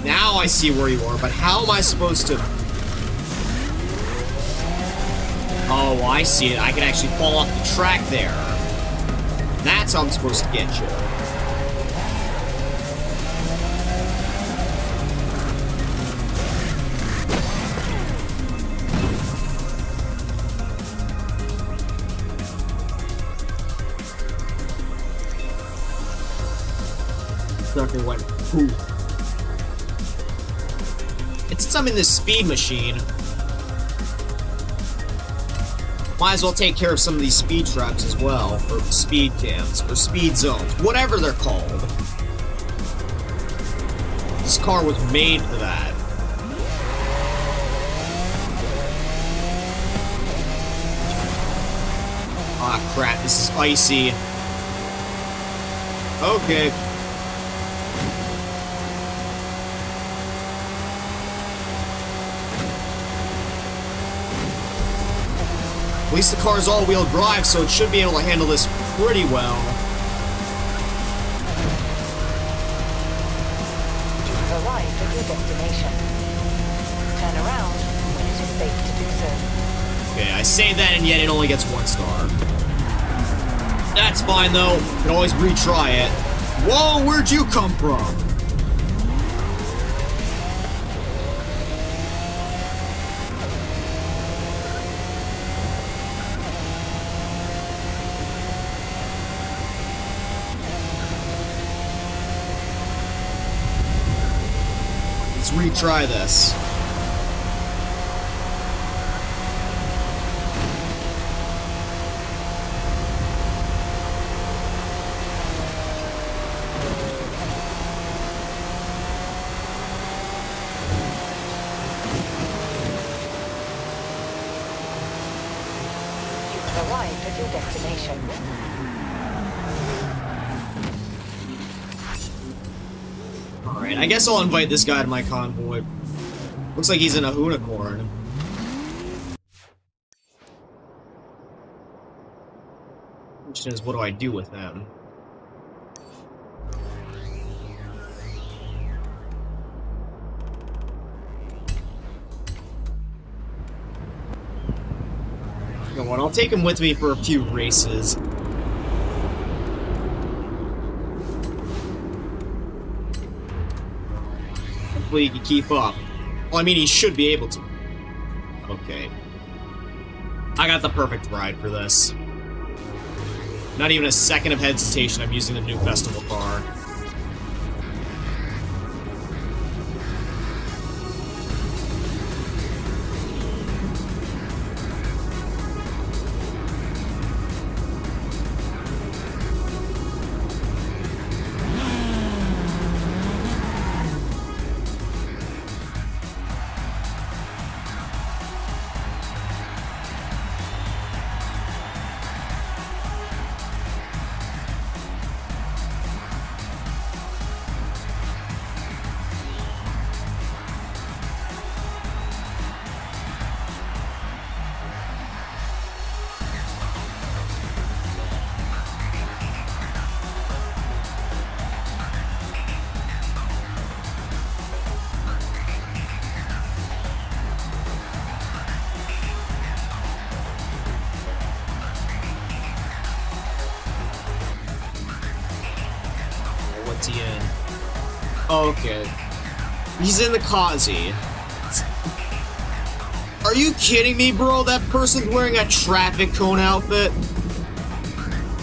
now I see where you are, but how am I supposed to... Oh, I see it. I can actually fall off the track there. That's how I'm supposed to get you. Sucker went poof. And since I'm in this speed machine, might as well take care of some of these speed traps as well, or speed cams, or speed zones, whatever they're called. This car was made for that. Ah, crap, this is icy. Okay. At least the car is all-wheel drive, so it should be able to handle this pretty well. You've arrived at your destination. Turn around when it is safe to do so. Okay, I say that, and yet it only gets 1 star. That's fine, though. You can always retry it. Whoa, where'd you come from? Let's retry this. You've arrived at your destination. Alright, I guess I'll invite this guy to my convoy. Looks like he's in a unicorn. Question is, what do I do with him? You know what, I'll take him with me for a few races. Hopefully he can keep up. Well, I mean, he should be able to. Okay. I got the perfect ride for this. Not even a second of hesitation, I'm using the new festival car. What's he in? Okay. He's in the Kazi. Are you kidding me, bro? That person's wearing a traffic cone outfit?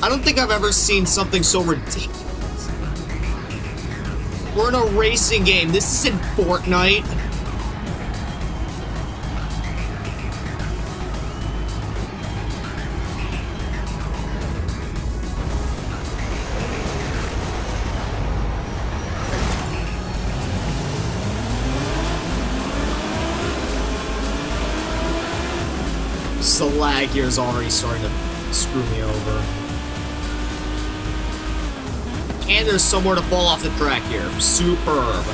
I don't think I've ever seen something so ridiculous. We're in a racing game. This isn't Fortnite. The lag here is already starting to screw me over. And there's somewhere to fall off the track here. Superb.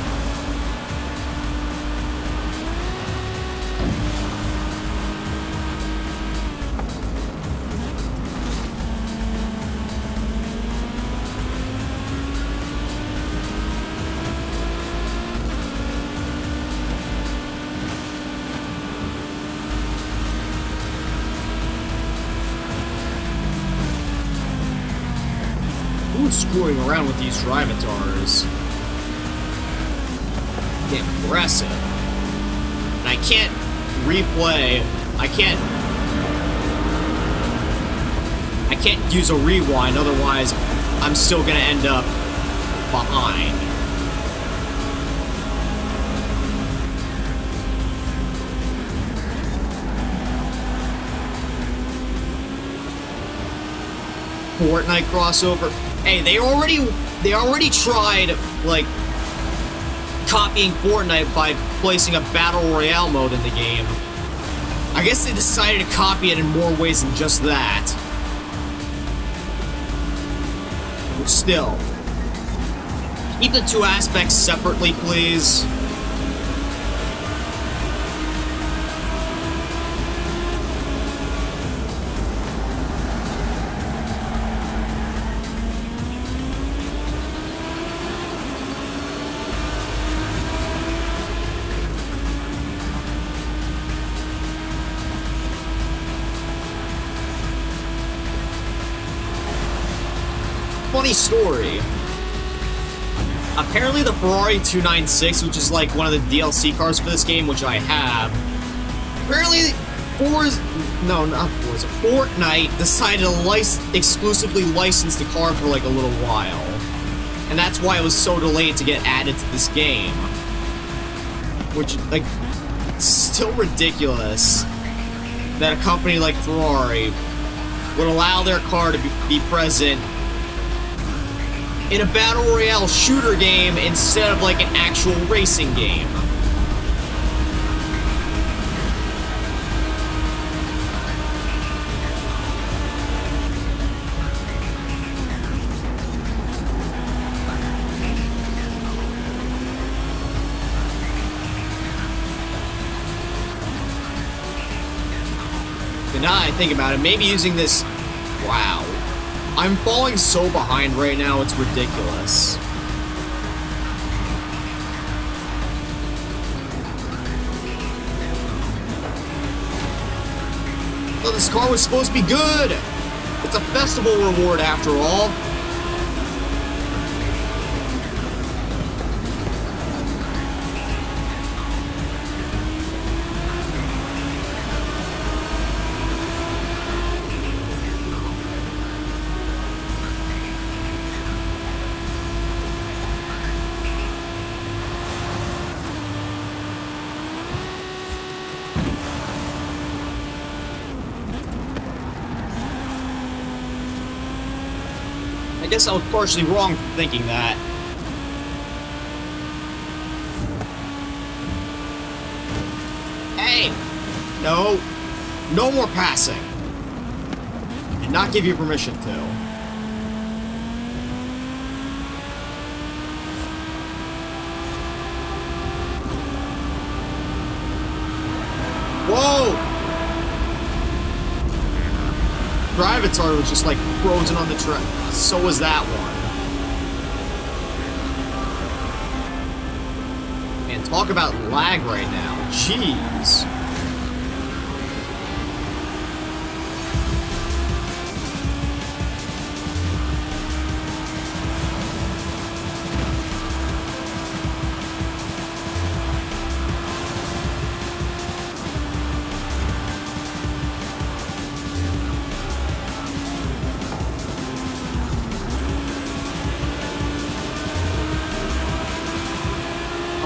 No screwing around with these drivatars. Get aggressive. And I can't replay. I can't use a rewind, otherwise I'm still gonna end up behind. Fortnite crossover. Hey, they already tried, like, copying Fortnite by placing a Battle Royale mode in the game. I guess they decided to copy it in more ways than just that. But still. Keep the two aspects separately, please. Funny story. Apparently the Ferrari 296, which is like one of the DLC cars for this game, which I have, apparently Fortnite decided to exclusively license the car for like a little while. And that's why it was so delayed to get added to this game. Which, like, still ridiculous that a company like Ferrari would allow their car to be present in a Battle Royale shooter game instead of like an actual racing game. But now that I think about it, maybe using this... Wow. I'm falling so behind right now, it's ridiculous. Well, this car was supposed to be good! It's a festival reward after all. I guess I was partially wrong for thinking that. Hey! No. No more passing. I did not give you permission to. Whoa! Drivatar was just like frozen on the track. So was that one. Man, talk about lag right now. Jeez.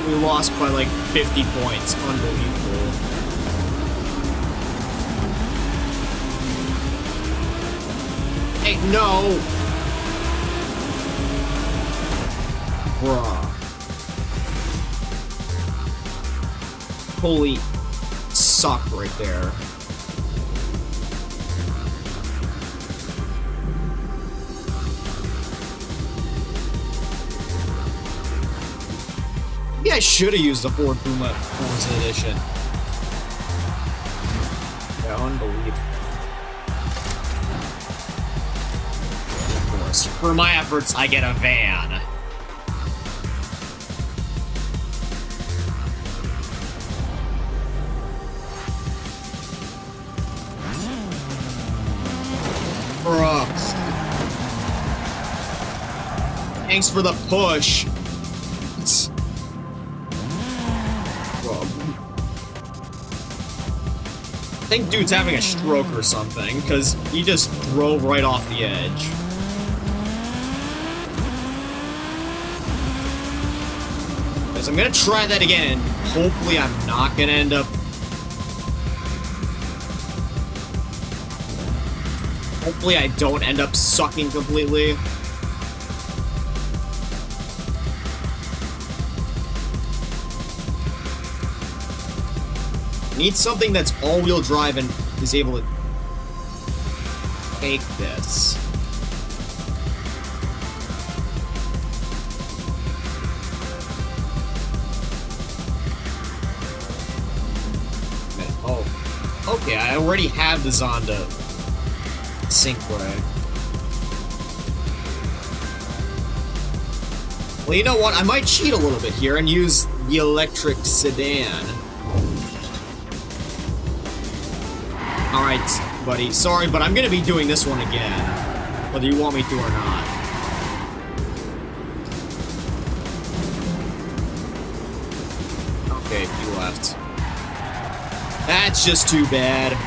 We lost by like 50 points. Unbelievable. Hey, no! Bruh. Holy suck right there. Maybe I should have used the Ford Puma Forza Edition. Yeah, unbelievable. Of course, for my efforts, I get a van. Bruh. Thanks for the push. Whoa. I think dude's having a stroke or something, because he just drove right off the edge. So I'm gonna try that again, and hopefully I'm not gonna end up... Hopefully I don't end up sucking completely. Need something that's all-wheel drive and is able to take this. Oh, okay, I already have the Zonda Syncway. Well, you know what? I might cheat a little bit here and use the electric sedan. Alright, buddy. Sorry, but I'm gonna be doing this one again. Whether you want me to or not. Okay, you left. That's just too bad.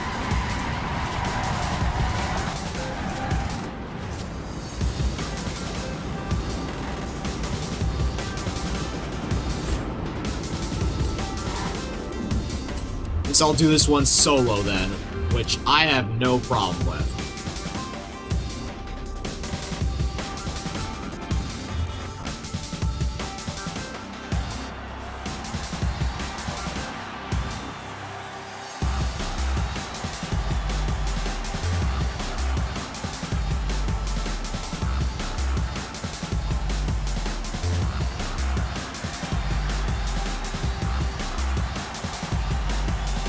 Guess I'll do this one solo then, which I have no problem with.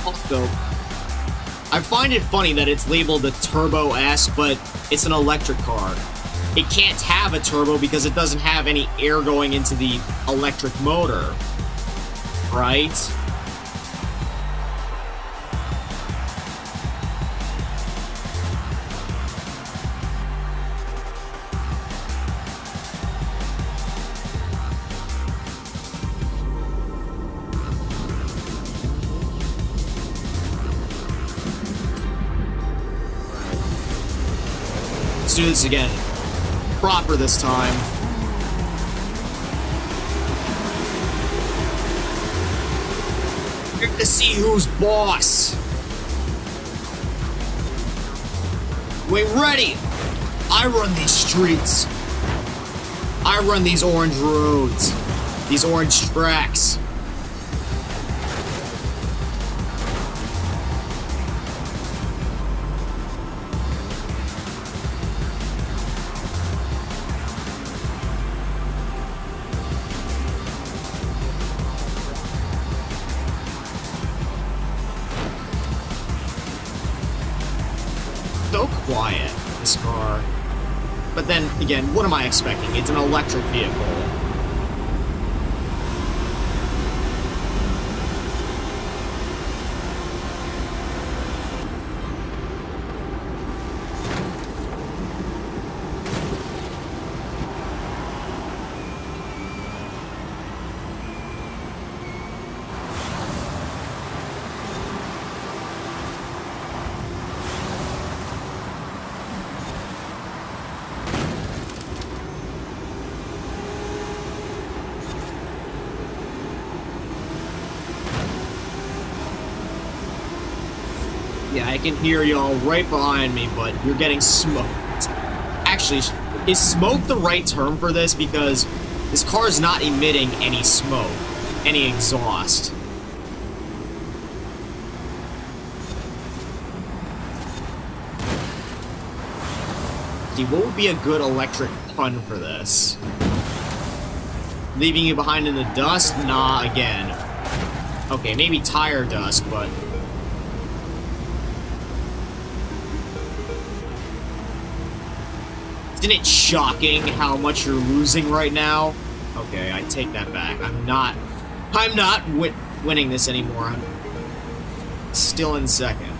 Also, I find it funny that it's labeled the Turbo S, but it's an electric car. It can't have a turbo because it doesn't have any air going into the electric motor, right? Let's do this again. Proper this time. We're gonna see who's boss. Wait, ready! I run these streets. I run these orange roads. These orange tracks. So quiet, this car. But then, again, what am I expecting? It's an electric vehicle. Yeah, I can hear y'all right behind me, but you're getting smoked. Actually, is smoke the right term for this? Because this car is not emitting any smoke, any exhaust. See, what would be a good electric pun for this? Leaving you behind in the dust? Nah, again. Okay, maybe tire dust, but... Isn't it shocking how much you're losing right now? Okay, I take that back. I'm not winning this anymore. I'm still in second.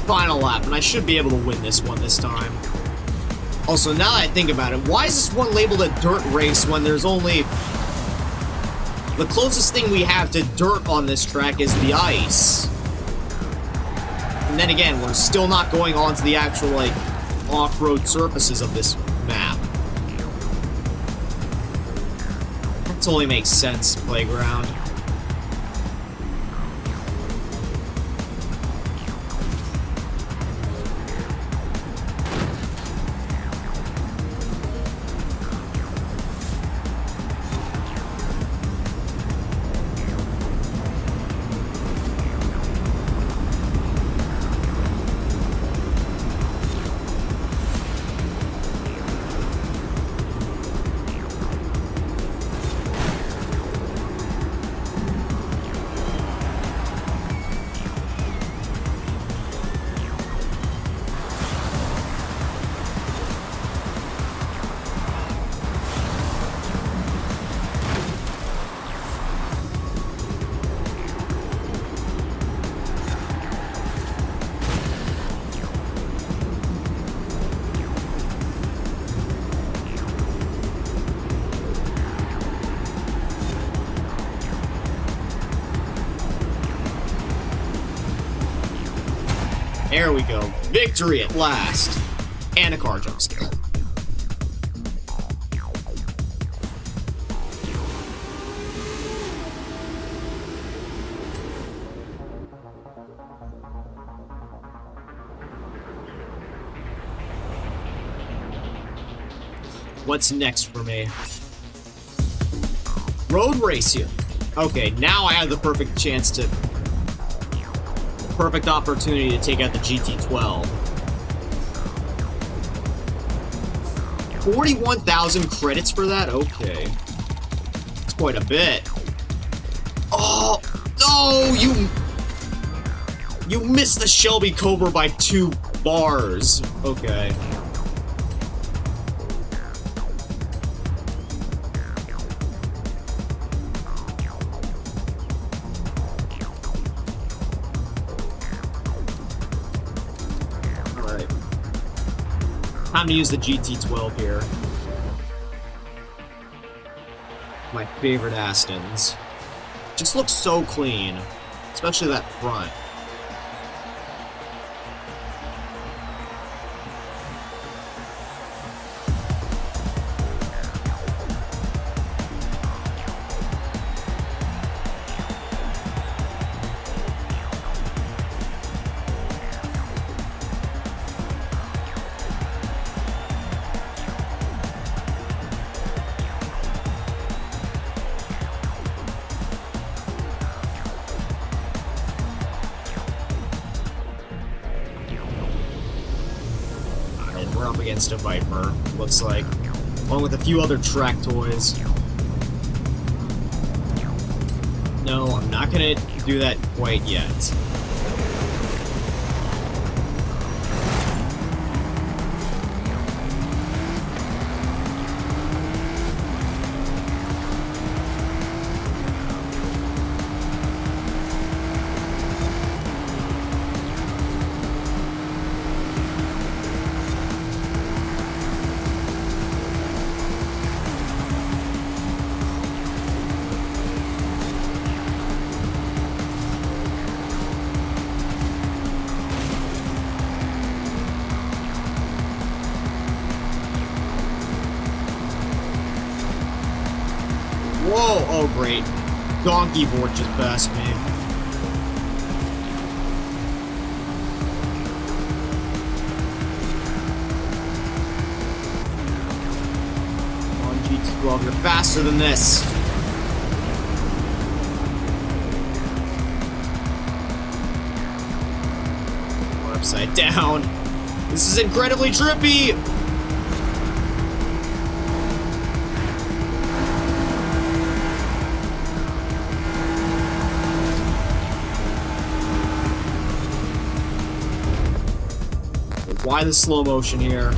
final lap, and I should be able to win this one this time. Also, now that I think about it, why is this one labeled a dirt race when there's only... The closest thing we have to dirt on this track is the ice. And then again, we're still not going on to the actual, like, off-road surfaces of this map. That totally makes sense, Playground. There we go. Victory at last. And a car jump scare. What's next for me? Road race here. Okay, now I have the perfect chance to... Perfect opportunity to take out the GT12. 41,000 credits for that? Okay. It's quite a bit. Oh, no! You missed the Shelby Cobra by 2 bars. Okay. Time to use the GT12 here. My favorite Astons. Just looks so clean. Especially that front. We're up against a Viper, looks like, along with a few other track toys. No, I'm not gonna do that quite yet. Whoa! Oh, great. Donkey board just passed me. Come on, GT12, you're faster than this. We're upside down. This is incredibly trippy! Why the slow motion here?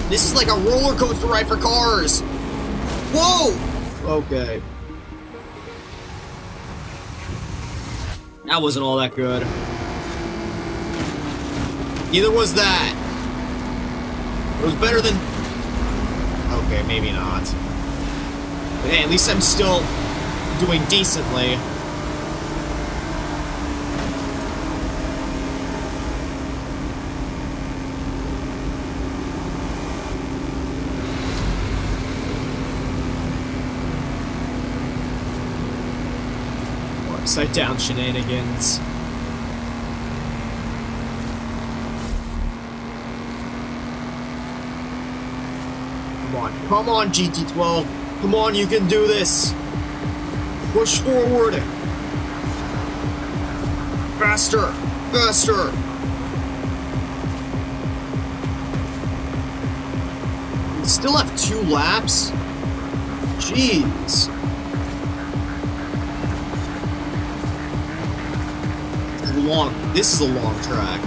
This is like a roller coaster ride for cars. Whoa! Okay. That wasn't all that good. Neither was that. It was better than... Okay, maybe not. But hey, at least I'm still doing decently. Upside down shenanigans. Come on, GT12. Come on, you can do this. Push forward. Faster, faster. We still have 2 laps. Jeez. This is a long track.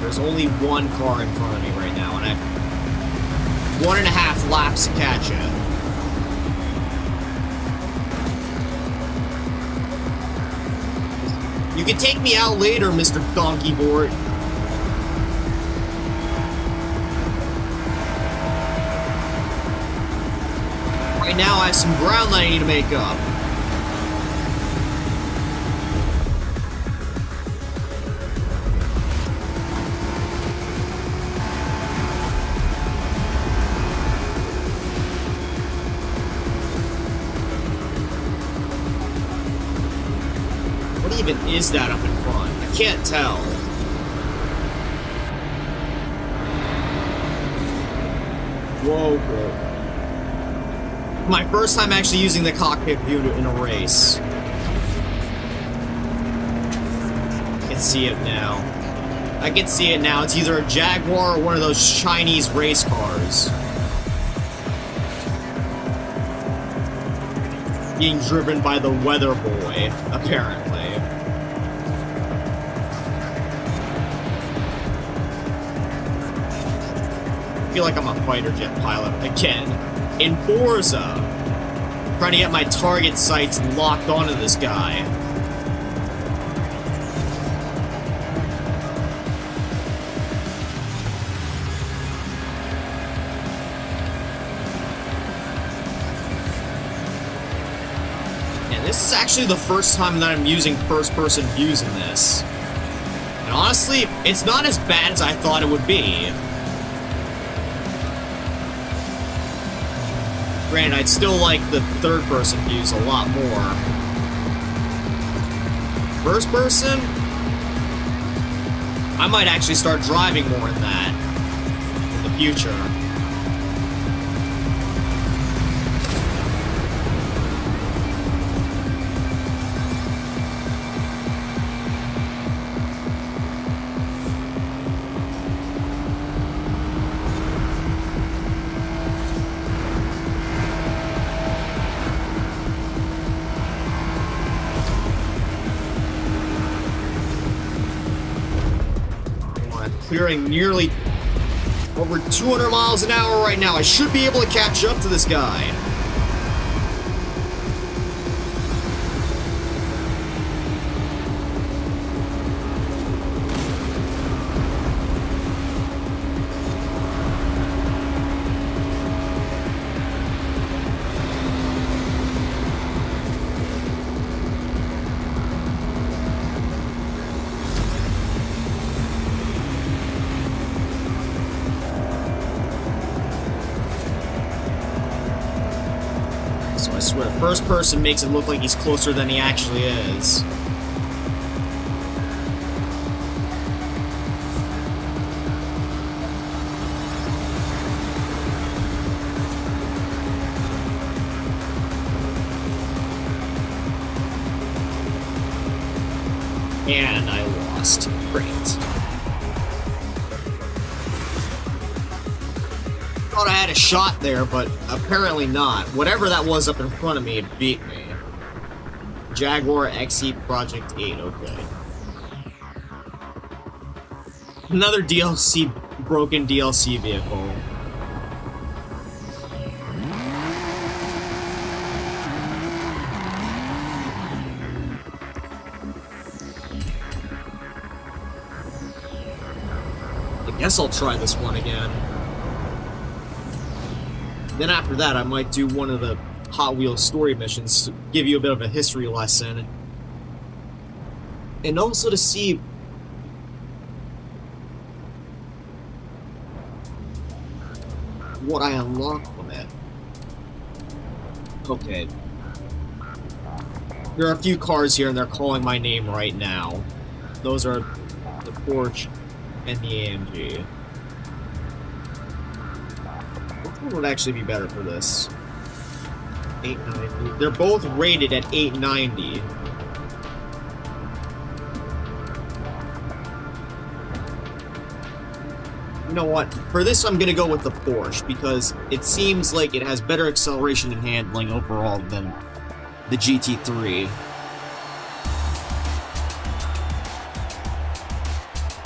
There's only 1 car in front of me right now, and I have 1.5 laps to catch it. You can take me out later, Mr. Donkey Board. Right now, I have some ground that I need to make up. What even is that up in front? I can't tell. Whoa, bro. My first time actually using the cockpit view in a race. I can see it now. I can see it now. It's either a Jaguar or one of those Chinese race cars. Being driven by the weather boy, apparently. I feel like I'm a fighter jet pilot again. In Forza, trying to get my target sights locked onto this guy. And this is actually the first time that I'm using first-person views in this. And honestly, it's not as bad as I thought it would be. Granted, I'd still like the third-person views a lot more. First-person? I might actually start driving more in that in the future. Clearing nearly over 200 miles an hour right now. I should be able to catch up to this guy. I swear, first person makes it look like he's closer than he actually is. And I lost. Great. Thought I had a shot there, but apparently not. Whatever that was up in front of me, it beat me. Jaguar XE Project 8, okay. Another broken DLC vehicle. I guess I'll try this one again. Then after that, I might do one of the Hot Wheels story missions to give you a bit of a history lesson. And also to see what I unlock from it. Okay. There are a few cars here and they're calling my name right now. Those are the Porsche and the AMG. Which one would actually be better for this? 890. They're both rated at 890. You know what? For this, I'm gonna go with the Porsche because it seems like it has better acceleration and handling overall than the GT3.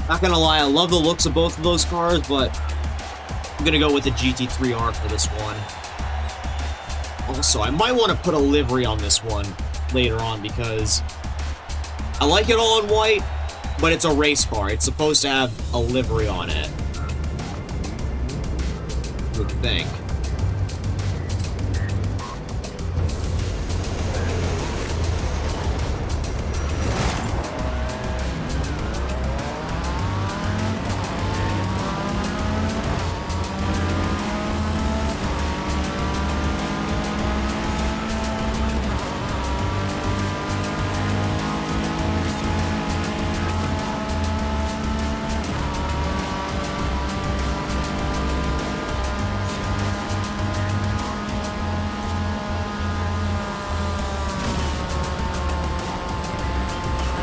Not gonna lie, I love the looks of both of those cars, but I'm gonna go with the GT3R for this one. Also, I might want to put a livery on this one later on because I like it all in white, but it's a race car. It's supposed to have a livery on it. I would think.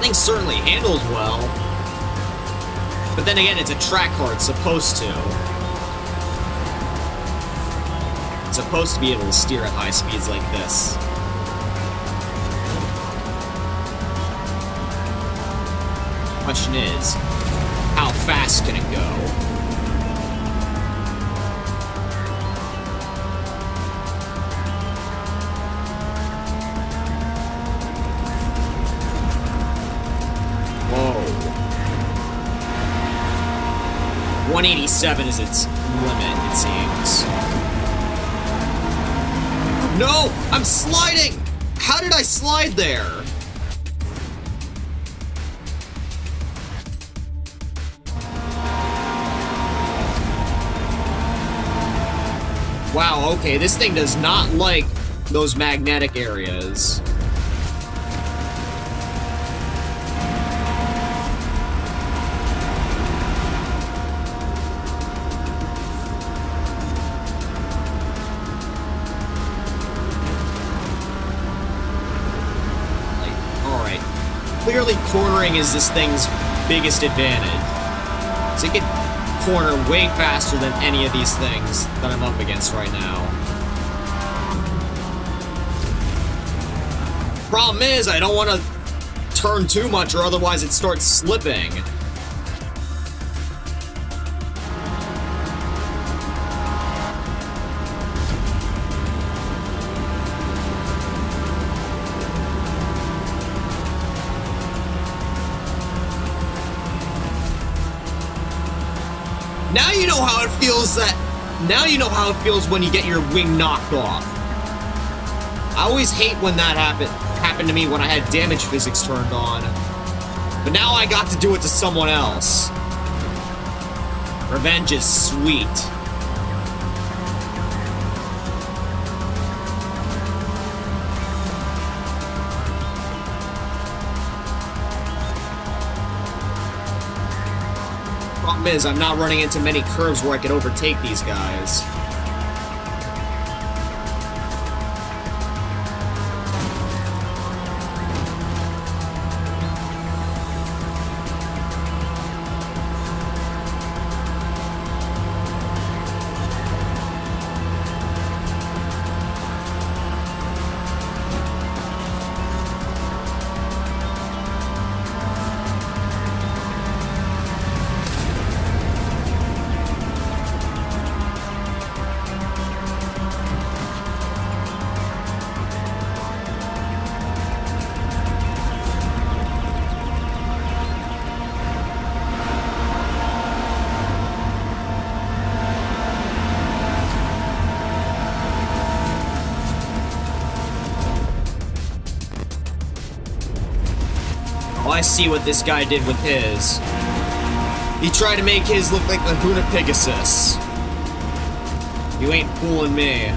Thing certainly handles well, but then again, it's a track car. It's supposed to. It's supposed to be able to steer at high speeds like this. Question is, how fast can it go? Whoa. 187 is its limit, it seems. No! I'm sliding! How did I slide there? Wow, okay, this thing does not like those magnetic areas. Alright. Clearly cornering is this thing's biggest advantage. So it can corner way faster than any of these things that I'm up against right now. Problem is, I don't want to turn too much or otherwise it starts slipping. Now you know how it feels now you know how it feels when you get your wing knocked off. I always hate when that happened to me when I had damage physics turned on. But now I got to do it to someone else. Revenge is sweet. Problem is, I'm not running into many curves where I could overtake these guys. Oh, I see what this guy did with his. He tried to make his look like the Laguna Pegasus. You ain't fooling me.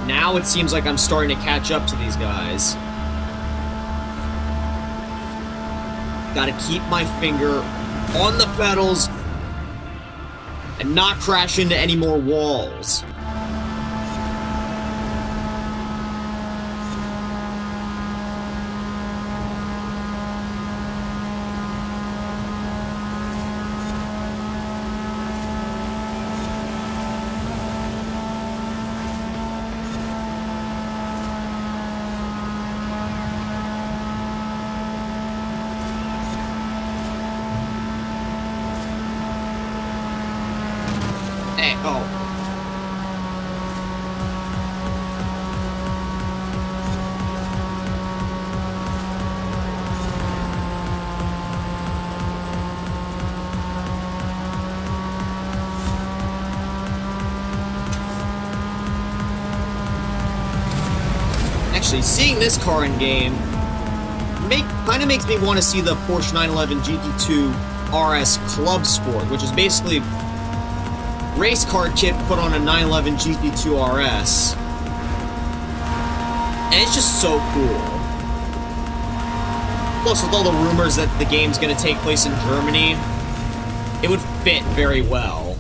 Now it seems like I'm starting to catch up to these guys. Gotta keep my finger on the pedals and not crash into any more walls. Actually, seeing this car in game kind of makes me want to see the Porsche 911 GT2 RS Club Sport, which is basically race car kit put on a 911 GT2 RS. And it's just so cool. Plus, with all the rumors that the game's going to take place in Germany, it would fit very well.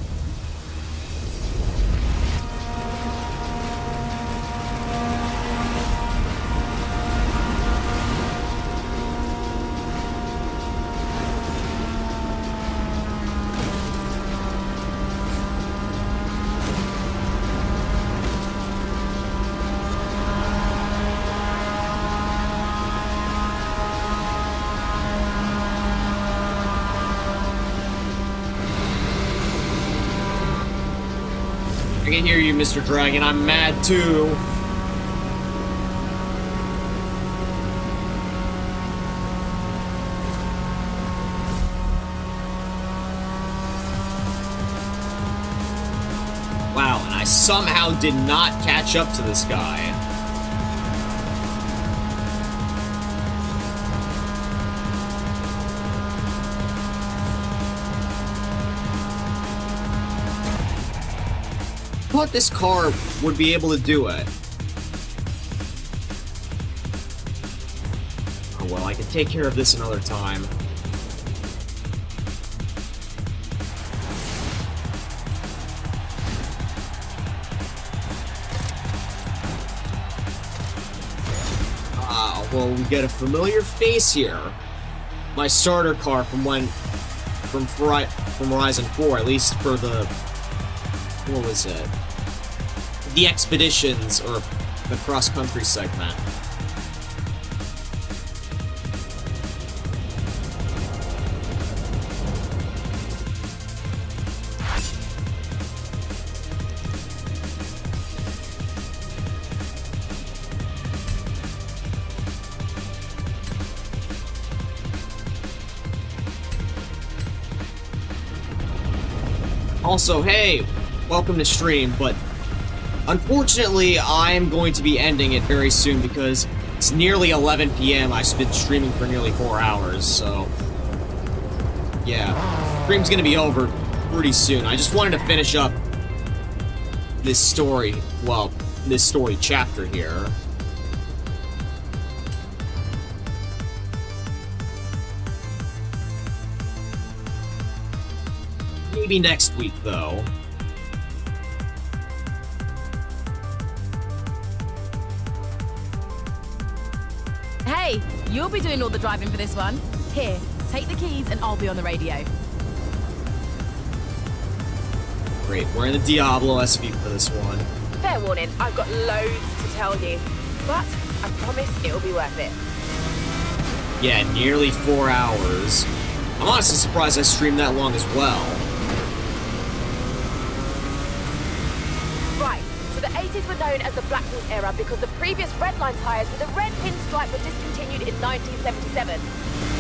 I can hear you, Mr. Dragon. I'm mad too. Wow, and I somehow did not catch up to this guy. I thought this car would be able to do it. Oh well, I can take care of this another time. Well, we get a familiar face here. My starter car from Horizon 4, at least for the... what was it? The Expeditions, or the cross-country segment. Also, hey, welcome to stream, but unfortunately, I'm going to be ending it very soon because it's nearly 11 p.m. I've been streaming for nearly 4 hours, so yeah, stream's gonna be over pretty soon. I just wanted to finish up this story, well, this story chapter here. Maybe next week, though. Hey, you'll be doing all the driving for this one. Here, take the keys and I'll be on the radio. Great, we're in the Diablo SV for this one. Fair warning, I've got loads to tell you, but I promise it'll be worth it. Yeah, nearly 4 hours. I'm honestly surprised I streamed that long as well. Right, so the 80s were known as the Black Horse era because the previous Redline tyres with a red pinstripe were discontinued in 1977.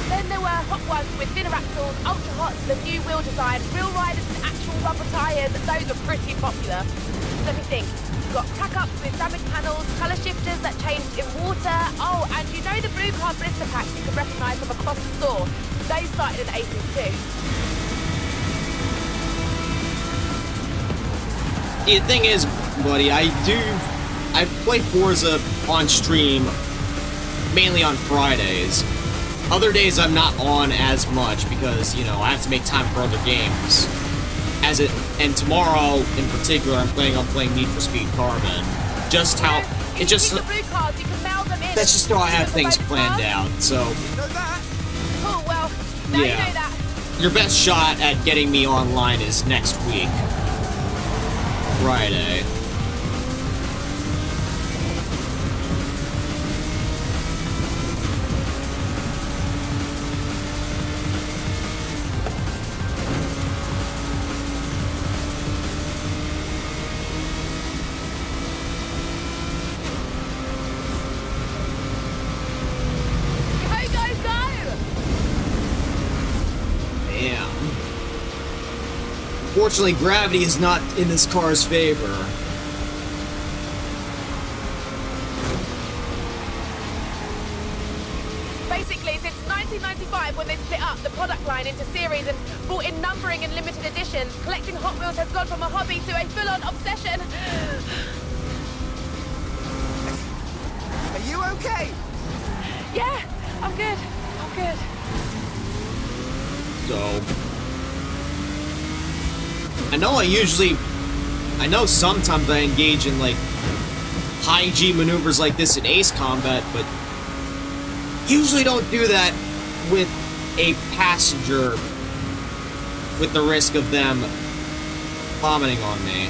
Then there were hot ones with thinner axles, ultra hots, the new wheel design, real riders and actual rubber tyres. Those are pretty popular. Let me think. You've got crack-ups with damaged panels, colour shifters that changed in water. Oh, and you know the blue car blister packs you can recognise from across the store? Those started in the 80s too. The thing is, buddy, I play Forza on stream mainly on Fridays. Other days I'm not on as much because, you know, I have to make time for other games. And tomorrow in particular, I'm planning on playing Need for Speed Carbon. Just how it just the blue cars, you can mail them in. That's just how I have things planned out. So Oh well, now you know that. Your best shot at getting me online is next week, Friday. Unfortunately, gravity is not in this car's favor. Basically, since 1995, when they split up the product line into series and brought in numbering and limited editions, collecting Hot Wheels has gone from a hobby to a full-on obsession. Are you okay? Yeah, I'm good. I'm good. So, I know sometimes I engage in like high G maneuvers like this in Ace Combat, but usually don't do that with a passenger with the risk of them vomiting on me.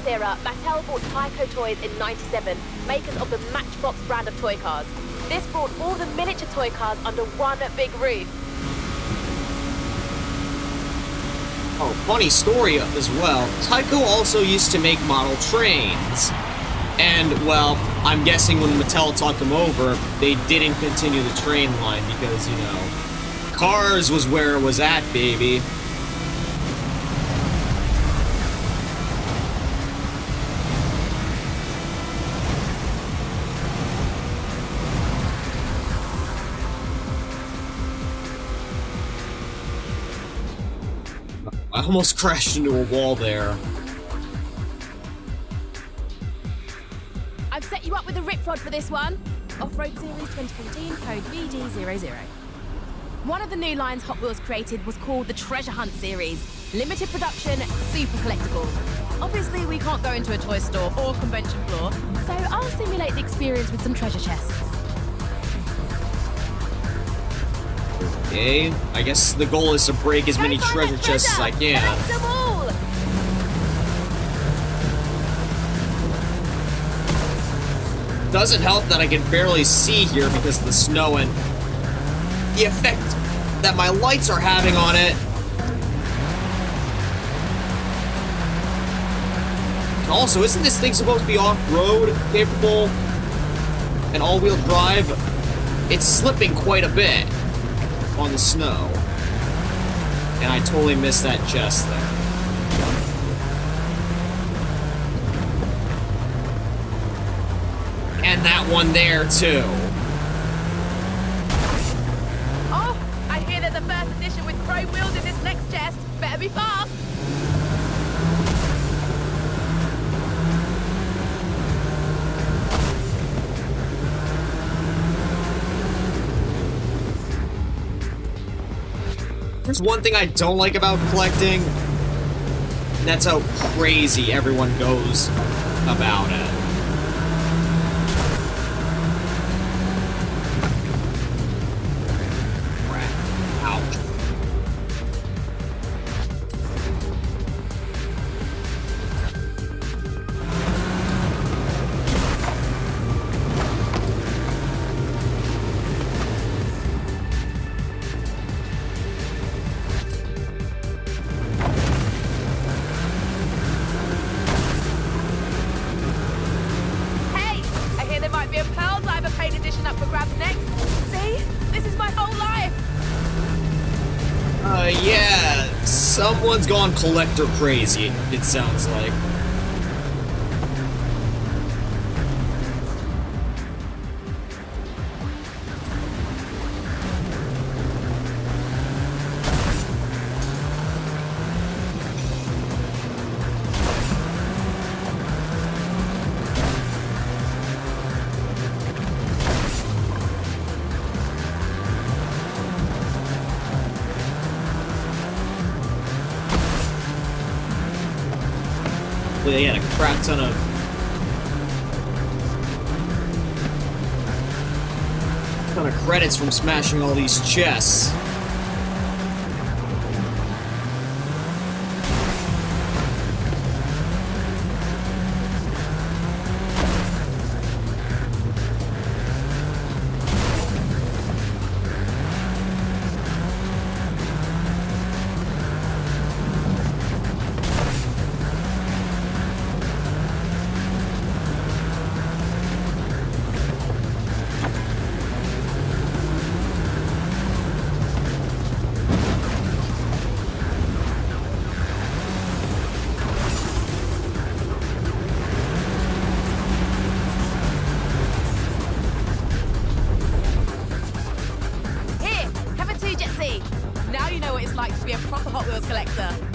Era, Mattel bought Tyco Toys in '97, makers of the Matchbox brand of toy cars. This brought all the miniature toy cars under one big roof. Oh, funny story as well. Tyco also used to make model trains. And, well, I'm guessing when Mattel took them over, they didn't continue the train line because, you know, cars was where it was at, baby. I almost crashed into a wall there. I've set you up with a rip rod for this one. Off-Road Series 2014, code BD00. One of the new lines Hot Wheels created was called the Treasure Hunt Series. Limited production, super collectible. Obviously, we can't go into a toy store or convention floor, so I'll simulate the experience with some treasure chests. Okay, I guess the goal is to break as many treasure chests as I can. Collect them all! Doesn't help that I can barely see here because of the snow and the effect that my lights are having on it. Also, isn't this thing supposed to be off-road capable and all-wheel drive? It's slipping quite a bit on the snow. And I totally missed that chest there. And that one there, too. Oh, I hear there's a first edition with chrome wheels in this next chest. Better be fast. There's one thing I don't like about collecting, and that's how crazy everyone goes about it. edition up for grabs next. See? This is my whole life. Yeah, someone's gone collector crazy, it sounds like. They had a crap ton of credits from smashing all these chests.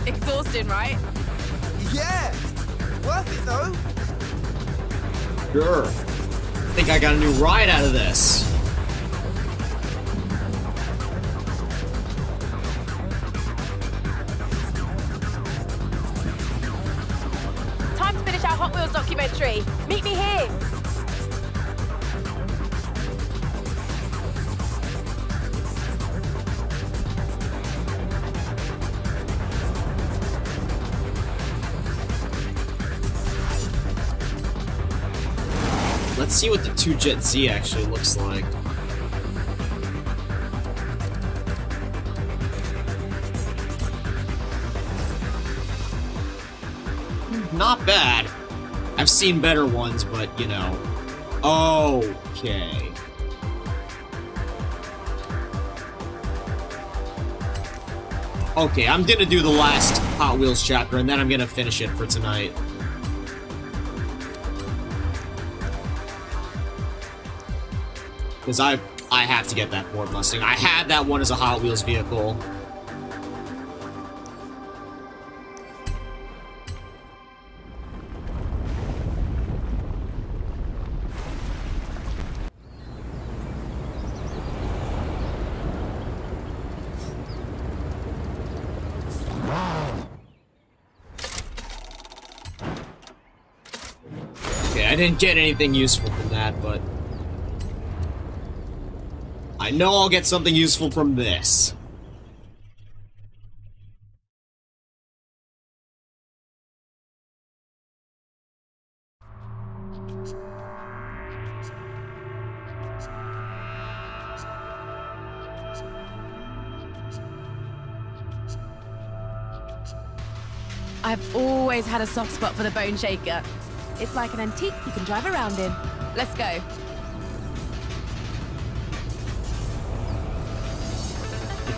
Exhausting, right? Yeah! Worth it, though. Sure. I think I got a new ride out of this. Time to finish our Hot Wheels documentary. Meet me here. Let's see what the 2Jet Z actually looks like. Not bad. I've seen better ones, but you know. Okay. Okay, I'm gonna do the last Hot Wheels chapter, and then I'm gonna finish it for tonight. Because I have to get that Ford Mustang. I had that one as a Hot Wheels vehicle. Okay, I didn't get anything useful from that, but I know I'll get something useful from this. I've always had a soft spot for the Bone Shaker. It's like an antique you can drive around in. Let's go.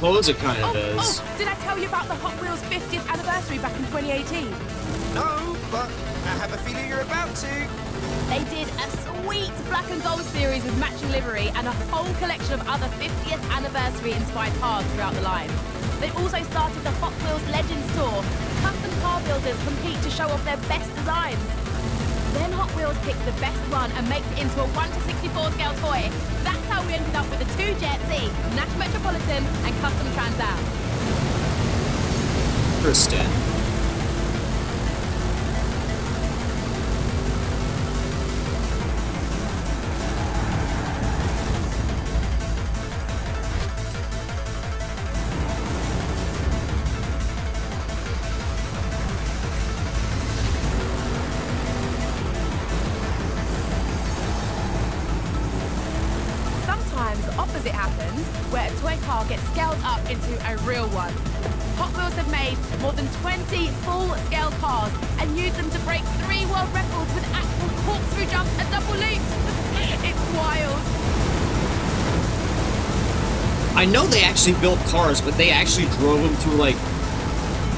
Suppose it kind of is. Oh, did I tell you about the Hot Wheels 50th anniversary back in 2018? No, but I have a feeling you're about to. They did a sweet black and gold series with matching livery and a whole collection of other 50th anniversary inspired cars throughout the line. They also started the Hot Wheels Legends Tour. Custom car builders compete to show off their best designs. Then Hot Wheels picks the best one and makes it into a 1:64 scale toy. That's how we ended up with the 2Jet Z, Nash Metropolitan, and Custom Trans Am. Interesting. Opposite happens, where a toy car gets scaled up into a real one. Hot Wheels have made more than 20 full-scale cars and used them to break 3 world records with actual corkscrew jumps and double loops. It's wild. I know they actually built cars, but they actually drove them through like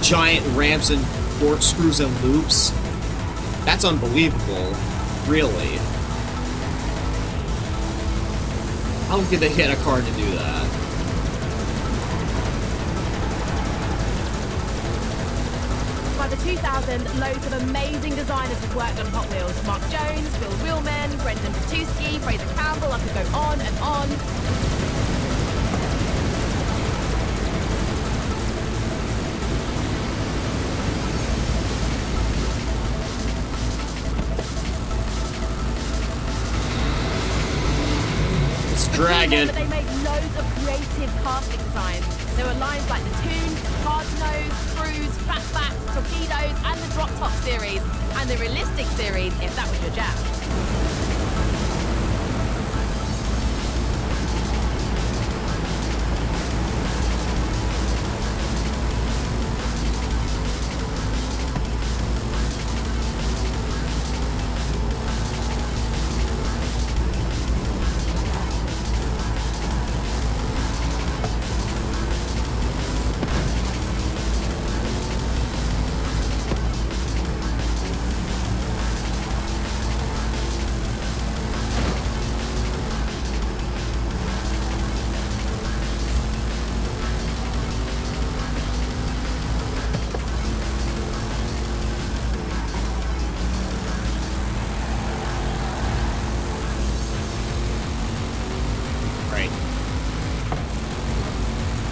giant ramps and corkscrews and loops. That's unbelievable, really. How could they get a car to do that? By the 2000s, loads of amazing designers have worked on Hot Wheels. Mark Jones, Bill Wheelman, Brendan Patuski, Fraser Campbell, I could go on and on. Dragon. They made loads of creative casting designs. There were lines like the Toon, Hard Nose, Cruise, Fatbacks, Torpedoes, and the Drop Top series, and the Realistic series, if that was your jam.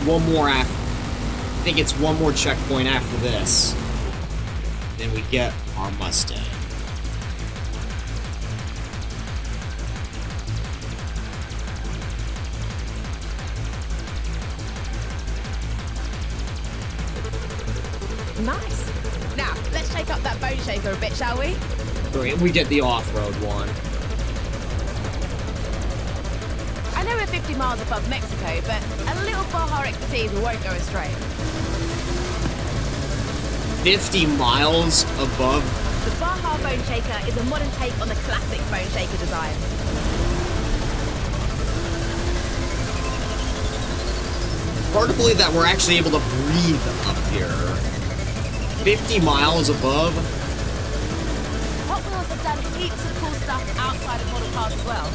One more after. I think it's one more checkpoint after this. Then we get our Mustang. Nice. Now, let's shake up that bone shaker a bit, shall we? Great, we get the off-road one. I know we're 50 miles above Mexico, but a little Baja expertise won't go astray. 50 miles above? The Baja Bone Shaker is a modern take on the classic Bone Shaker design. Hard to believe that we're actually able to breathe up here. 50 miles above? Hot Wheels have done heaps of cool stuff outside of model cars as well.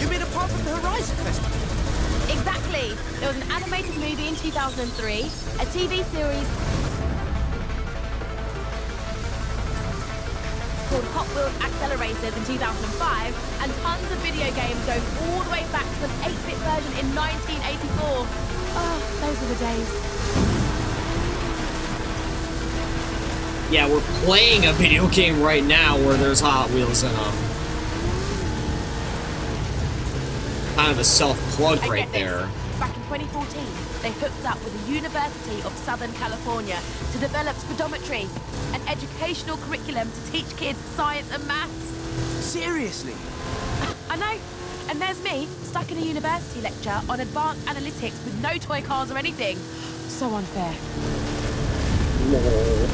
You mean apart from the Horizon Festival? Exactly. There was an animated movie in 2003, a TV series called Hot Wheels Accelerators in 2005, and tons of video games going all the way back to an 8-bit version in 1984. Oh, those were the days. Yeah, we're playing a video game right now where there's Hot Wheels in them. Kind of a self-plug right there. Back in 2014, they hooked up with the University of Southern California to develop speedometry, an educational curriculum to teach kids science and maths. Seriously? I know. And there's me, stuck in a university lecture on advanced analytics with no toy cars or anything. So unfair. Lol.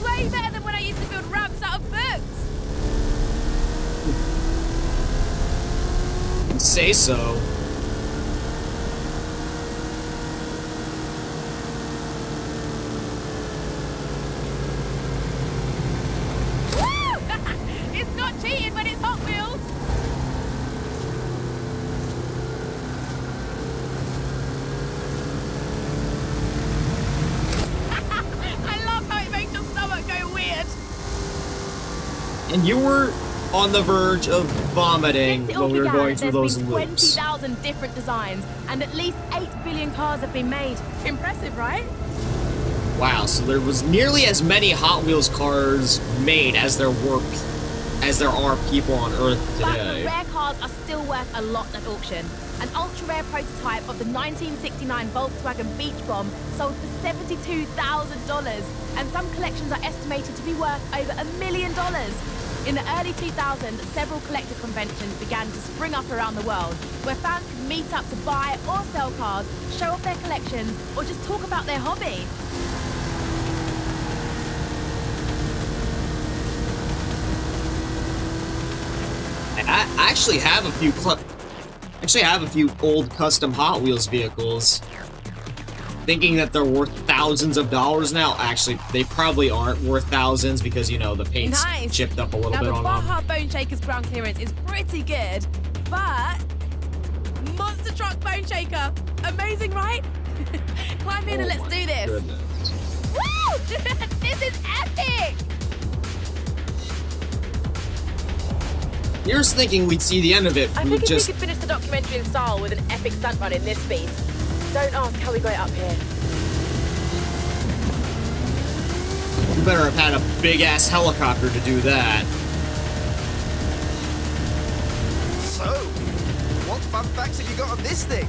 Way better than when I used to build ramps out of books. Say so. It's not cheating when it's Hot Wheels. I love how it makes your stomach go weird. And you were on the verge of vomiting when we were going through those loops. 20,000 different designs, and at least 8 billion cars have been made. Impressive, right? Wow, so there was nearly as many Hot Wheels cars made as there are people on Earth But the today. rare cars are still worth a lot at auction. An ultra-rare prototype of the 1969 Volkswagen Beach Bomb sold for $72,000, and some collections are estimated to be worth over $1 million. In the early 2000s, several collector conventions began to spring up around the world, where fans could meet up to buy or sell cars, show off their collections, or just talk about their hobby. I actually have a few old custom Hot Wheels vehicles. Thinking that they're worth thousands of dollars now. Actually, they probably aren't worth thousands because, you know, the paint's chipped up a little bit on them. Now, the Baja Bone Shaker's ground clearance is pretty good, but monster truck Bone Shaker, amazing, right? Climb in and let's do this. Goodness. Woo! This is epic! You're thinking we'd see the end of it. I think if we could finish the documentary in style with an epic stunt run in this piece. Don't ask how we got it up here. You better have had a big-ass helicopter to do that. So, what fun facts have you got on this thing?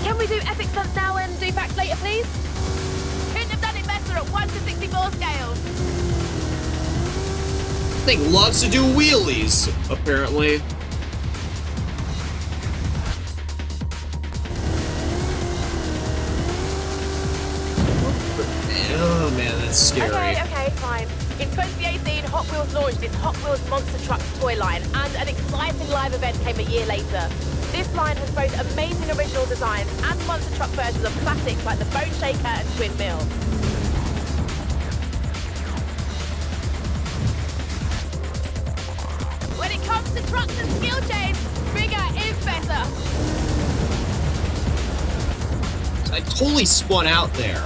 Can we do epic stunts now and do facts later, please? Couldn't have done it better at 1 to 64 scale. Thing loves to do wheelies, apparently. Oh man, that's scary. Okay, fine. In 2018, Hot Wheels launched its Hot Wheels Monster Truck toy line, and an exciting live event came a year later. This line has both amazing original designs and monster truck versions of classics like the Bone Shaker and Twin Mill. When it comes to trucks and skill chains, bigger is better. I totally spun out there.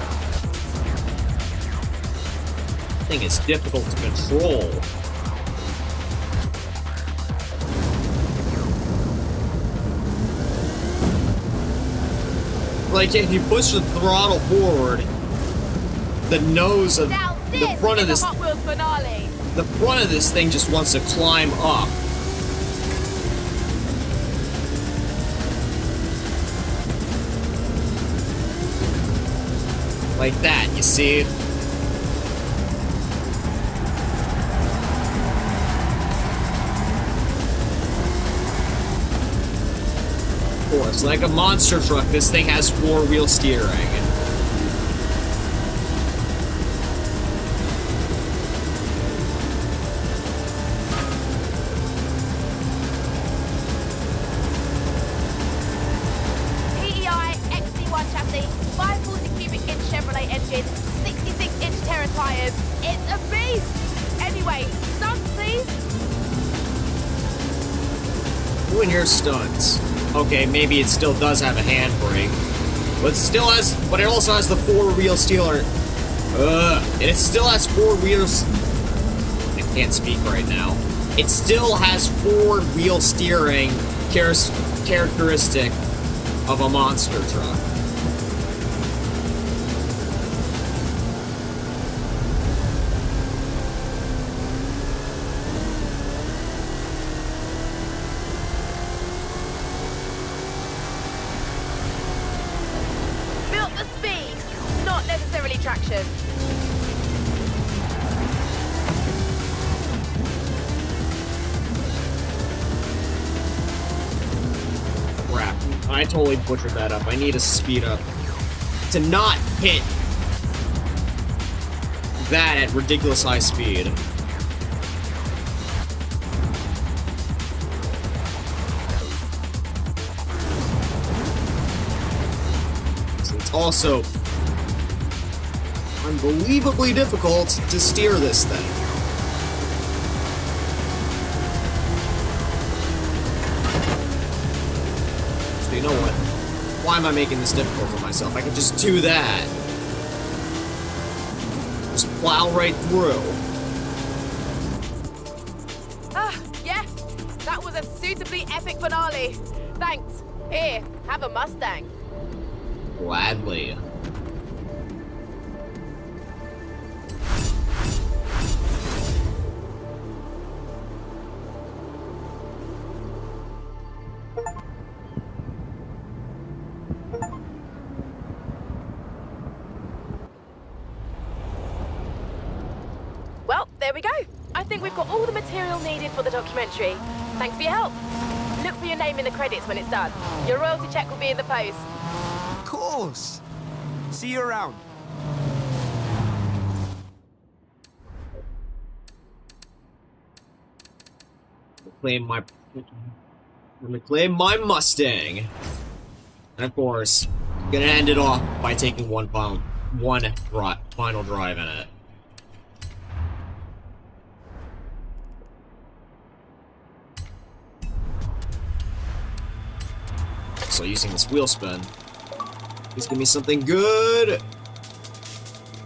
Thing is difficult to control. Like if you push the throttle forward, the nose of the front of this Hot Wheels finale. The front of this thing just wants to climb up. Like that, you see? Of course, like a monster truck, this thing has four-wheel steering. Stunts. Okay, maybe it still does have a handbrake, but it also has the four-wheel steerer. And it still has four wheels. I can't speak right now. It still has four-wheel steering characteristic of a monster truck. I totally butchered that up. I need to speed up to not hit that at ridiculous high speed. So it's also unbelievably difficult to steer this thing. You know what? Why am I making this difficult for myself? I could just do that. Just plow right through. Yes! That was a suitably epic finale. Thanks. Here, have a Mustang. Gladly. There we go. I think we've got all the material needed for the documentary. Thanks for your help. Look for your name in the credits when it's done. Your royalty check will be in the post. Of course. See you around. reclaim my Mustang. And of course, gonna end it off by taking one final drive in it. So using this wheel spin, please give me something good.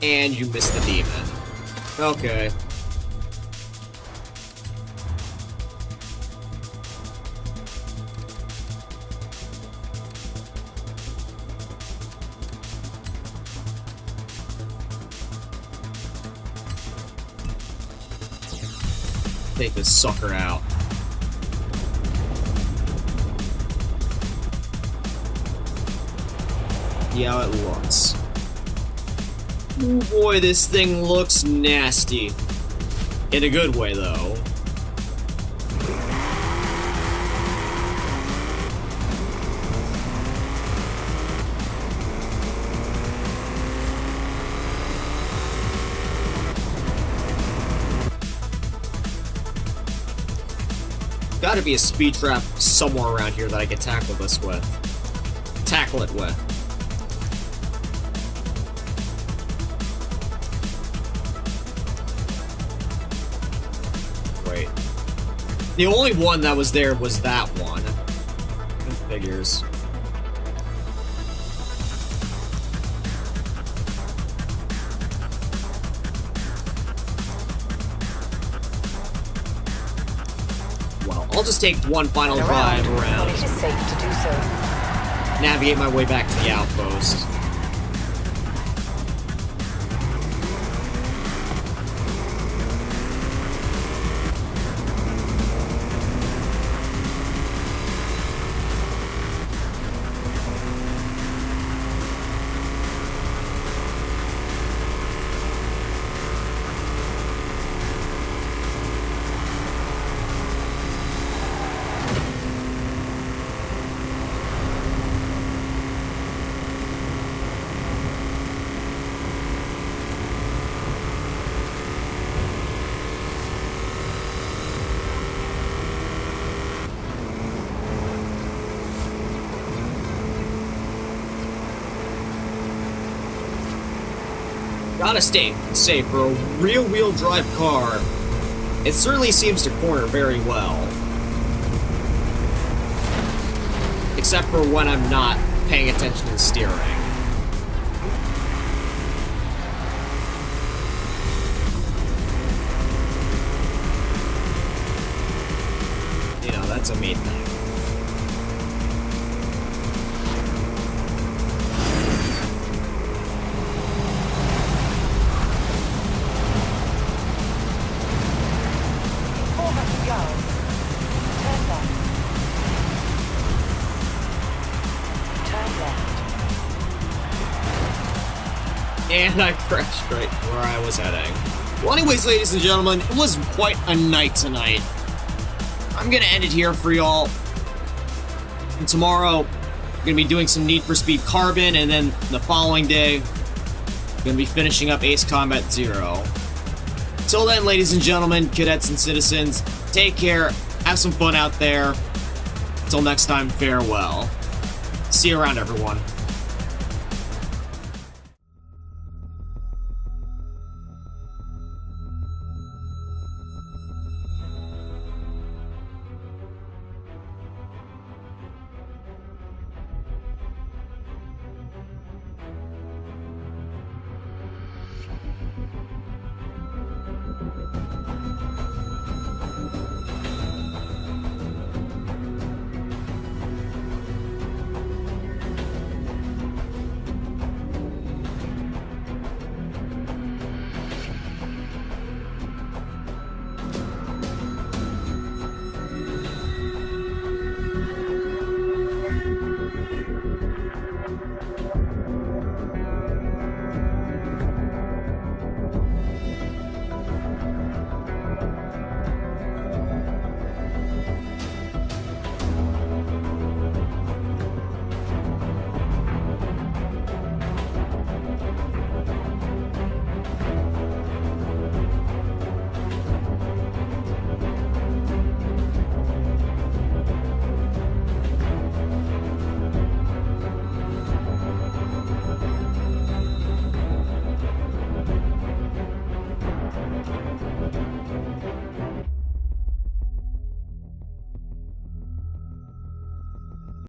And you missed the demon. Okay. Take this sucker out. See how it looks. Oh boy, this thing looks nasty. In a good way, though. Gotta be a speed trap somewhere around here that I can tackle this with. Tackle it with. Wait. The only one that was there was that one. Figures. I'll just take one final drive around. It is safe to do so. Navigate my way back to the outpost. Gotta say, for a rear-wheel drive car, it certainly seems to corner very well. Except for when I'm not paying attention to the steering. You know, that's a me thing. And I crashed right where I was heading. Well, anyways, ladies and gentlemen, it was quite a night tonight. I'm gonna end it here for y'all. And tomorrow, I'm gonna be doing some Need for Speed Carbon, and then the following day, I'm gonna be finishing up Ace Combat Zero. Till then, ladies and gentlemen, cadets and citizens, take care, have some fun out there. Till next time, farewell. See you around, everyone.